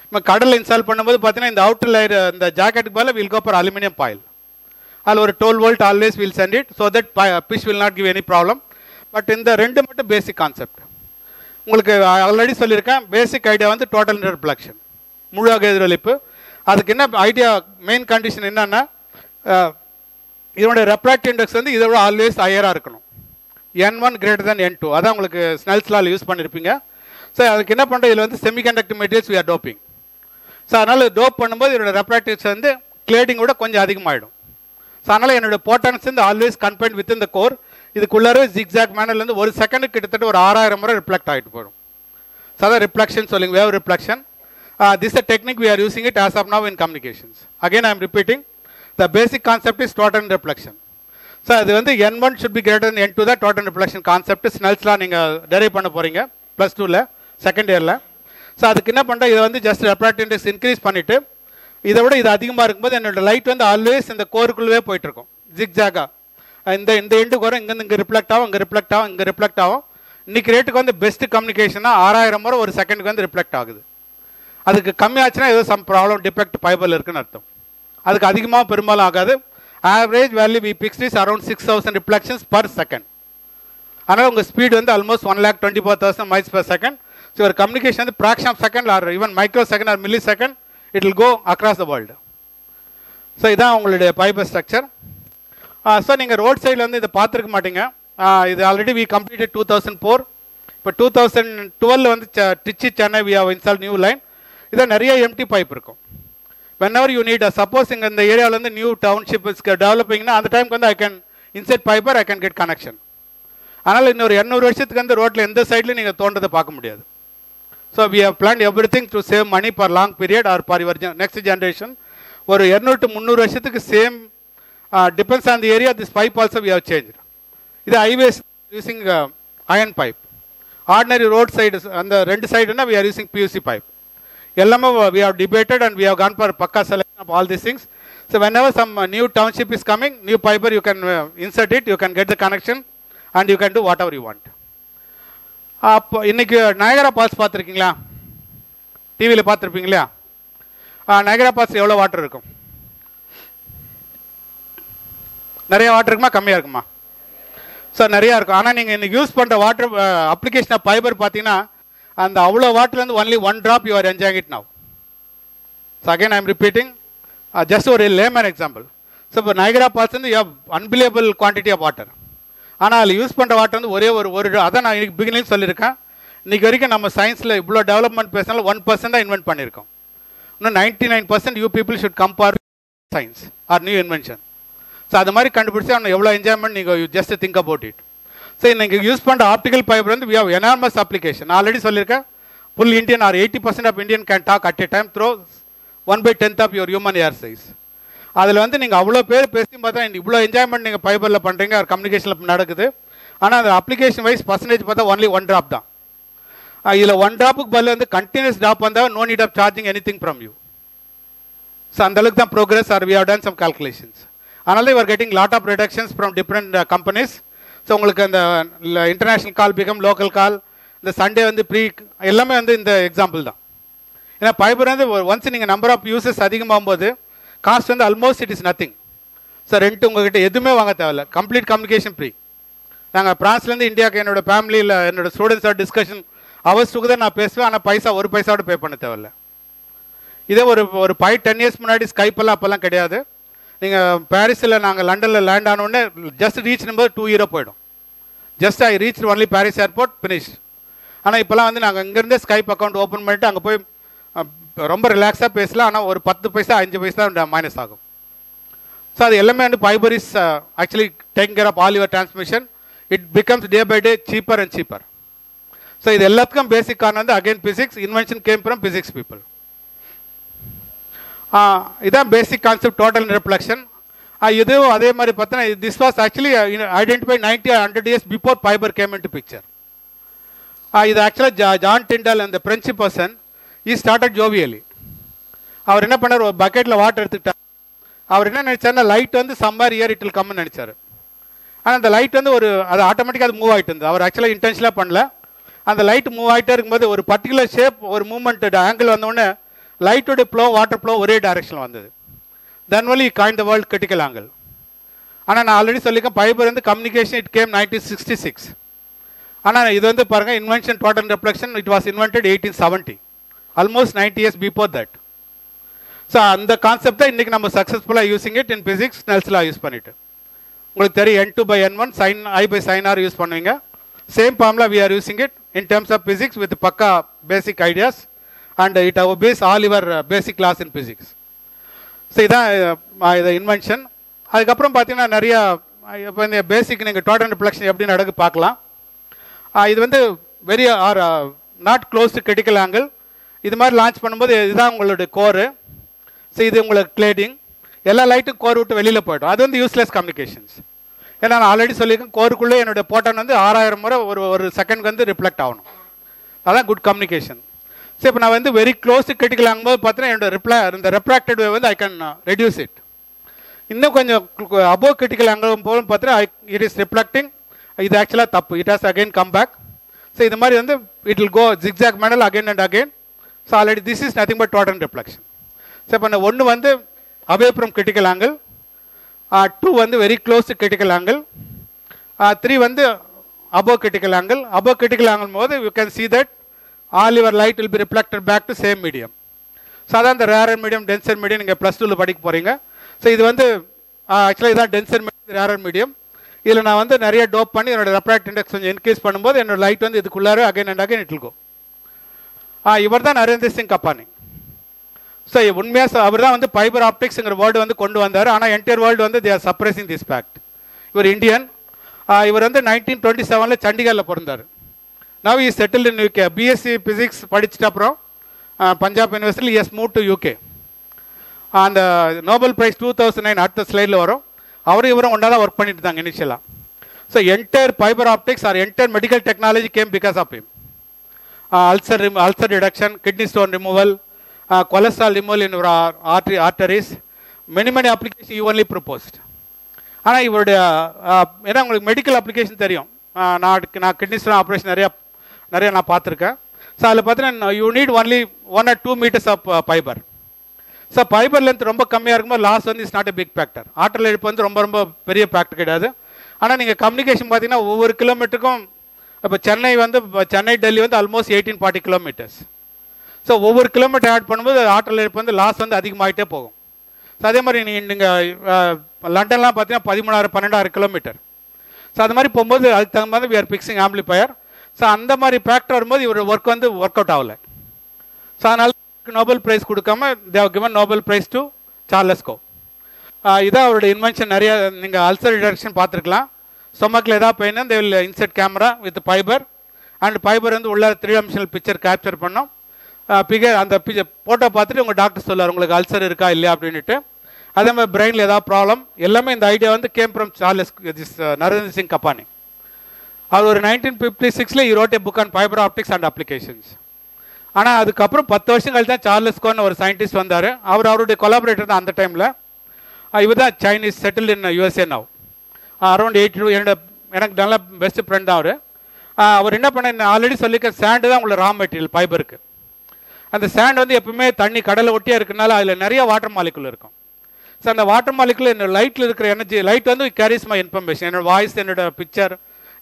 நம்ம கடலில் இன்ஸ்டால் பண்ணும்போது பார்த்தீங்கன்னா இந்த அவுட்டர் லேயர் இந்த ஜாக்கெட்டுக்கு பதில் will go for aluminium foil. அதில் ஒரு 12 volt always will send it so that fish will not give any problem. But இந்த ரெண்டு மட்டும் பேசிக் கான்செப்ட். உங்களுக்கு ஆல்ரெடி சொல்லியிருக்கேன், பேசிக் ஐடியா வந்து டோட்டல் ரிஃப்ளெக்ஷன், முழு எதிரொலிப்பு. அதுக்கு என்ன ஐடியா, மெயின் கண்டிஷன் என்னன்னா இதனுடைய ரெப்ராக்டிவ் இண்டெக்ஸ் வந்து இதை விட ஆல்வேஸ் ஹையராக இருக்கணும். N1 greater than N2, அதான் உங்களுக்கு ஸ்னெல்ஸ் லாவில் யூஸ் பண்ணியிருப்பீங்க. ஸோ அதுக்கு என்ன பண்ணுறது, இதில் வந்து semiconductor materials we are doping. So அதனால் டோப் பண்ணும்போது இதோட ரெப்ராக்டிவ்ஸ் வந்து கிளேடிங் விட கொஞ்சம் அதிகமாகிடும். ஸோ அதனால் என்னோட போட்டான்ஸ் வந்து ஆல்வேஸ் கன்ஃபைன்ட் வித் இந்த கோர். இதுக்குள்ளார ஜிக்ஸாக் மேனர்லேருந்து ஒரு செகண்டுக்கு கிட்டத்தட்ட ஒரு 6000 முறை ரிஃப்ளெக்ட் ஆகிட்டு போயிடும். ஸோ அதான் ரிஃப்ளெக்ஷன் சொல்லுங்க, wave reflection. This is a technique we are using it as of now in communications. Again I am repeating, the basic concept is total reflection. So அது வந்து N1 should be greater than N2, தான் total reflection concept. Snell's law நீங்கள் derive பண்ண போகிறீங்க +2ல second இயரில். So அதுக்கு என்ன பண்ணுறேன், இதை வந்து ஜஸ்ட் ரெப்ராக்டிவ் இண்டெக்ஸ் இன்க்ரீஸ் பண்ணிவிட்டு இதை விட இது அதிகமாக இருக்கும்போது என்னோட லைட் வந்து ஆல்வேஸ் இந்த கோருக்குள்ளே போயிட்டுருக்கும் ஜிக்ஜாகா. இந்த எண்டுக்கு வரும், இங்கேருந்து இங்கே ரிஃப்ளெக்ட் ஆகும், இங்கே ரிஃப்ளெக்ட் ஆகும், இங்கே ரிஃப்ளெக்ட் ஆகும். இன்றைக்கி ரேட்டுக்கு வந்து பெஸ்ட் கம்யூனிகேஷனாக 6000 முறை ஒரு செகண்டுக்கு வந்து ரிஃப்ளெக்ட் ஆகுது. அதுக்கு கம்மியாச்சுன்னா ஏதோ சம் ப்ராப்ளம் டிஃபெக்ட் ஃபைபரில் இருக்குன்னு அர்த்தம். அதுக்கு அதிகமாக பெரும்பாலும் ஆகாது. Average value we fixed is around 6000 reflections per second. ஆனால் உங்கள் ஸ்பீட் வந்து almost 1,24,000 miles per second. So ஒரு கம்யூனிகேஷன் வந்து fraction of second or even micro second or milli second it will go across the world. So இதான் உங்களுடைய fibre structure. So நீங்கள் road சைடில் வந்து இதை பார்த்துருக்க மாட்டீங்க. இது ஆல்ரெடி வி கம்ப்ளீட்டட் 2004. இப்போ 2012 வந்து டிச்சி Chennai we have install new line. இதான் நிறைய எம்டி பைப் இருக்கும். whenever you need, suppose இங்கே இந்த ஏரியாவில் வந்து நியூ டவுன்ஷிப் டெவலப்பிங்னா அந்த டைமுக்கு வந்து I can inset fibre, I can get connection. அதனால் இன்னொரு 200 வருஷத்துக்கு வந்து ரோட்டில் எந்த சைட்லையும் நீங்கள் தோன்றதை பார்க்க முடியாது. So we have plan everything to save money for long period or for your next generation. ஒரு 200 to 300 வருஷத்துக்கு same depends on the area. This pipe also we have change. இது highways using iron pipe. Ordinary road side அந்த ரெண்டு சைடுனா we are using PVC pipe. எல்லாமே we have debated and we have gone for pakka selection of all these things. So whenever some new township is coming, new fiber you can insert it, you can get the connection and you can do whatever you want. அப்போ இன்னைக்கு Niagara balls பார்த்துருக்கீங்களா? டிவியில் பார்த்துருப்பீங்க இல்லையா? Niagara balls எவ்வளோ water இருக்கும்? நிறைய water இருக்குமா கம்மியாக இருக்குமா? ஸோ நிறையா இருக்கும். ஆனால் நீங்கள் இன்னைக்கு யூஸ் பண்ணுற வாட்டர் அப்ளிகேஷன் ஆஃப் ஃபைபர் பார்த்தீங்கன்னா அந்த அவ்வளோ வாட்டர்லேருந்து only 1 drop you are enjoying it now. So again I am repeating, just ஒரு லேமன் எக்ஸாம்பிள். ஸோ இப்போ நயகரா பால்ஸ் வந்து you have unbelievable quantity of water. ஆனால் அதில் யூஸ் பண்ணுற வாட்டர் வந்து ஒரே ஒரு அதான் நான் இன்னைக்கு பிகினிங் சொல்லியிருக்கேன். இன்றைக்கி வரைக்கும் நம்ம சயின்ஸில் இவ்வளோ டெவலப்மெண்ட் பேசினாலும் 1% தான் இன்வென்ட் பண்ணியிருக்கோம். இன்னும் 99% you people should compare science or new invention. So அது மாதிரி கண்டுபிடிச்சி அவனை எவ்வளோ என்ஜாய்மெண்ட் நீங்கள் you just think about it. So இன்றைக்கி யூஸ் பண்ணுற ஆப்டிக்கல் ஃபைபர் வந்து வி ஹவ் எனார்மஸ் அப்ளிகேஷன். நான் ஆல்ரெடி சொல்லியிருக்கேன், full Indian or 80% of Indian can talk at a time through 1/10 of your human hair size. அதில் வந்து நீங்கள் அவ்வளோ பேர் பேசி பார்த்தா இவ்வளோ என்ஜாய்மெண்ட் நீங்கள் ஃபைபரில் பண்ணுறீங்க, ஒரு கம்யூனிகேஷனில் நடக்குது. ஆனால் அந்த அப்ளிகேஷன் வைஸ் பர்சன்டேஜ் பார்த்தா ஒன்லி 1 drop தான். இதில் 1 dropக்கு பதில் வந்து கண்டினியூஸ் ட்ராப் வந்தால் no need of charging anything from you. So அந்தளவுக்கு தான் progress or we have done some calculations. அதனால தான் you are getting lot of reductions from different companies. So உங்களுக்கு அந்த international call become local call, இந்த Sunday வந்து pre எல்லாமே வந்து இந்த எக்ஸாம்பிள் தான். ஏன்னா ஃபைபர் வந்து ஒன்ஸ் நீங்கள் நம்பர் ஆஃப் யூசர்ஸ் அதிகமாகும் போது காஸ்ட் வந்து almost it is nothing. So rent உங்கள்கிட்ட எதுவுமே வாங்க தேவையில்ல, கம்ப்ளீட் கம்யூனிகேஷன் ஃப்ரீ. நாங்கள் ஃப்ரான்ஸ்லேருந்து இந்தியாவுக்கு என்னோட ஃபேமிலியில் என்னோட ஸ்டூடெண்ட்ஸோட டிஸ்கஷன் ஹவர்ஸ் டுகெதர் நான் பேசுவேன். ஆனால் பைசா ஒரு பைசாவோட பே பண்ண தேவையில்ல. இதே ஒரு 5-10 years முன்னாடி ஸ்கைப்பெல்லாம் அப்போல்லாம் கிடையாது. நீங்கள் பாரிஸில் நாங்கள் லண்டனில் லேண்ட் ஆனோடனே ஜஸ்ட் ரீச் நம்பர் 2 years போயிடும். Just I reach only Paris airport finish. ஆனால் இப்போலாம் வந்து நாங்கள் இங்கேருந்தே ஸ்கைப் அக்கௌண்ட் ஓப்பன் பண்ணிவிட்டு அங்கே போய் ரொம்ப ரிலாக்ஸாக பேசலாம். ஆனால் ஒரு 10 பைசா 5 பைசா மைனஸ் ஆகும். ஸோ அது எல்லாமே வந்து fibre is actually taking care of all your transmission. It becomes day by day cheaper and cheaper. So இது எல்லாத்துக்கும் பேசிக் காரணம் வந்து again physics. Invention came from physics people. இதான் பேசிக் கான்செப்ட் டோட்டல் ரிஃப்ளெக்ஷன். இதுவும் அதே மாதிரி பார்த்தீங்கன்னா this was actually identify 90 or 100 years before fibre came in to picture. இது ஆக்சுவலாக ஜான் டிண்டல் அந்த French person he started jovially. அவர் என்ன பண்ணார், ஒரு பக்கெட்டில் வாட்டர் எடுத்துக்கிட்டார். அவர் என்ன நினச்சாருன்னா லைட் வந்து சம்மர் இயர் இட் வில் கம்னு நினச்சார். ஆனால் அந்த லைட் வந்து அது ஆட்டோமேட்டிக்காக அது மூவ் ஆகிட்டு இருந்தது. அவர் ஆக்சுவலாக இன்டென்ஷனாக பண்ணல. அந்த லைட் மூவ் ஆகிட்டே இருக்கும்போது ஒரு பர்டிகுலர் ஷேப், ஒரு மூவ்மெண்ட் ஆங்கிள் வந்தோடனே லைட்டோட ஃப்ளோ, வாட்டர் ஃப்ளோ ஒரே டைரக்ஷனில் வந்தது. Then only coin the world critical angle. ஆனால் நான் ஆல்ரெடி சொல்லியிருக்கேன், ஃபைபர் வந்து கம்யூனிகேஷன் இட் கேம் 1966. ஆனால் இது வந்து பாருங்கள், invention total reflection it was invented 1870, almost 90 years before that. So அந்த கான்செப்ட் தான் இன்றைக்கி நம்ம சக்ஸஸ்ஃபுல்லாக using it in physics. Snell's law use பண்ணிட்டு உங்களுக்கு தெரியும், n2/n1 sin I/sin r use பண்ணுவீங்க. Same formula we are using it in terms of physics with பக்கா basic ideas and it obeys all your basic class in physics. So இதான் இது invention. அதுக்கப்புறம் பார்த்தீங்கன்னா நிறையா இப்போ இந்த பேசிக் நீங்கள் டோட்டல் ரிஃப்ளெக்ஷன் எப்படி நடக்கு பார்க்கலாம். இது வந்து very or not close to critical angle. இது மாதிரி லான்ச் பண்ணும்போது இதுதான் உங்களுடைய கோரு. ஸோ இது உங்களுக்கு கிளேடிங். எல்லா லைட்டும் கோர் விட்டு வெளியில் போய்டும். அது வந்து யூஸ்லெஸ் கம்யூனிகேஷன்ஸ். ஏன்னா நான் ஆல்ரெடி சொல்லியிருக்கேன், கோருக்குள்ளே என்னுடைய போட்டான் வந்து 6000 முறை ஒரு செகண்ட் வந்து ரிஃப்ளெக்ட் ஆகணும். அதான் குட் கம்யூனிகேஷன். ஸோ இப்போ நான் வந்து வெரி க்ளோஸ் டு கிரிட்டிக்கல் ஆகும்போது பார்த்தீங்கன்னா என்னோட இந்த ரெஃப்ராக்டட் வேவ் வந்து ஐ கேன் ரெடியூஸ் இட். இன்னும் கொஞ்சம் அபோவ் கிரிட்டிக்கல் ஆங்கிள் போகும் பார்த்தீங்கன்னா இட் இஸ் ரிஃப்ளெக்டிங். இது ஆக்சுவலாக தப்பு. It has again come back. So இது மாதிரி வந்து it will go zigzag manner again and again. So already this is nothing but total reflection. So இப்போ ஒன்று வந்து away from critical angle, 2 வந்து very close to critical angle, 3 வந்து above critical angle. Above critical angle போது you can see that all your light will be reflected back to same medium. So அதான் இந்த rarer medium tensor medium நீங்கள் +2 படிக்க போகிறீங்க. So இது வந்து ஆக்சுவலாக இதான் டென்சர் மீடியம், ரேரர் மீடியம். இதில் நான் வந்து நிறைய டோப் பண்ணி என்னோட ரெஃப்ராக்ட் இண்டெக்ஸ் கொஞ்சம் இன்க்ரீஸ் பண்ணும்போது என்னோட லைட் வந்து இதுக்குள்ளார again and again it will go. இவர் தான் நரேந்திர சிங் கப்பானி. ஸோ உண்மையாக அவர் தான் வந்து ஃபைபர் ஆப்டிக்ஸுங்கிற வேர்டு வந்து கொண்டு வந்தார். ஆனால் என்டையர் வேர்ல்டு வந்து தே ஆர் சப்ரைசிங் திஸ் ஃபேக்ட். இவர் இந்தியன். இவர் வந்து 1927 சண்டிகரில் பிறந்தார். Now is settled in UK. BSc physics படிச்சுட்டு அப்புறம் பஞ்சாப் யூனிவர்சிட்டியில் இஸ் மூவ் டு யூகே. அந்த நோபல் பிரைஸ் 2009 அடுத்த ஸ்லைடில் வரும். அவரும் இவரும் ஒன்றா தான் ஒர்க் பண்ணிட்டு இருந்தாங்க இனிஷியலாக. So entire fibre optics or entire medical technology came because of him. Ulcer reduction, kidney stone removal, cholesterol removal in your arteries, many applications you only proposed. ஆனால் இவருடைய ஏன்னா உங்களுக்கு மெடிக்கல் அப்ளிகேஷன் தெரியும். நான் கிட்னி ஸ்டோன் ஆப்ரேஷன் நிறைய நான் பார்த்துருக்கேன். So அதில் பார்த்தீங்கன்னா you need only 1 or 2 meters of fibre. So fibre length ரொம்ப கம்மியாக இருக்கும்போது லாஸ் வந்து is not a big factor. ஆற்றல் இழப்பு வந்து ரொம்ப பெரிய ஃபேக்டர் கிடையாது. ஆனால் நீங்கள் கம்யூனிகேஷன் பார்த்தீங்கன்னா ஒவ்வொரு கிலோமீட்டருக்கும் இப்போ சென்னை டெல்லி வந்து ஆல்மோஸ்ட் 1840 kilometers. ஸோ ஒவ்வொரு கிலோமீட்டர் ஆட் பண்ணும்போது ஆற்றல் இழப்பு வந்து லாஸ் வந்து அதிகமாகிட்டே போகும். ஸோ அதே மாதிரி நீங்கள் லண்டன்லாம் பார்த்தீங்கன்னா 13,000-12,000 kilometers. ஸோ அது மாதிரி போகும்போது அதுக்கு தகுந்த மாதிரி we are fixing amplifier. So அந்த மாதிரி ஃபேக்டர் வரும்போது இவர் ஒர்க் வந்து ஒர்க் அவுட் ஆகலை. ஸோ அதனால் நோபல் ப்ரைஸ் கொடுக்காம they have given Nobel prize to Charles Kao. இதான் அவருடைய இன்வென்ஷன். நிறைய நீங்கள் அல்சர் ரிடக்ஷன் பார்த்துருக்கலாம். ஸ்டொமக்கில் ஏதாவது pain they will insert camera with fibre and fibre வந்து உள்ள 3-dimensional பிக்சர் கேப்சர் பண்ணோம். அந்த ஃபோட்டோ பார்த்துட்டு உங்கள் டாக்டர் சொல்லுவார் உங்களுக்கு அல்சர் இருக்கா இல்லையா அப்படின்ட்டு. அதே மாதிரி பிரெயினில் ஏதாவது ப்ராப்ளம் எல்லாமே இந்த ஐடியா வந்து came from Charles Narendra Singh Kapany. அவர் ஒரு 1956 he wrote a book on fiber optics and applications. ஆனால் அதுக்கப்புறம் 10 வருஷம் கழிச்சு தான் சார்லஸ் கோன்னு ஒரு சயின்டிஸ்ட் வந்தார். அவருடைய கொலாபரேட்டர் தான் அந்த டைமில். இவர் தான் Chinese settled in USA now. Around 82. எனக்கு நல்ல பெஸ்ட் ஃப்ரெண்ட் தான் அவர். அவர் என்ன பண்ண, ஆல்ரெடி சொல்லிக்க சாண்டு தான் உங்களோட ரா மெட்டீரியல் ஃபைபருக்கு. அந்த சேண்ட் வந்து எப்பவுமே தண்ணி கடலை ஒட்டியே இருக்கிறனால அதில் நிறைய வாட்டர் மாலிகுல் இருக்கும். ஸோ அந்த வாட்டர் மாலிகுல் என்னோட லைட்டில் இருக்கிற எனர்ஜி, லைட் வந்து கேரிஸ் மை இன்ஃபர்மேஷன், என்னோட வாய்ஸ், என்னோட பிக்சர்,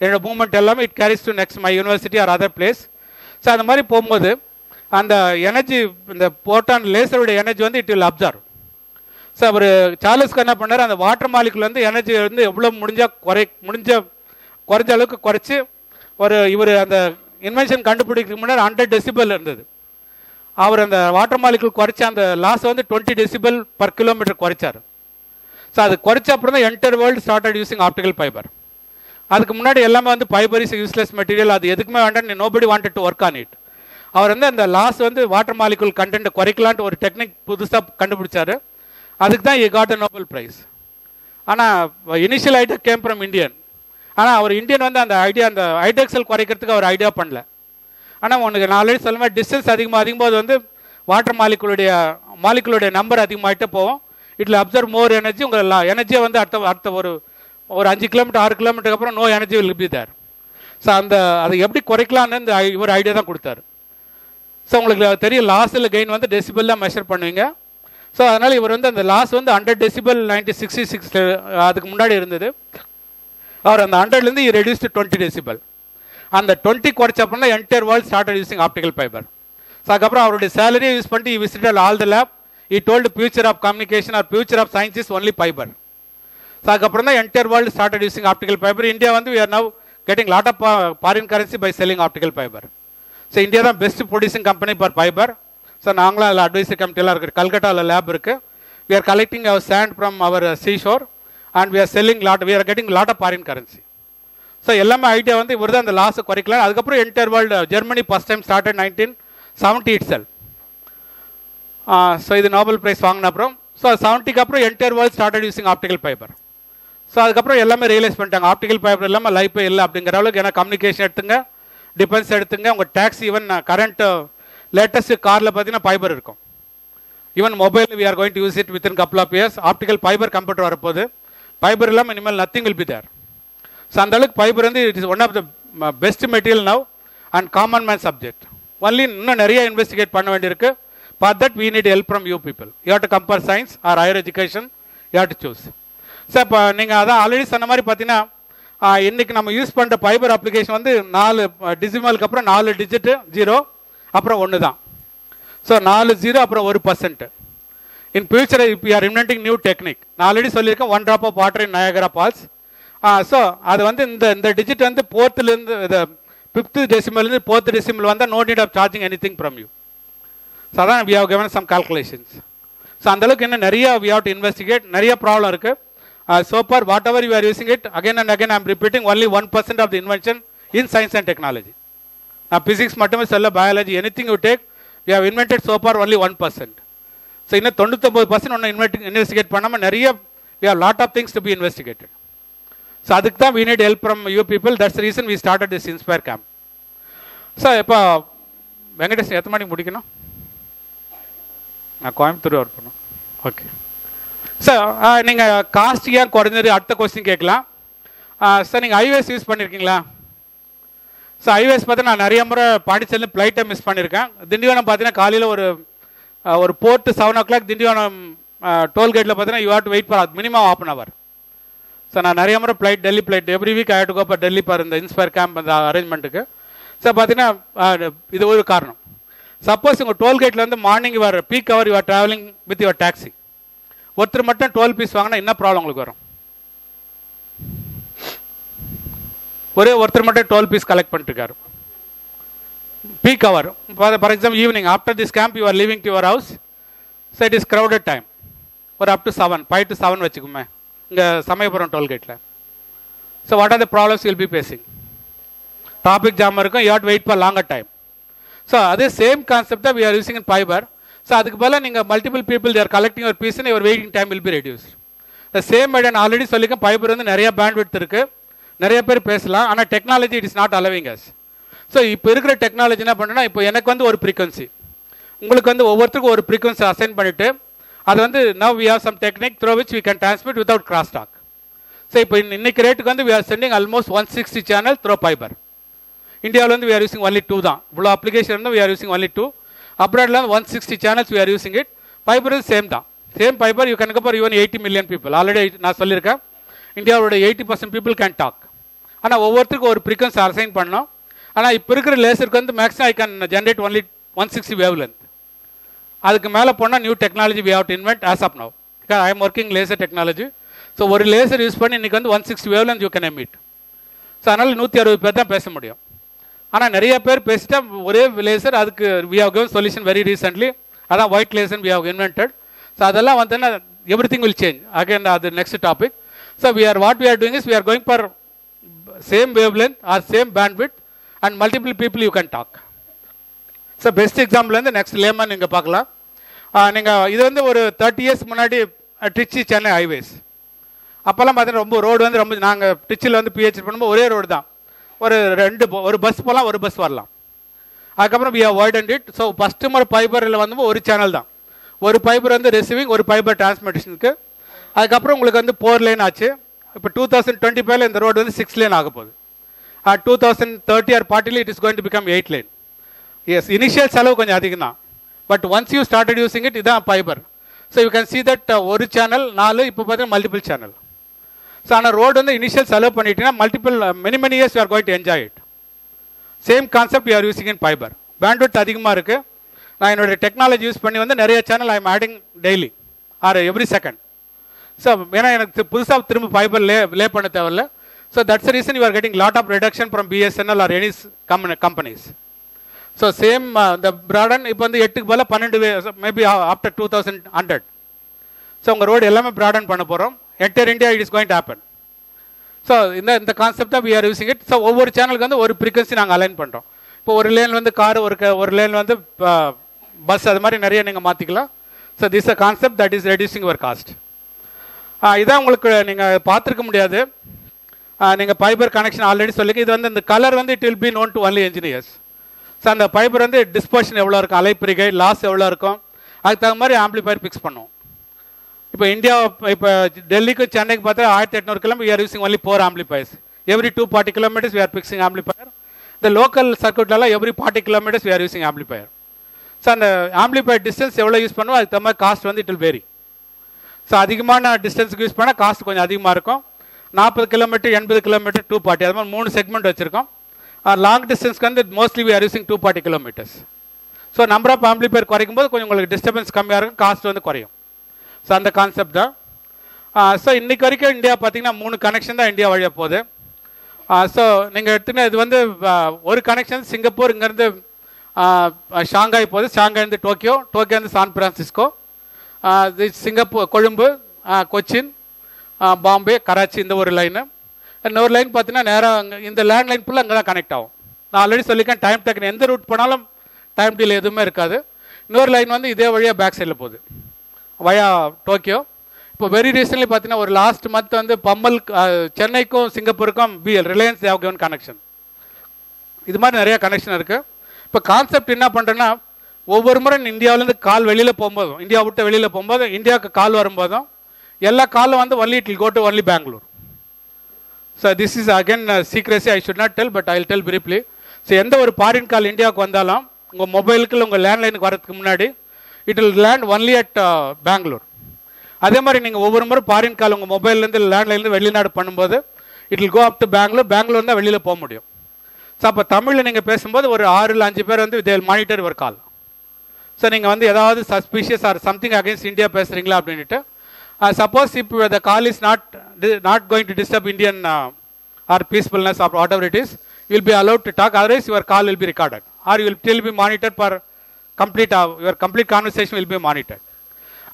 என்னோட மூவ்மெண்ட் எல்லாமே it carries to next my university R other place. So அந்த மாதிரி போகும்போது அந்த எனர்ஜி, இந்த போட்டான் லேசருடைய எனர்ஜி வந்து இட் வில் அப்சர்வ். ஸோ அவர் சார்லஸ்க்கு என்ன பண்ணார், அந்த வாட்டர் மாலிகுல் வந்து எனர்ஜி வந்து எவ்வளோ குறைஞ்ச அளவுக்கு குறைச்சி இவர் அந்த இன்வென்ஷன் கண்டுபிடிக்கிறதுக்கு முன்னாடி 100 decibel இருந்தது. அவர் அந்த வாட்டர் மாலிகுல் குறைச்ச அந்த லாஸ் வந்து 20 decibel per kilometer card. So அது குறைச்ச அப்புறம் தான் entire world started using optical fibre. அதுக்கு முன்னாடி எல்லாமே வந்து ஃபைபர் இஸ் யூஸ்லெஸ் மெட்டீரியல், அது எதுக்குமே வேண்டாம், nobody wanted to work on it. அவர் வந்து அந்த லாஸ் வந்து வாட்டர் மாலிகுல் கண்டென்ட் குறைக்கலான்ட்டு ஒரு டெக்னிக் புதுசாக கண்டுபிடிச்சாரு. அதுக்கு தான் got a நோபல் ப்ரைஸ். ஆனால் initial idea came from Indian. ஆனால் அவர் இந்தியன் வந்து அந்த ஐடியா, அந்த ஹைட்ராக்சல் குறைக்கிறதுக்கு அவர் ஐடியா பண்ணல. ஆனால் உனக்கு நான் ஆல்ரெடி சொல்ல மாதிரி டிஸ்டன்ஸ் அதிகமாகும்போது வந்து வாட்டர் மாலிகுலுடைய நம்பர் அதிகமாகிட்டே போகும். இட்ல அப்சர்வ் மோர் எனர்ஜி. உங்கள் எனர்ஜியை வந்து அடுத்த ஒரு ஒரு 5 கிலோமீட்டர் 6 கிலோமீட்டருக்கு அப்புறம் no energy will be there. So அதை எப்படி குறைக்கலான்னு இந்த இவர் ஐடியா தான் கொடுத்தாரு. ஸோ உங்களுக்கு தெரியும் லாஸ் இல்லை கெயின் வந்து டெசிபிள் தான் மெஷர் பண்ணுவீங்க. ஸோ அதனால் இவர் வந்து அந்த லாஸ் வந்து 100 டெசிபிள் 1966 அதுக்கு முன்னாடி இருந்தது. அவர் அந்த 100லேருந்து ரெடியூஸ் டு 20 டெசிபிள். அந்த 20 குறைச்ச அப்புறம் தான் entire world started using optical fibre. So அதுக்கப்புறம் அவருடைய சேலரியை யூஸ் பண்ணிட்டு visited all the lab. He told the future of communication or future of science is only fiber. So அதுக்கப்புறம் தான் entire world started using optical fibre. India வந்து we are now getting lot of foreign currency by selling optical fiber. So India தான் best producing company for fibre. So நாங்களும் அதில் advisory கமிட்டியெல்லாம் இருக்குது. கல்கட்டாவில் lab இருக்குது. We are collecting our sand from our seashore and we are selling we are getting lot of foreign currency. So எல்லாமே idea வந்து இவர் தான் அந்த லாஸை குறைக்கலாம். அதுக்கப்புறம் entire world Germany first time started 1970 itself. So இது நோபல் ப்ரைஸ் வாங்கின அப்புறம் ஸோ 70க்கு அப்புறம் entire world started using optical fibre. So அதுக்கப்புறம் எல்லாமே ரியலைஸ் பண்ணிட்டாங்க ஆப்டிக்கல் ஃபைபர் இல்லாமல் லைஃபே இல்லை அப்படிங்கிற அளவுக்கு. ஏன்னா கம்யூனிகேஷன் எடுத்துங்க, டிஃபென்ஸ் எடுத்துங்க, உங்கள் டேக்ஸ், ஈவன் கரண்ட் லேட்டஸ்ட் காரில் பார்த்தீங்கன்னா ஃபைபர் இருக்கும். Even mobile we are going to use it within couple of years. Optical fibre computer வரப்போது. ஃபைபர் இல்லாமல் இனிமேல் nothing will be there. So அந்த அளவுக்கு ஃபைபர் வந்து it is one of the best material now and common man subject. Only இன்னும் நிறைய investigate பண்ண வேண்டியிருக்கு. For that we need help from you people. You have to compare science or higher education. You have to choose. So இப்போ நீங்கள் அதான் already சொன்ன மாதிரி பார்த்தீங்கன்னா இன்றைக்கி நம்ம யூஸ் பண்ணுற ஃபைபர் அப்ளிகேஷன் வந்து 4 டிசிமலுக்கு அப்புறம் 4 டிஜிட்டு 0 அப்புறம் 1 தான். ஸோ 4 0 அப்புறம் 1%. இன் ஃபியூச்சர் இப்போ ஆர் இன்வென்டிங் நியூ டெக்னிக். நான் ஆல்ரெடி சொல்லியிருக்கேன் 1 drop of water in Niagara Falls. So அது வந்து இந்த டிஜிட் வந்து 4th-லேருந்து 5th டெசிமல்லேருந்து 4th டெசிமல் வந்தால் no need of charging anything from you. So அதான் we have given some calculations. So அந்தளவுக்கு இன்னும் நிறைய வி ஹவ் டு இன்வெஸ்டிகேட். நிறைய ப்ராப்ளம் இருக்குது. So far whatever you are using it, again and again I am repeating, only 1% of the invention in science and technology. Now physics, மட்டுமே சொல்ல, biology, anything you take, we have invented so far only 1%. So இன்னும் 99% ஒன்று investigate பண்ணாமல் நிறைய we have lot of things to be investigated. So அதுக்கு தான் we need help from you people. That's the reason we started this Inspire camp. So இப்போ வெங்கடேஷ் எத்தனை மணிக்கு முடிக்கணும்? நான் கோயம்புத்தூர் ஒர்க் பண்ணோம். ஓகே சார், நீங்கள் காஸ்ட் ஏன் குறைஞ்சது அடுத்த கொஸ்டின் கேட்கலாம். சார் நீங்கள் ஐவேஸ் யூஸ் பண்ணியிருக்கீங்களா? ஸோ ஐவேஸ் பார்த்தா நான் நிறைய முறை பாண்டிச்சேரியில் ஃப்ளைட்டை மிஸ் பண்ணியிருக்கேன். திண்டிவனம் பார்த்தீங்கன்னா காலையில் ஒரு 4 to 7 o'clock திண்டிவனம் டோல்கேட்டில் பார்த்தீங்கன்னா you have to wait for minimum ½ hour. So நான் நிறைய முறை Delhi flight every week I have to go for Delhi for இந்த இன்ஸ்பயர் கேம்ப் அந்த அரேஞ்ச்மெண்ட்டுக்கு. ஸோ பார்த்தீங்கன்னா இது ஒரு காரணம். சப்போஸ் உங்கள் டோல்கேட்டில் வந்து morning your peak how are you are travelling with your taxi, ஒருத்தர் மட்டும் 12 பீஸ் வாங்கினா என்ன ப்ராப்ளம் உங்களுக்கு வரும்? ஒரே ஒருத்தர் மட்டும் 12 பீஸ் கலெக்ட் பண்ணிட்டுருக்காரு. Peak hour for example evening after this camp you are living to your house. So it is crowded time. ஒரு அப் டு 5 to 7 வச்சுக்குமே இங்கே சமயபுரம் டோல்கேட்டில். So what are the problems will be facing? Traffic jam இருக்கும், you have to wait for longer time. So அதே same concept தான் we are using in fibre. So அதுக்கு பதிலாக நீங்கள் மல்டிபிள் பீப்புள் தேர் collecting ஒரு fees, your waiting time will be reduced. The same idea நான் already சொல்லியிருக்கேன். Fibre வந்து நிறைய பேண்ட் விட்த் இருக்குது, நிறைய பேர் பேசலாம். ஆனால் technology it is not allowing us. So இப்போ இருக்கிற டெக்னாலஜி என்ன பண்ணுன்னா, இப்போ எனக்கு வந்து ஒரு ஃப்ரீக்வன்சி, உங்களுக்கு வந்து ஒவ்வொருத்தருக்கும் ஒரு ஃப்ரீக்வன்சி அசைன் பண்ணிவிட்டு அது வந்து now we have some technique through which we can transmit without cross talk. So இப்போ இன்னைக்கு ரேட்டுக்கு வந்து we are sending almost 160 channel through fibre. இந்தியாவில் வந்து வி ஆர் யூசிங் ஒன்லி 2 தான். இவ்வளோ அப்ளிகேஷன் வந்து வி ஆர் யூசிங் ஒன்லி 2. அப்ராட்ல 160 channels we are using it. Fibre is same தான். Same fibre you can cover even 80 million people. Already நான் சொல்லியிருக்கேன் இந்தியாவோட 80% பீப்புள் கேன் டாக். ஆனால் ஒவ்வொருத்தருக்கும் ஒரு ஃப்ரீக்வன்சி அசைன் பண்ணோம். ஆனால் இப்போ இருக்கிற லேசருக்கு வந்து maximum I can generate only 160 wave length. அதுக்கு மேலே போனால் new technology we have to invent as of now. Because I am working laser technology. So ஒரு லேசர் யூஸ் பண்ணி இன்றைக்கி வந்து 160 wave length you can emit. So அதனால் 160 பேர் தான் பேச முடியும். ஆனால் நிறைய பேர் பேசிட்டா ஒரே லேசர். அதுக்கு we have given solution very recently. அதான் white laser we have invented. So அதெல்லாம் வந்தோன்னா everything will change. Again அது next topic. So what we are doing is we are going for same wave length or same bandwidth and multiple people you can talk. So best example வந்து next லேமன் நீங்கள் பார்க்கலாம். நீங்கள் இது வந்து ஒரு 30 years முன்னாடி ட்ரிச்சி சென்னை ஹைவேஸ். அப்போல்லாம் பார்த்தீங்கன்னா ரொம்ப ரோடு வந்து ரொம்ப நாங்கள் ட்ரிச்சியில் வந்து பிஹெச்டி பண்ணும்போது ஒரே ரோடு தான். ஒரு பஸ் போகலாம், ஒரு பஸ் வரலாம். அதுக்கப்புறம் we have widened it. So first முறை ஃபைபரில் வந்து ஒரு சேனல் தான். ஒரு ஃபைபர் வந்து ரிசீவிங், ஒரு ஃபைபர் டிரான்ஸ்மிட்டேஷனுக்கு. அதுக்கப்புறம் உங்களுக்கு வந்து 4 லைன் ஆச்சு. இப்போ 2025 இந்த ரோடு வந்து 6 லேன் ஆக போகுது. 2030 or 40 it is going to become 8 lane. Yes, initial செலவு கொஞ்சம் அதிகம் தான். But once you started using it இதான் fibre. So you can see that ஒரு சேனல் 4 இப்போ பார்த்தீங்கன்னா மல்டிபிள் சேனல். ஸோ ஆனால் ரோடு வந்து இனிஷியல் செலவு பண்ணிட்டீங்கன்னா multiple many years you are going to enjoy it. Same concept you are using in fibre. Bandwidth அதிகமாக இருக்குது. நான் என்னோடய டெக்னாலஜி யூஸ் பண்ணி வந்து நிறைய channel I am adding daily or every second. So ஏன்னா எனக்கு புதுசாக திரும்ப ஃபைபர் லே பண்ண தேவையில்ல. So that's reason you are getting lot of reduction from BSNL or any companies. So same இந்த ப்ராடன் இப்போ வந்து 8க்கு பதிலாக 12 மேபி ஆஃப்டர் 2100. ஸோ உங்கள் ரோடு எல்லாமே ப்ராடன் பண்ண போகிறோம். Entire India it is going to happen. So இந்த கான்செப்ட் தான் we are using it. So ஒவ்வொரு சேனலுக்கு வந்து ஒரு ஃப்ரீக்வன்சி நாங்கள் அலைன் பண்ணுறோம். இப்போ ஒரு லேன் வந்து கார், ஒரு லேன் வந்து பஸ், அது மாதிரி நிறைய நீங்கள் மாற்றிக்கலாம். So this a concept that is reducing your cost. இதான் உங்களுக்கு நீங்கள் பார்த்துருக்க முடியாது. நீங்கள் ஃபைபர் கனெக்ஷன் ஆல்ரெடி சொல்லிங்க. இது வந்து இந்த கலர் வந்து it will be known to only engineers. So அந்த ஃபைபர் வந்து டிஸ்பர்ஷன் எவ்வளோ இருக்கும், அலைப்பிரிகை லாஸ் எவ்வளோ இருக்கும், அதுக்கு தகுந்த மாதிரி ஆம்பிளிஃபயர் ஃபிக்ஸ் பண்ணுவோம். இப்போ இந்தியா இப்போ டெல்லிக்கு சென்னைக்கு பார்த்தா 1800 kilometre we are using only 4 amplifiers. Every 240 kilometers we are fixing amplifier. The local circuit எல்லாம் every 40 kilometers we are using amplifier. So அந்த ஆம்பிளிஃபயர் டிஸ்டன்ஸ் எவ்வளோ யூஸ் பண்ணுவோம் அதுக்கு தகுந்த மாதிரி காஸ்ட் வந்து இட் வில் வேரி. ஸோ அதிகமான டிஸ்டன்ஸுக்கு யூஸ் பண்ணால் காஸ்ட் கொஞ்சம் அதிகமாக இருக்கும். 40 கிலோமீட்டர், 80 கிலோமீட்டர், 240 அது மாதிரி 3 செக்மெண்ட் வச்சுருக்கோம். லாங் டிஸ்டன்ஸ்க்கு வந்து mostly we are using 240 kilometres. So number of amplifier குறைக்கும் போது கொஞ்சம் உங்களுக்கு டிஸ்டர்பன்ஸ் கம்மியாக இருக்கும், காஸ்ட் வந்து குறையும். ஸோ அந்த கான்செப்ட் தான். ஸோ இன்றைக்கி வரைக்கும் இந்தியா பார்த்தீங்கன்னா 3 கனெக்ஷன் தான் இந்தியா வழியாக போகுது. ஸோ நீங்கள் எடுத்துன்னா இது வந்து ஒரு கனெக்ஷன் சிங்கப்பூர் இங்கேருந்து ஷாங்காய் போகுது, ஷாங்காயிருந்து டோக்கியோ, டோக்கியோந்து San Francisco, Singapore, Colombo, Cochin, Bombay, Karachi, இந்த ஒரு லைனு. இன்னொரு லைன் பார்த்தீங்கன்னா நேராக இந்த லேண்ட் லைன் ஃபுல்லாக அங்கே தான் கனெக்ட் ஆகும். நான் ஆல்ரெடி சொல்லியிருக்கேன் டைம் டேக்கன் எந்த ரூட் போனாலும் டைம் டிலே எதுவுமே இருக்காது. இன்னொரு லைன் வந்து இதே வழியாக பேக் சைடில் போகுது வயா டோக்கியோ. இப்போ வெரி ரீசன்ட்லி பார்த்தீங்கன்னா ஒரு லாஸ்ட் மந்த் வந்து பம்மல் சென்னைக்கும் சிங்கப்பூருக்கும் பிஎல் ரிலையன்ஸ் தேவ் கிவன் கனெக்ஷன். இது மாதிரி நிறைய கனெக்ஷன் இருக்குது. இப்போ கான்செப்ட் என்ன பண்ணுறேன்னா ஒவ்வொரு முறை இந்தியாவிலேருந்து கால் வெளியில் போகும்போதும், இந்தியா விட்டு வெளியில் போகும்போது, இந்தியாவுக்கு கால் வரும்போதும் எல்லா காலும் வந்து only it will go to only Bangalore. So this is again secrecy, I should not tell, but I will tell briefly. So எந்த ஒரு ஃபாரின் கால் இந்தியாவுக்கு வந்தாலும் உங்கள் மொபைலுக்கு இல்லை உங்கள் லேண்ட்லைனுக்கு வரதுக்கு முன்னாடி it will land only at Bangalore. அதே மாதிரி நீங்கள் ஒவ்வொரு முறை ஃபாரின் கால் உங்கள் மொபைல்லேருந்து லேண்ட்லைன்லேருந்து வெளிநாடு பண்ணும்போது it will go up to Bangalore. Bangalore தான் வெளியில் போக முடியும். ஸோ அப்போ தமிழில் நீங்கள் பேசும்போது ஒரு 6 இல்லை 5 பேர் வந்து they will monitor your call. So நீங்கள் வந்து ஏதாவது suspicious or something against India பேசுகிறீங்களா அப்படின்ட்டு. Suppose if the call is not going to disturb Indian or peacefulness or whatever it is, you will be allowed to talk. Otherwise, your call will be recorded, or you will still be monitored for complete. Your complete conversation will be monitored.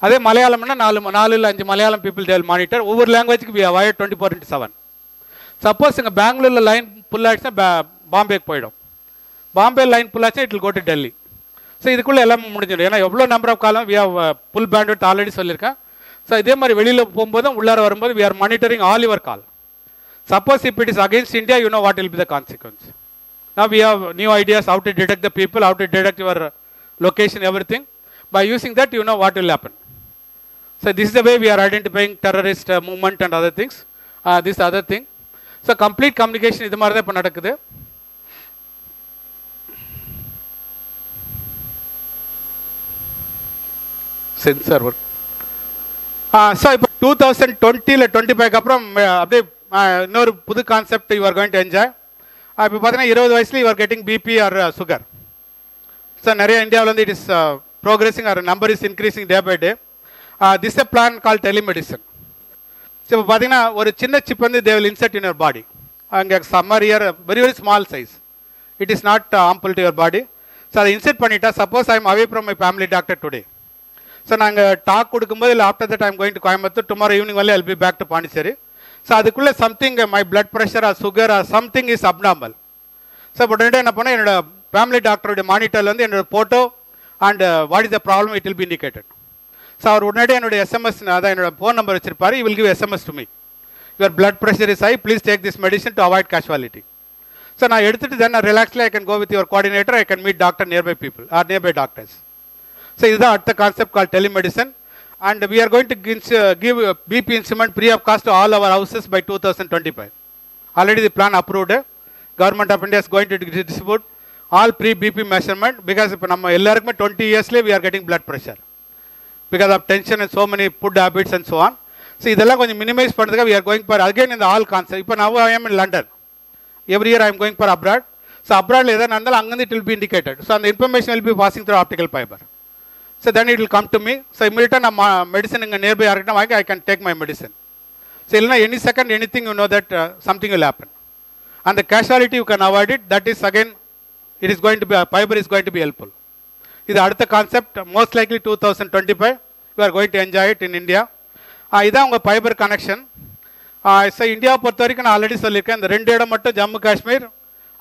அதே மலையாளம்னா 4 இல்லை 5 Malayalam people they will monitor. ஒவ்வொரு லாங்குவேஜுக்கு we have wired 24/7. Suppose இங்கே பெங்களூரில் line full ஆகிடுச்சுன்னா பாம்பேக்கு போயிடும். Bombay line full ஆச்சுன்னா it will go to Delhi. So இதுக்குள்ளே எல்லாமே முடிஞ்சிடும். ஏன்னா எவ்வளோ நம்பர் ஆஃப் காலம் we have full bandwidth already சொல்லியிருக்கேன். ஸோ இதே மாதிரி வெளியில் போகும்போதும் உள்ளார வரும்போது we are monitoring all your call. Suppose if it is against India, you know what will be the consequence. Now we have new ideas how to detect the people, how to detect your location, everything. By using that, you know what will happen. So this is the way we are identifying terrorist movement and other things. This other thing. So complete communication இது மாதிரி தான் இப்போ நடக்குது. Sensor work. So இப்போ 2020 இல்லை 25 அப்புறம் அப்படியே இன்னொரு புது concept you are going to enjoy. இப்போ பார்த்தீங்கன்னா 20 வயசுல you are getting BP or sugar. So நிறைய இந்தியாவில் வந்து it is progressing or number is increasing day by day. This a plan call telemedicine. So இப்போ பார்த்தீங்கன்னா ஒரு சின்ன சிப் வந்து they will insert in your body. அங்கே சம்மர் இயர் very very small size. It is not harmful to your body. So அதை insert பண்ணிட்டா suppose I am away from my family doctor today. So நாங்கள் டாக் கொடுக்கும்போது இல்லை after that I'm going to Coimbatore, tomorrow evening வரல I'll be back to Pondicherry. So அதுக்குள்ளே something my blood pressure or sugar or something is abnormal. So உடனே என்ன பண்ணால் என்னோட family டாக்டருடைய மானிட்டரில் வந்து என்னோட photo and what is the problem it will be indicated. So அவர் உடனே என்னோட எஸ்எம்எஸ், அதான் என்னோட ஃபோன் நம்பர் வச்சிருப்பாரு. You will give SMS to me, your blood pressure is high, please take this medicine to avoid casualty. So நான் எடுத்துகிட்டு then relaxly I can go with your coordinator, I can meet doctor nearby people or nearby doctors. So இதுதான் அடுத்த concept call telemedicine. and we are going to give BP in cement free of cost to all our houses by 2025. Already the plan approved. Government of India is going to distribute all pre-BP measurement because if நம்ம எல்லாருக்குமே 20 yearsல we are getting blood pressure because of tension and so many food habits and so on. So இதெல்லாம் கொஞ்சம் minimize பண்றதுக்கு we are going for again in the all concept. இப்போ now I am in London. Every year I am going for abroad. So abroad எதா நடந்தாலும் அங்கிருந்து it will be indicated. So அந்த information will be passing through optical fiber. So then it will come to me. So immediately நம்ம medicine இங்க nearby யார்கிட்ட வாங்கி I can take my medicine. So இல்லைனா any second anything you know that something will happen. And the casualty you can avoid it. That is again it is going to be fiber is going to be helpful. இது அடுத்த concept most likely 2025 we are going to enjoy it in India. இதான் உங்க fibre connection. So இந்தியாவை பொறுத்த வரைக்கும் நான் already சொல்லியிருக்கேன், இந்த ரெண்டு இடம் மட்டும் Jammu Kashmir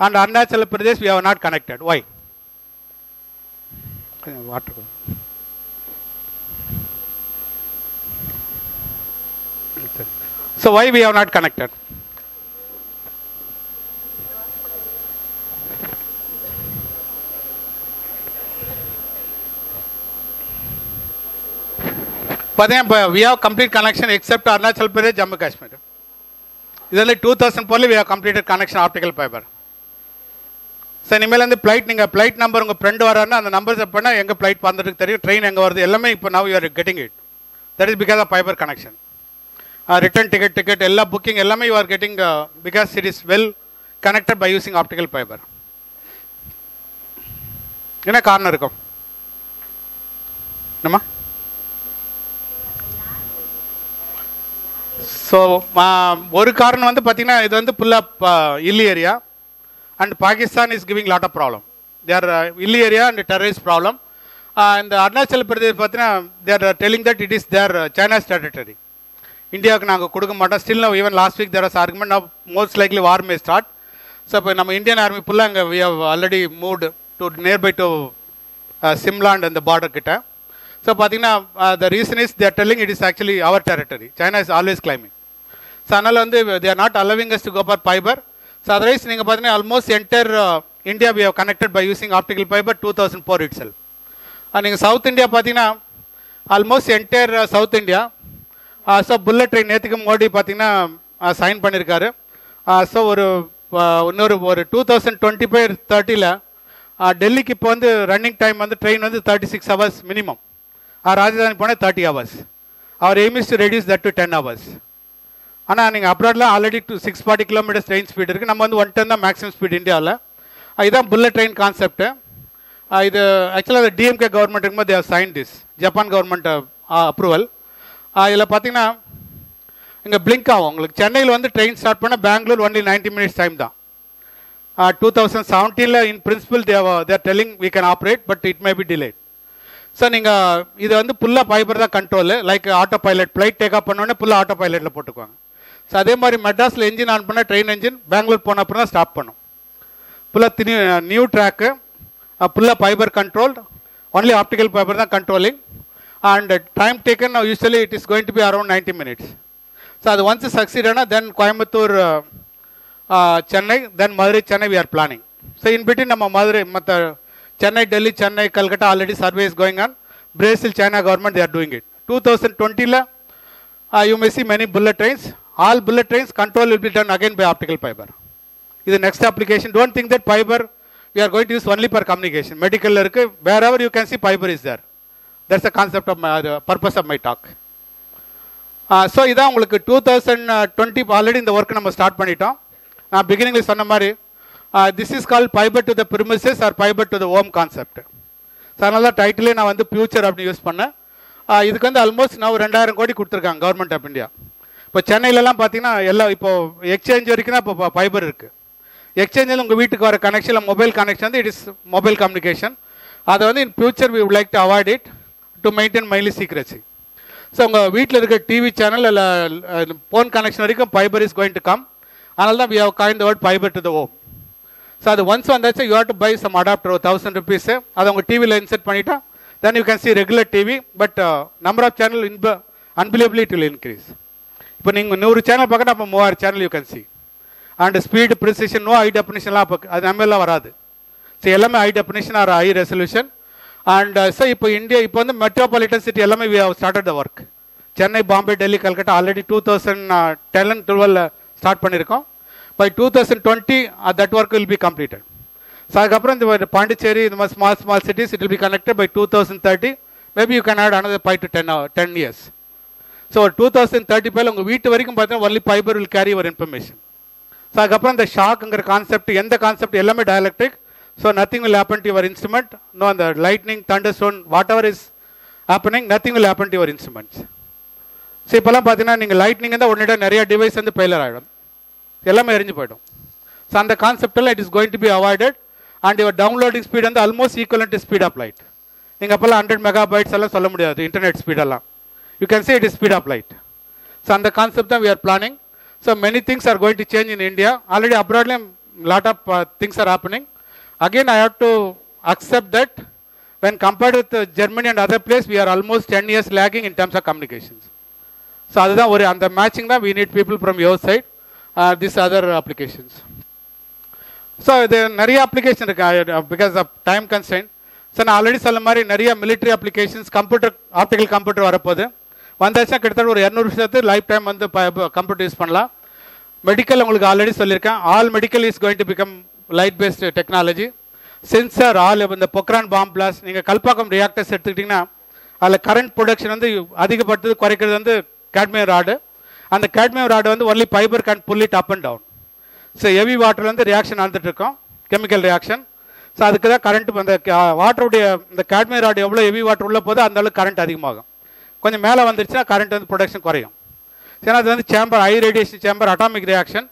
and Arunachal Pradesh we have not connected. Why? Water. So why we have not connected? We have complete connection except Arunachal Pradesh, Jammu Kashmir. This is 2004 we have completed connection optical fiber. So இனிமேல் அந்த flight நீங்க flight number உங்க friend வரானா அந்த number set பண்ணா எங்க flight பண்றதுக்கு தெரியும், train எங்க வருது எல்லாமே இப்போ now you are getting it. That is because of fiber connection. Return ticket எல்லா booking எல்லாமே you are getting because it is well connected by using optical fiber. என்ன காரணம் இருக்கும்? என்னமா? ஸோ ஒரு காரணம் வந்து பார்த்தீங்கன்னா இது வந்து ஃபுல்லாக hilly area and Pakistan is giving lot of problem. There hilly area and terrorist problem. இந்த அருணாச்சல் பிரதேஷ் பார்த்தீங்கன்னா they're telling that it is their China's territory. இந்தியாவுக்கு நாங்கள் கொடுக்க மாட்டோம். Still now even last week there was argument now most likely war may start. So இப்போ நம்ம Indian army ஃபுல்லாக அங்கே we have already moved to nearby to Shimla and அந்த border கிட்ட. ஸோ பார்த்தீங்கன்னா த reason is they're telling it is actually our territory. China is always claiming. So அதனால் வந்து they are not allowing us to go for fibre. So otherwise நீங்கள் பார்த்தீங்கன்னா almost entire India we have connected by using optical fibre 2004 itself. நீங்கள் south India பார்த்தீங்கன்னா almost entire south India. So bullet train நேற்றுக்கு மோடி பார்த்தீங்கன்னா sign பண்ணியிருக்காரு. So ஒரு 2025-30 டெல்லிக்கு இப்போ வந்து ரன்னிங் டைம் வந்து ட்ரெயின் வந்து 36 hours மினிமம். ராஜதானி போனால் 30 hours. அவர் aim is to reduce that to 10 hours. ஆனால் நீங்கள் அப்ராடில் ஆல்ரெடி 640 kilometers ட்ரெயின் ஸ்பீட் இருக்குது. நம்ம வந்து 110 தான் மேக்ஸிமம் ஸ்பீட் இந்தியாவில். இதுதான் புல்லட் ட்ரெயின் கான்செப்ட். இது ஆக்சுவலாக அது டிஎம்கே கவர்மெண்ட் இருக்கும்போது they sign this Japan government approval. இதில் பார்த்தீங்கன்னா இங்கே பிளிங்க் ஆகும் உங்களுக்கு. சென்னையில் வந்து ட்ரெயின் ஸ்டார்ட் பண்ணால் பெங்களூர் ஒன்லி 90 minutes டைம் தான். 2017 in principle they're telling we can operate but it may be delayed. So நீங்கள் இது வந்து ஃபுல்லாக ஃபைபர் தான் control. Like auto pilot flight take off பண்ணோடனே ஃபுல்லாக ஆட்டோ பைலட்டில் போட்டுக்குவாங்க. ஸோ அதே மாதிரி மெட்ராஸில் என்ஜின் ஆன் பண்ணால் ட்ரெயின் என்ஜின் பெங்களூர் போன அப்புறம் தான் ஸ்டாப் பண்ணும். ஃபுல்லாக நியூ ட்ராக்கு ஃபுல்லாக fibre control. Only optical fibre தான் controlling. And time taken usually it is going to B around 90 minutes. So அது ஒன்ஸ் சக்சீட் ஆனால் then Coimbatore Chennai then Madurai Chennai we are planning. So in between நம்ம மதுரை மற்ற Chennai Delhi Chennai Calcutta already survey is going on. Brazil China government they are doing it. 2020 you may see many bullet trains. All bullet trains control will be done again by optical fiber. This is the next application. Don't think that fiber we are going to use only for communication. Medical wherever you can see fiber is there. That's the concept of my purpose of my talk. So இதான் உங்களுக்கு 2020 already இந்த work நம்ம start பண்ணிட்டோம். நான் பிகினிங்ல சொன்ன மாதிரி this is called fibre to the premises or fibre to the home concept. So அதனால தான் டைட்டிலே நான் வந்து ஃபியூச்சர் அப்படின்னு யூஸ் பண்ணேன். இதுக்கு வந்து ஆல்மோஸ்ட் நான் 2000 கோடி கொடுத்துருக்காங்க கவர்மெண்ட் ஆஃப் இந்தியா. இப்போ சென்னையிலலாம் பார்த்தீங்கன்னா எல்லாம் இப்போ எக்ஸ்சேஞ்ச் வரைக்கும் தான் இப்போ ஃபைபர் இருக்குது. எக்ஸ்சேஞ்சில் உங்கள் வீட்டுக்கு வர கனெக்ஷனில் மொபைல் கனெக்ஷன் வந்து இட் இஸ் மொபைல் கம்யூனிகேஷன். அதை வந்து in future we would like to avoid it to maintain mainly secrecy. So உங்கள் வீட்டில் இருக்க டிவி சேனல் இல்லை ஃபோன் கனெக்ஷன் வரைக்கும் fibre is going to come. அதனால தான் we have coined the word fibre to the home. So அது once வந்தாச்சு you have to buy some adapter 1000 rupees. அதை உங்கள் டிவியில் இன்செர்ட் பண்ணிட்டா then you can see regular TV, but number of channel unbelievably it will increase. இப்போ நீங்கள் 100 channel பார்க்கணும் அப்போ 3000 channel you can see. And speed precision no high டெஃபினிஷன்லாம் அப்போ அது நம்மளாம் வராது. ஸோ எல்லாமே high definition or high resolution. And so இப்போ இந்தியா இப்போ வந்து மெட்ரோபாலிட்டன் சிட்டி எல்லாமே we have started the work. Chennai, Bombay, Delhi, Calcutta already 2010 and 12 start பண்ணியிருக்கோம். By 2020 that work will be completed. So அதுக்கப்புறம் இந்த பாண்டிச்சேரி இந்த மாதிரி small cities it will be connected by 2030. Maybe you can add another 5 to 10 years. So 2035 உங்கள் வீட்டு வரைக்கும் பார்த்தீங்கன்னா only fibre will carry your information. So அதுக்கப்புறம் இந்த ஷாக்குங்கிற கான்செப்ட் எந்த கான்செப்ட் எல்லாமே dielectric. So nothing will happen to your instrument. No, அந்த lightning, thunderstorm, whatever is happening, nothing will happen to your instruments. So இப்போல்லாம் பார்த்தீங்கன்னா நீங்கள் lightning தான் உடனே நிறைய டிவைஸ் வந்து ஃபெயிலியர் ஆகிடும், எல்லாமே எரிஞ்சு போய்டும். ஸோ அந்த கான்செப்டில் it is going to be avoided. And your downloading speed வந்து almost equivalent to speed of light. நீங்கள் அப்போல்லாம் 100 மெகாபைட்ஸ் எல்லாம் சொல்ல முடியாது இன்டர்நெட் ஸ்பீடெல்லாம். You can say it is speed of light. So அந்த கான்செப்ட் தான் we are planning. So many things are going to change in India. Already அப்ராட்லேயும் lot of things are happening. Again, I have to accept that when compared with Germany and other places, we are almost 10 years lagging in terms of communications. So, அதுதான் ஒரு அந்த matching தான் we need people from your side, these other applications. So, இது நிறைய application இருக்கு because of time constraint. So நான் already சொல்ல மாதிரி நிறைய military applications, computer, optical computer வரப்போகுது. வந்தாச்சுன்னா கிட்டத்தட்ட ஒரு 200 வருஷத்து லைஃப் டைம் வந்து கம்ப்யூட்டர் யூஸ் பண்ணலாம். மெடிக்கல் உங்களுக்கு ஆல்ரெடி சொல்லியிருக்கேன், all medical is going to become light based technology. Sensor all இந்த பொக்ரான் பாம் பிளாஸ்ட், நீங்கள் கல்பாக்கம் ரியாக்டர்ஸ் எடுத்துக்கிட்டிங்கன்னா அதில் கரண்ட் ப்ரொடக்ஷன் வந்து அதிகப்படுத்துறது குறைக்கிறது வந்து கேட்மியம் ராடு. அந்த கேட்மியம் ராடு வந்து only fibre can pull it up and down. So heavy water வந்து ரியாக்ஷன் நடந்துட்டு இருக்கோம், கெமிக்கல் ரியாக்ஷன். ஸோ அதுக்கு தான் கரண்ட், அந்த வாட்டருடைய இந்த கேட்மியம் ராடு எவ்வளோ ஹெவி வாட்டர் உள்ள போதோ அந்த அளவுக்கு கரண்ட் அதிகமாகும். கொஞ்சம் மேலே வந்துருச்சுன்னா கரண்ட் வந்து ப்ரொடக்ஷன் குறையும். ஏன்னா அது வந்து chamber, high radiation chamber, atomic reaction.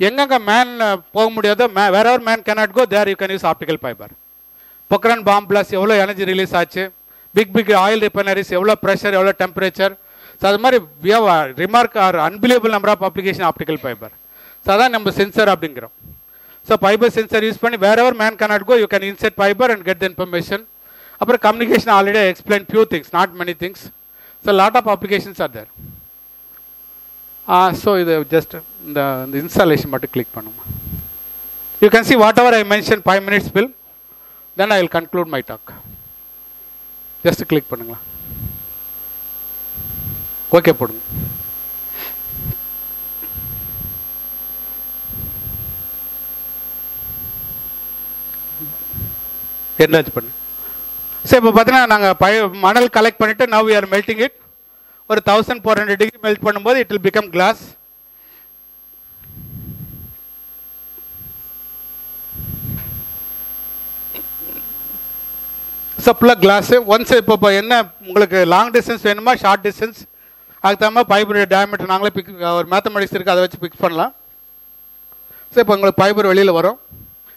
எங்கெங்கே மேன் போக முடியாதோ, wherever man cannot go, there you can use optical fibre. Pokhran bomb blast எவ்வளோ எனர்ஜி ரிலீஸ் ஆச்சு, பிக் ஆயில் ரிஃபைனரிஸ் எவ்வளோ ப்ரெஷர், எவ்வளோ டெம்பரேச்சர். ஸோ அது மாதிரி we have remark or unbelievable number of application optical fibre. So அதான் நம்ம sensor அப்படிங்கிறோம். So fibre sensor use பண்ணி wherever man cannot go, you can insert fibre and get the information. அப்புறம் communication already explain few things, not many things. So lot of applications are there. So இது just இந்த installation மட்டும் click பண்ணுமா. You can see whatever I mention 5 minutes பில், then I will conclude my talk. Just click பண்ணுங்களா, okay போடுங்க. என்னாச்சு பண்ணு. சரி, இப்போ பார்த்தீங்கன்னா நாங்கள் மணல் கலெக்ட் பண்ணிவிட்டு now we are melting it. ஒரு 1400 டிகிரி மெல்ட் பண்ணும்போது இட் வில் பிகம் கிளாஸ். சப்ளா கிளாஸ் ஒன்ஸ். இப்போ என்ன உங்களுக்கு லாங் டிஸ்டன்ஸ் வேணுமா, ஷார்ட் டிஸ்டன்ஸ், அதுக்கு தகுந்த ஃபைபர் டயமீட்டர் நாங்களே ஒரு மேத்தமெட்டிக்ஸ் இருக்குது, அதை வச்சு பிக்ஸ் பண்ணலாம். ஸோ இப்போ உங்களுக்கு ஃபைபர் வெளியில் வரும்.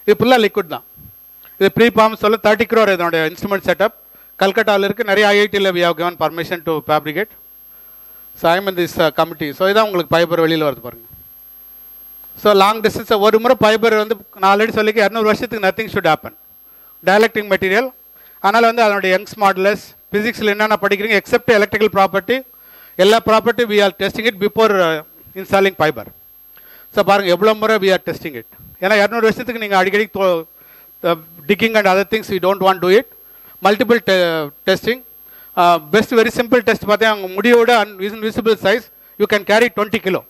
இது ஃபுல்லாக லிக்விட் தான். இது ப்ரீ ஃபார்ம் சொல்ல 30 crore இதனுடைய இன்ஸ்ட்ருமெண்ட் செட்டப். கல்கட்டாவில் இருக்குது, நிறைய ஐஐடியில் we have given permission to fabricate. So I mean this committee. So இதான் உங்களுக்கு ஃபைபர் வெளியில் வருது பாருங்கள். ஸோ லாங் டிஸ்டன்ஸ் ஒரு முறை ஃபைபர் வந்து நான் ஆல்ரெடி சொல்லிக்க 200 வருஷத்துக்கு nothing should happen. Dielectric material, அதனால் வந்து அதனுடைய யங்ஸ் மாடுலஸ், ஃபிசிக்ஸில் என்னென்ன படிக்கிறீங்க எக்ஸப்ட் எலக்ட்ரிக்கல் ப்ராப்பர்ட்டி, எல்லா property we are testing it before installing fibre. So பாருங்கள் எவ்வளோ முறை வி ஆர் டெஸ்டிங் இட். ஏன்னா 200 வருஷத்துக்கு நீங்கள் அடிக்கடி ticking and other things we don't want to it. Multiple testing. Best very simple test பார்த்தீங்கன்னா முடியோட invisible size you can carry 20 kilo.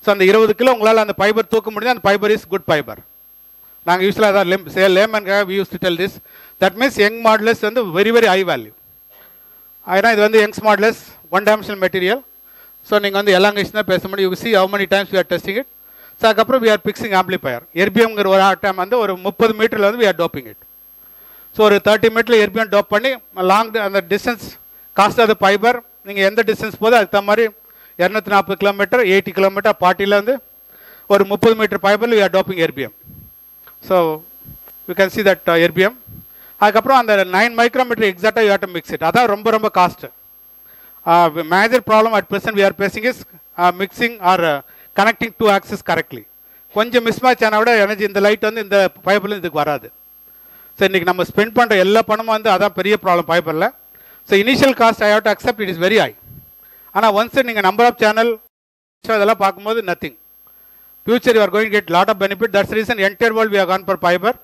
So அந்த 20 கிலோ உங்களால் அந்த ஃபைபர் தூக்க முடியாது. அந்த ஃபைபர் இஸ் குட் ஃபைபர். நாங்கள் யூஸ்வலாக அதான் லேமன்காக we use to tell this. That means young modulus வந்து வெரி வெரி ஹை வேல்யூ. ஏன்னா இது வந்து young's modulus 1 dimensional material. So நீங்கள் வந்து எலாங்கேஷன் தான் பேச முடியும். You see how many times we are testing it. So அதுக்கப்புறம் வி ஆர் பிக்சிங் ஆம்பிளிஃபயர். எர்பிஎம்ங்கிற ஒரு டைம் வந்து ஒரு 30 மீட்டரில் வந்து we are doping it. So ஒரு 30 மீட்டரில் எர்பிஎம் டோப் பண்ணி லாங் அந்த distance cost of the fibre நீங்கள் எந்த டிஸ்டன்ஸ் போதோ அதுக்கு தகுந்த மாதிரி 240 கிலோமீட்டர், 80 கிலோமீட்டர், 40ல் வந்து ஒரு 30 மீட்டர் ஃபைபரில் we are doping erbium. So you can see that erbium. அதுக்கப்புறம் அந்த 9 மைக்ரோமீட்டர் எக்ஸாக்டாக you have to mix it. அதான் ரொம்ப ரொம்ப cost. Major problem at present we are facing is mixing or connecting 2 axes correctly. கொஞ்சம் mismatch ஆனால் விட energy இந்த லைட் வந்து இந்த ஃபைபரில் இதுக்கு வராது. ஸோ இன்றைக்கி நம்ம ஸ்பெண்ட் பண்ணுற எல்லா பணமும் வந்து அதான் பெரிய ப்ராப்ளம் ஃபைபரில். So initial cost I have to accept it is very high. ஆனால் ஒன்ஸ் நீங்கள் நம்பர் ஆஃப் சேனல் இதெல்லாம் பார்க்கும்போது nothing. Future you are going get lot of benefit. That's reason entire world we are gone for fibre.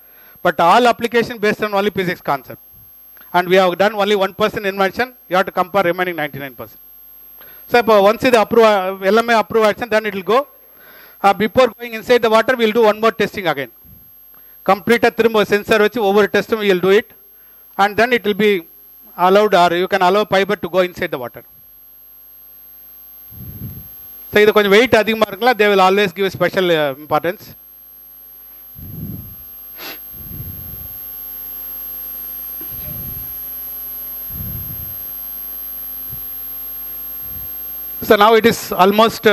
But all application based on only physics concept. and we have done only 1% invention, you have to compare remaining 99%. So once it approved, then it will go. Before going inside the water, we will do one more testing again. Complete a sensor over testing, we will do it, and then it will be allowed, or you can allow fiber to go inside the water. So if the weight they will always give special importance. So now it is almost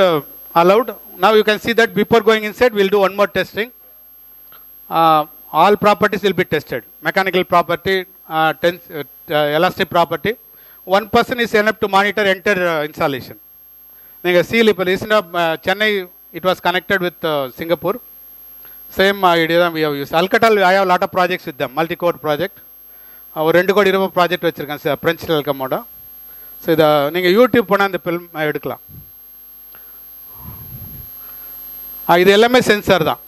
allowed. Now you can see that before going inside, we will do one more testing. All properties will be tested. Mechanical property, elastic property. One person is enough to monitor entire installation. See, Chennai, it was connected with Singapore. Same idea we have used. Alcatel, I have a lot of projects with them. Multi-core project. Our 2 கோடி ரூபாய் project வச்சிருக்கேன் sir, French டெலிகாமோட. So இதை நீங்கள் YouTube போனால் அந்த film எடுக்கலாம். இது எல்லாமே சென்சார் தான்.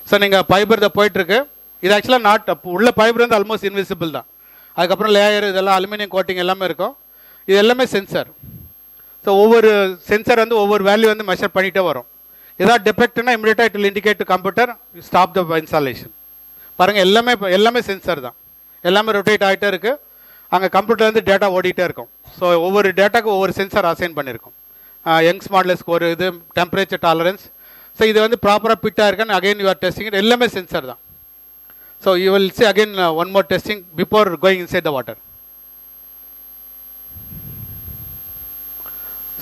ஸோ நீங்கள் ஃபைபர் இதை போயிட்டுருக்கு. இது ஆக்சுவலாக நாட் உள்ள ஃபைபர் வந்து ஆல்மோஸ்ட் இன்விசிபிள் தான். அதுக்கப்புறம் லேயர் இதெல்லாம் அலுமினியம் கோட்டிங் எல்லாமே இருக்கும். இது எல்லாமே சென்சார். ஸோ ஒவ்வொரு சென்சார் வந்து ஒவ்வொரு வேல்யூ வந்து மெஷர் பண்ணிகிட்டே வரும். ஏதாவது டிஃபெக்ட்னா இமிடியேட்டாக it will indicate to computer, stop the installation. பாருங்கள், எல்லாமே சென்சார் தான். எல்லாமே ரொட்டேட் ஆகிட்டே இருக்குது. அங்கே கம்ப்யூட்டர்லேருந்து டேட்டா ஓடிட்டே இருக்கும். ஸோ ஒவ்வொரு டேட்டாக்கு ஒவ்வொரு சென்சார் அசைன் பண்ணியிருக்கோம். யங்ஸ் மாடல் ஸ்கோர், இது டெம்பரேச்சர் டாலரன்ஸ். ஸோ இது வந்து ப்ராப்பராக ஃபிட்டாக இருக்கான்னு அகைன் யூஆர் டெஸ்டிங். எல்லாமே சென்சார் தான். So you will see again one more testing before going inside the water.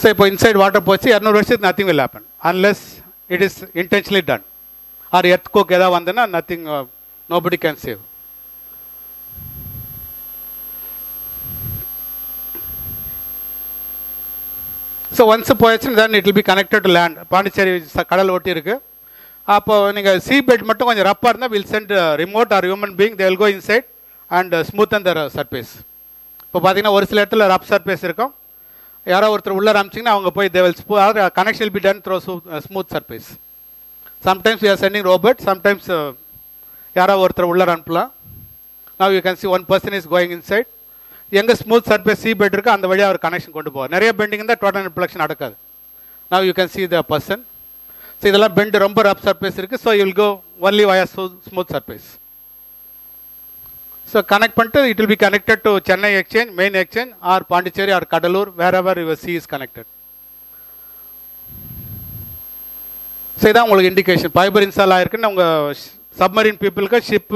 So இப்போ இன்சைட் வாட்டர் போச்சு, 200 வருஷத்துக்கு nothing will happen unless it is intentionally done. Or earthquake ஏதாவது வந்ததுன்னா nothing, nobody can save. So once போயிடுச்சுன்னு then it will be connected to land. Pondicherry கடல் ஒட்டி இருக்குது. அப்போது நீங்கள் சீ பெட் மட்டும் கொஞ்சம் ரப்பாக இருந்தால் will send remote or human being, they will go inside and smoothen the surface. இப்போ பார்த்தீங்கன்னா ஒரு சில இடத்துல ரப் சர்ஃபேஸ் இருக்கும். யாரோ ஒருத்தர் உள்ளே ஆரம்பிச்சிங்கன்னா அவங்க போய் they will connection will be done through smooth surface. Sometimes we are sending robot, sometimes யாரோ ஒருத்தர் உள்ளே அனுப்பலாம். Now you can see one person is going inside. எங்கே ஸ்மூத் சர்ஃபேஸ் சீ பெட் இருக்குது அந்த வழியாக அவர் கனெக்ஷன் கொண்டு போவார். நிறைய பெண்டிங் இருந்தால் டோட்டல் ரிஃப்ளெக்ஷன் நடக்காது. Now you can see the person. So இதெல்லாம் பெண்டு ரொம்ப ரப் சர்ஃபேஸ் இருக்குது. So you will go only via smooth surface. So connect பண்ணிட்டு it will be connected to Chennai exchange, main exchange, or Pondicherry or Cuddalore, wherever your sea is connected. So இதான் உங்களுக்கு indication fibre install ஆகிருக்குன்னு உங்கள் submarine பீப்புளுக்கு, ship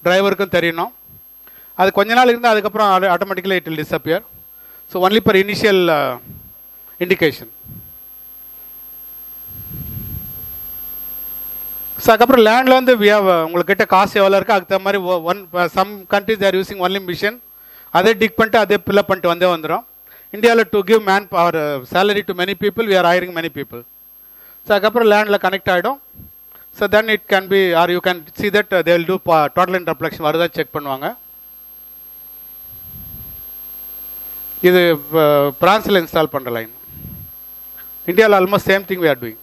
டிரைவருக்கும் தெரியணும். அது கொஞ்ச நாள் இருந்தால் அதுக்கப்புறம் automatically it will disappear. So only for initial indication. So அதுக்கப்புறம் லேண்டில் வந்து உங்கள்கிட்ட காசு எவ்வளோ இருக்குது அதுக்கு தகுந்த மாதிரி some countries they're using only machine. அதே டிக் பண்ணிட்டு அதே ஃபில்அப் பண்ணிட்டு வந்துடும். இந்தியாவில் to give man power salary to many people, we are hiring many people. So அதுக்கப்புறம் லேண்டில் கனெக்ட் ஆகிடும். So then it can be, or you can see that they will do total interflection வருதா check பண்ணுவாங்க. இது பிரான்ஸில் install பண்ணுற line. இந்தியாவில் almost same thing we are doing.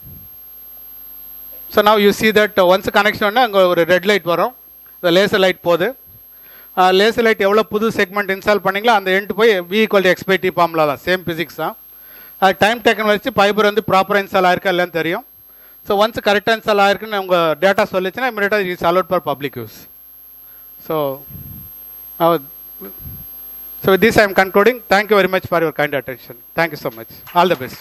So now you see that once connection ஒன்று அங்கே ஒரு red light வரும், இந்த லேசர் லைட் போகுது. லேசர் லைட் எவ்வளோ புது செக்மெண்ட் இன்ஸ்டால் பண்ணிங்களோ அந்த எண்டு போய் V = XT ஃபார்முலா தான், சேம் ஃபிசிக்ஸ் தான். அது டைம் டேக்கன் வச்சு ஃபைபர் வந்து ப்ராப்பராக இன்ஸ்டால் ஆயிருக்கா இல்லைன்னு தெரியும். ஸோ ஒன்ஸ் கரெக்டாக இன்ஸ்டால் ஆயிருக்குன்னு உங்கள் டேட்டா சொல்லிச்சுன்னா இமீடியட்டாக it's allot for public use. So with this I am concluding. Thank you very much for your kind attention. Thank you so much. All the best.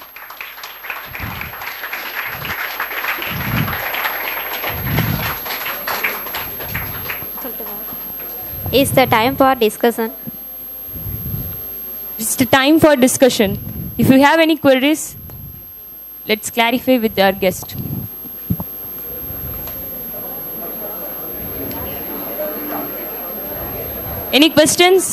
It's the time for discussion. It's the time for discussion. If you have any queries, let's clarify with our guest. Any questions?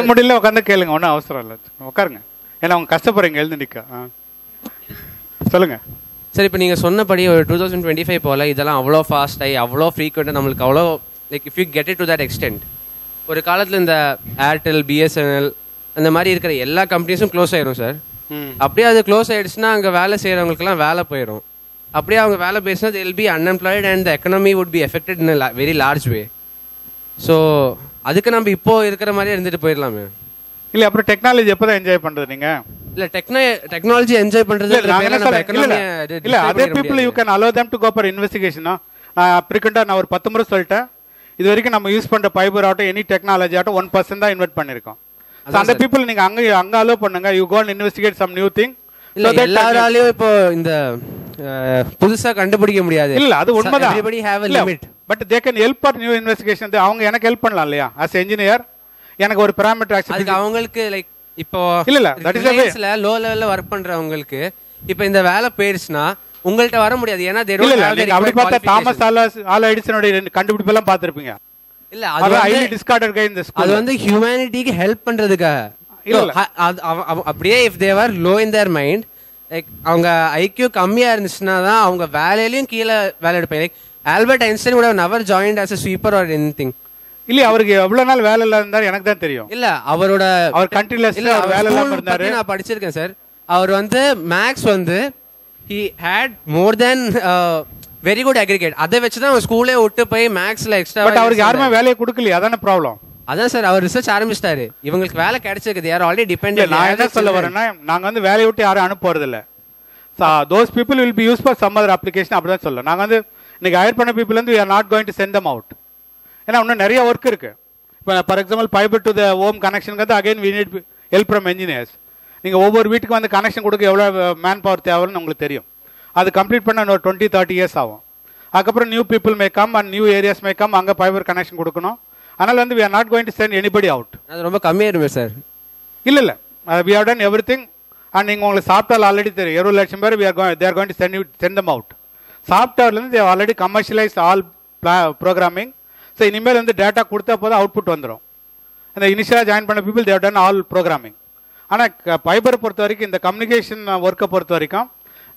முடியல உட்காந்து கேளுங்க, ஒன்றும் அவசரம் இல்லை, உட்காருங்க. ஏன்னா அவங்க கஷ்டப்படுறீங்க எழுந்து நிற்க. சொல்லுங்க சார். இப்போ நீங்கள் சொன்னபடி ஒரு 2025 போல் இதெல்லாம் அவ்வளோ ஃபாஸ்ட் ஆகி அவ்வளோ ஃப்ரீக்வெண்ட்டாக நம்மளுக்கு அவ்வளோ like if you get it to that extend. ஒரு காலத்தில் இந்த ஏர்டெல், BSNL அந்த மாதிரி இருக்கிற எல்லா கம்பெனிஸும் க்ளோஸ் ஆயிரும் சார். அப்படியே அது க்ளோஸ் ஆகிடுச்சுன்னா அங்கே வேலை செய்கிறவங்களுக்குலாம் வேலை போயிடும். அப்படியே அவங்க வேலை பேசினா they will be unemployed and the economy would be affected in a very large way. So அதுக்கு நம்ம இப்போ இருக்கிற மாதிரியே இருந்துட்டு போயிடலாமே. இல்லை அப்புறம் டெக்னாலஜி எப்போ தான் என்ஜாய் பண்ணுறது நீங்கள்? இல்லை டெக்னாலஜி என்ஜாய் பண்ணுறது இல்லை அதே people you can allow them to go for இன்வெஸ்டிகேஷனா. நான் ஃப்ரீக்வெண்ட்டாக நான் ஒரு 10 முறை சொல்லிட்டேன், இது வரைக்கும் நம்ம யூஸ் பண்ணுற ஃபைபர் ஆகட்டும் எனி டெக்னாலஜி ஆகட்டும் 1% தான் இன்வெஸ்ட் பண்ணியிருக்கோம். அந்த பீப்புள் நீங்கள் அங்கே அலோ பண்ணுங்க, you go and investigate some new thing. எல்லாராலையும் இப்போ இந்த புதுசா கண்டுபிடிக்க முடியாது. இல்ல அது உண்மைதான். everybody have a limit, but they can help for new investigation. அவங்க எனக்கு ஹெல்ப் பண்ணலாம் இல்லையா? as engineer எனக்கு ஒரு parameter accept அதுக்கு அவங்களுக்கு லைக் இப்போ இல்ல that is the way low லெவல்ல வர்க் பண்றவங்களுக்கு இப்போ இந்த வேலை போயிடுச்சுனா உங்கள்ட்ட வர முடியாது. ஏன்னா they don't have the அப்படி பார்த்தா தாமஸ் ஆல்வா எடிசனோட கண்டுபிடிப்பு எல்லாம் பார்த்திருப்பீங்க. இல்ல அது highly discarded guy in the school. அது வந்து ஹியூமனிட்டிக்கு ஹெல்ப் பண்றதுக்காக. அப்படியே if they were low in their mind, like அவங்க ஐக்யூ கம்மியா இருந்துச்சுன்னா தான் அவங்க வேலையிலயும் கீழே வேலை எடுப்பாங்க. Like Albert Einstein would have never joined as a sweeper or anything. இல்ல அவருக்கு எவ்வளவு நாள் வேலை இல்ல இருந்தாரு எனக்கு தான் தெரியும். இல்ல அவர் கண்டினியூஸ்லி அவர் வேலை இல்லாம இருந்தாரு. நான் படிச்சிருக்கேன் சார். அவர் வந்து மேக்ஸ் வந்து he had more than very good aggregate. அதை வச்சு தான் அவர் ஸ்கூலே விட்டு போய் மேக்ஸ்ல எக்ஸ்ட்ரா. பட் அவருக்கு யாருமே வேலையை கொடுக்கலையே, அதான ப்ராப்ளம். அதான் சார் அவர் ரிசர்ச் ஆரம்பிச்சிட்டாரு, இவங்களுக்கு வேலை கிடைச்சிருக்கு, யார் ஆல்ரெடி டிபெண்டன்ட். நான் என்ன சொல்ல வரேன்னா நாங்க வந்து வேலையை விட்டு யாரும் அனுப்புறது இல்ல. those people will be used for some other application. அப்படிதான் சொல்ல நாங்க வந்து இன்னைக்கு ஹையர் பண்ண பீப்புள் வந்து we are not going to send them out. ஏன்னா இன்னும் நிறைய ஒர்க் இருக்கு. இப்போ for example fibre to the home கனெக்ஷனுக்கு again we need help from engineers. நீங்கள் ஒவ்வொரு வீட்டுக்கு வந்து கனெக்ஷன் கொடுக்க எவ்வளோ மேன் பவர் தேவைன்னு உங்களுக்கு தெரியும். அது கம்ப்ளீட் பண்ண இன்னொரு 20-30 இயர்ஸ் ஆகும். அதுக்கப்புறம் new people may come and new areas may come, அங்கே ஃபைபர் கனெக்ஷன் கொடுக்கணும். அதனால் வந்து we are not going to send anybody out. அது ரொம்ப கம்மியாயிருமே சார். இல்லை we have done everything. And நீங்கள் உங்களுக்கு சாஃப்ட்வேர் ஆல்ரெடி தெரியும் 20 லட்சம் பேர் they are going to send them out. சாஃப்ட்வேர்லேருந்து they already commercialise all programming. So இனிமேல் வந்து டேட்டா கொடுத்தா போதும் அவுட்புட் வந்துடும். அந்த இனிஷியலாக ஜாயின் பண்ண people they've done all programming. ஆனால் ஃபைபரை பொறுத்த வரைக்கும் இந்த கம்யூனிகேஷன் ஒர்க்கை பொறுத்த வரைக்கும்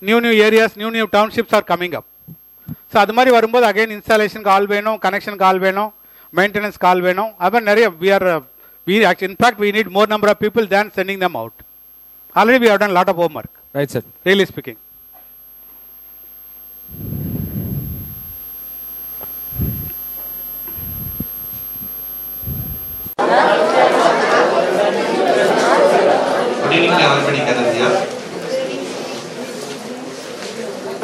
new areas new townships are coming up. So அது மாதிரி வரும்போது அகைன் இன்ஸ்டாலேஷனுக்கு ஆள் வேணும், கனெக்ஷனுக்கு ஆள் வேணும், மெயின்டெனன்ஸ் கால் வேணும். அது நிறைய in fact we need more number of people than sending them out. Already we have done a lot of homework. Right, sir. Really speaking. Good evening to everybody gathered here.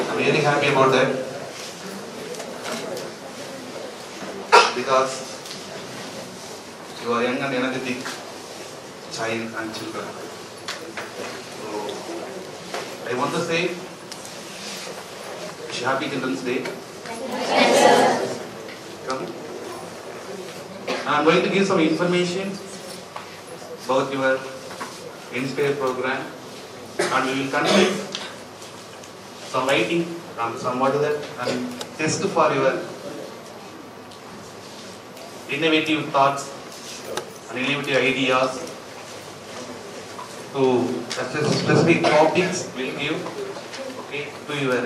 I'm really happy about that because you are young and energetic child and children. So I want to say wish you happy Children's Day. Come. I'm going to give some information about your Inspire program, and we will conduct some writing and some what is that and test for your innovative thoughts and innovative ideas to specific topics we'll give to your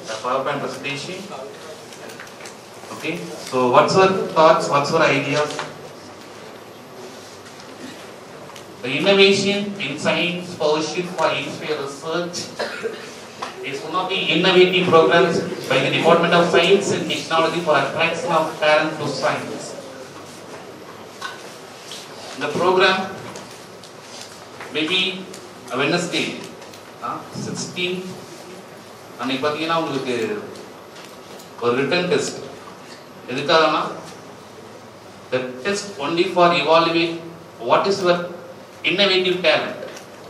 the PowerPoint presentation. Okay, so what's your thoughts, what's your ideas? The innovation in science scholarship for Inspire research is one of the innovative programs by the Department of Science and Technology for attraction of talent to science. The program may be a Wednesday, 16, அன்னைக்கு பார்த்தீங்கன்னா உங்களுக்கு ஒரு written test. எதுக்காகனா the test only for evaluate what is your innovative talent,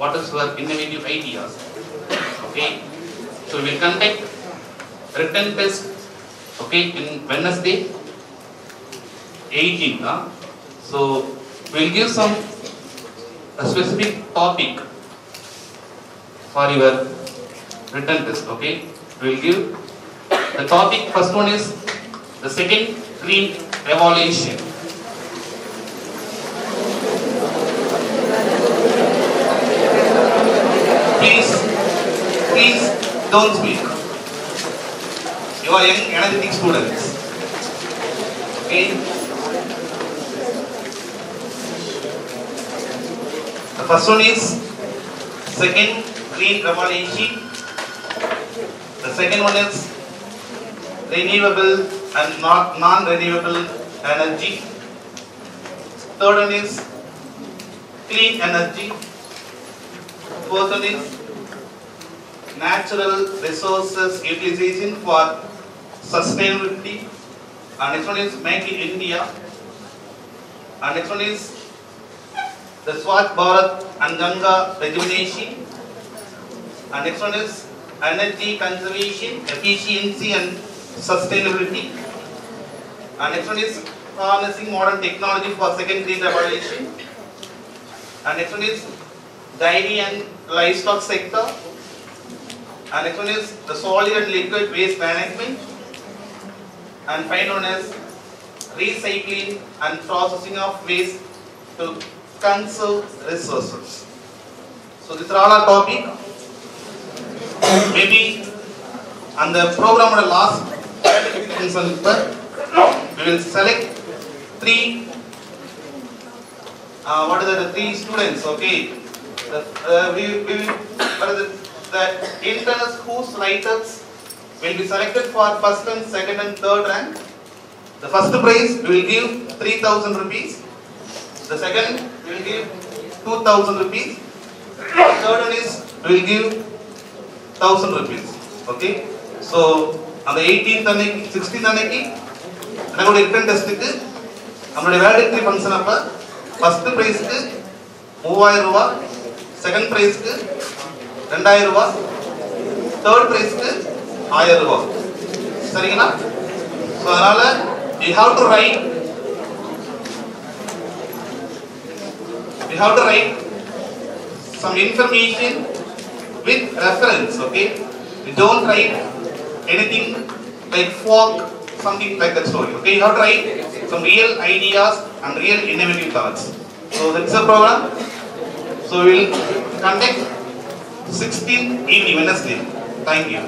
what is your innovative ideas. Okay, so we will conduct written test in Wednesday 18. So we will give some a specific topic for your written test. Okay, we will give the topic. First one is the second green revolution. Please don't speak. You are young, energetic students. Okay. The first one is second green revolution. The second one is renewable and not non-renewable energy. Third one is clean energy. Fourth one is natural resources utilization for sustainability. And next one is Make in India. And next one is the Swachh Bharat and Ganga rejuvenation. And next one is energy conservation, efficiency and sustainability. And next one is harnessing modern technology for second green revolution. And next one is dairy and livestock sector. And next one is the solid and liquid waste management. And final one is recycling and processing of waste to conserve resources. So these are all our topic. Maybe on the program of the last we will select three. What are the three students? Okay. The interns whose writers will be selected for first and second and third rank. The first prize we will give 3,000 rupees. The second we will give 2,000 rupees. The third one is we will give 1,000 rupees. Okay. So on the 18th and 16th and நம்ம return டெஸ்ட்க்கு நம்மளுடைய validity function அப்ப first பிரைஸ்க்கு 3000 ரூபாய், second பிரைஸ்க்கு 2000 ரூபாய், third பிரைஸ்க்கு 1000 ரூபாய். சரிங்களா? So அதனால you have to write some information with reference. Okay, you don't write anything like folk, something like that story. Okay, you have to write some real ideas and real innovative thoughts. So that's the program. So we will conduct 16th evening Wednesday. Thank you.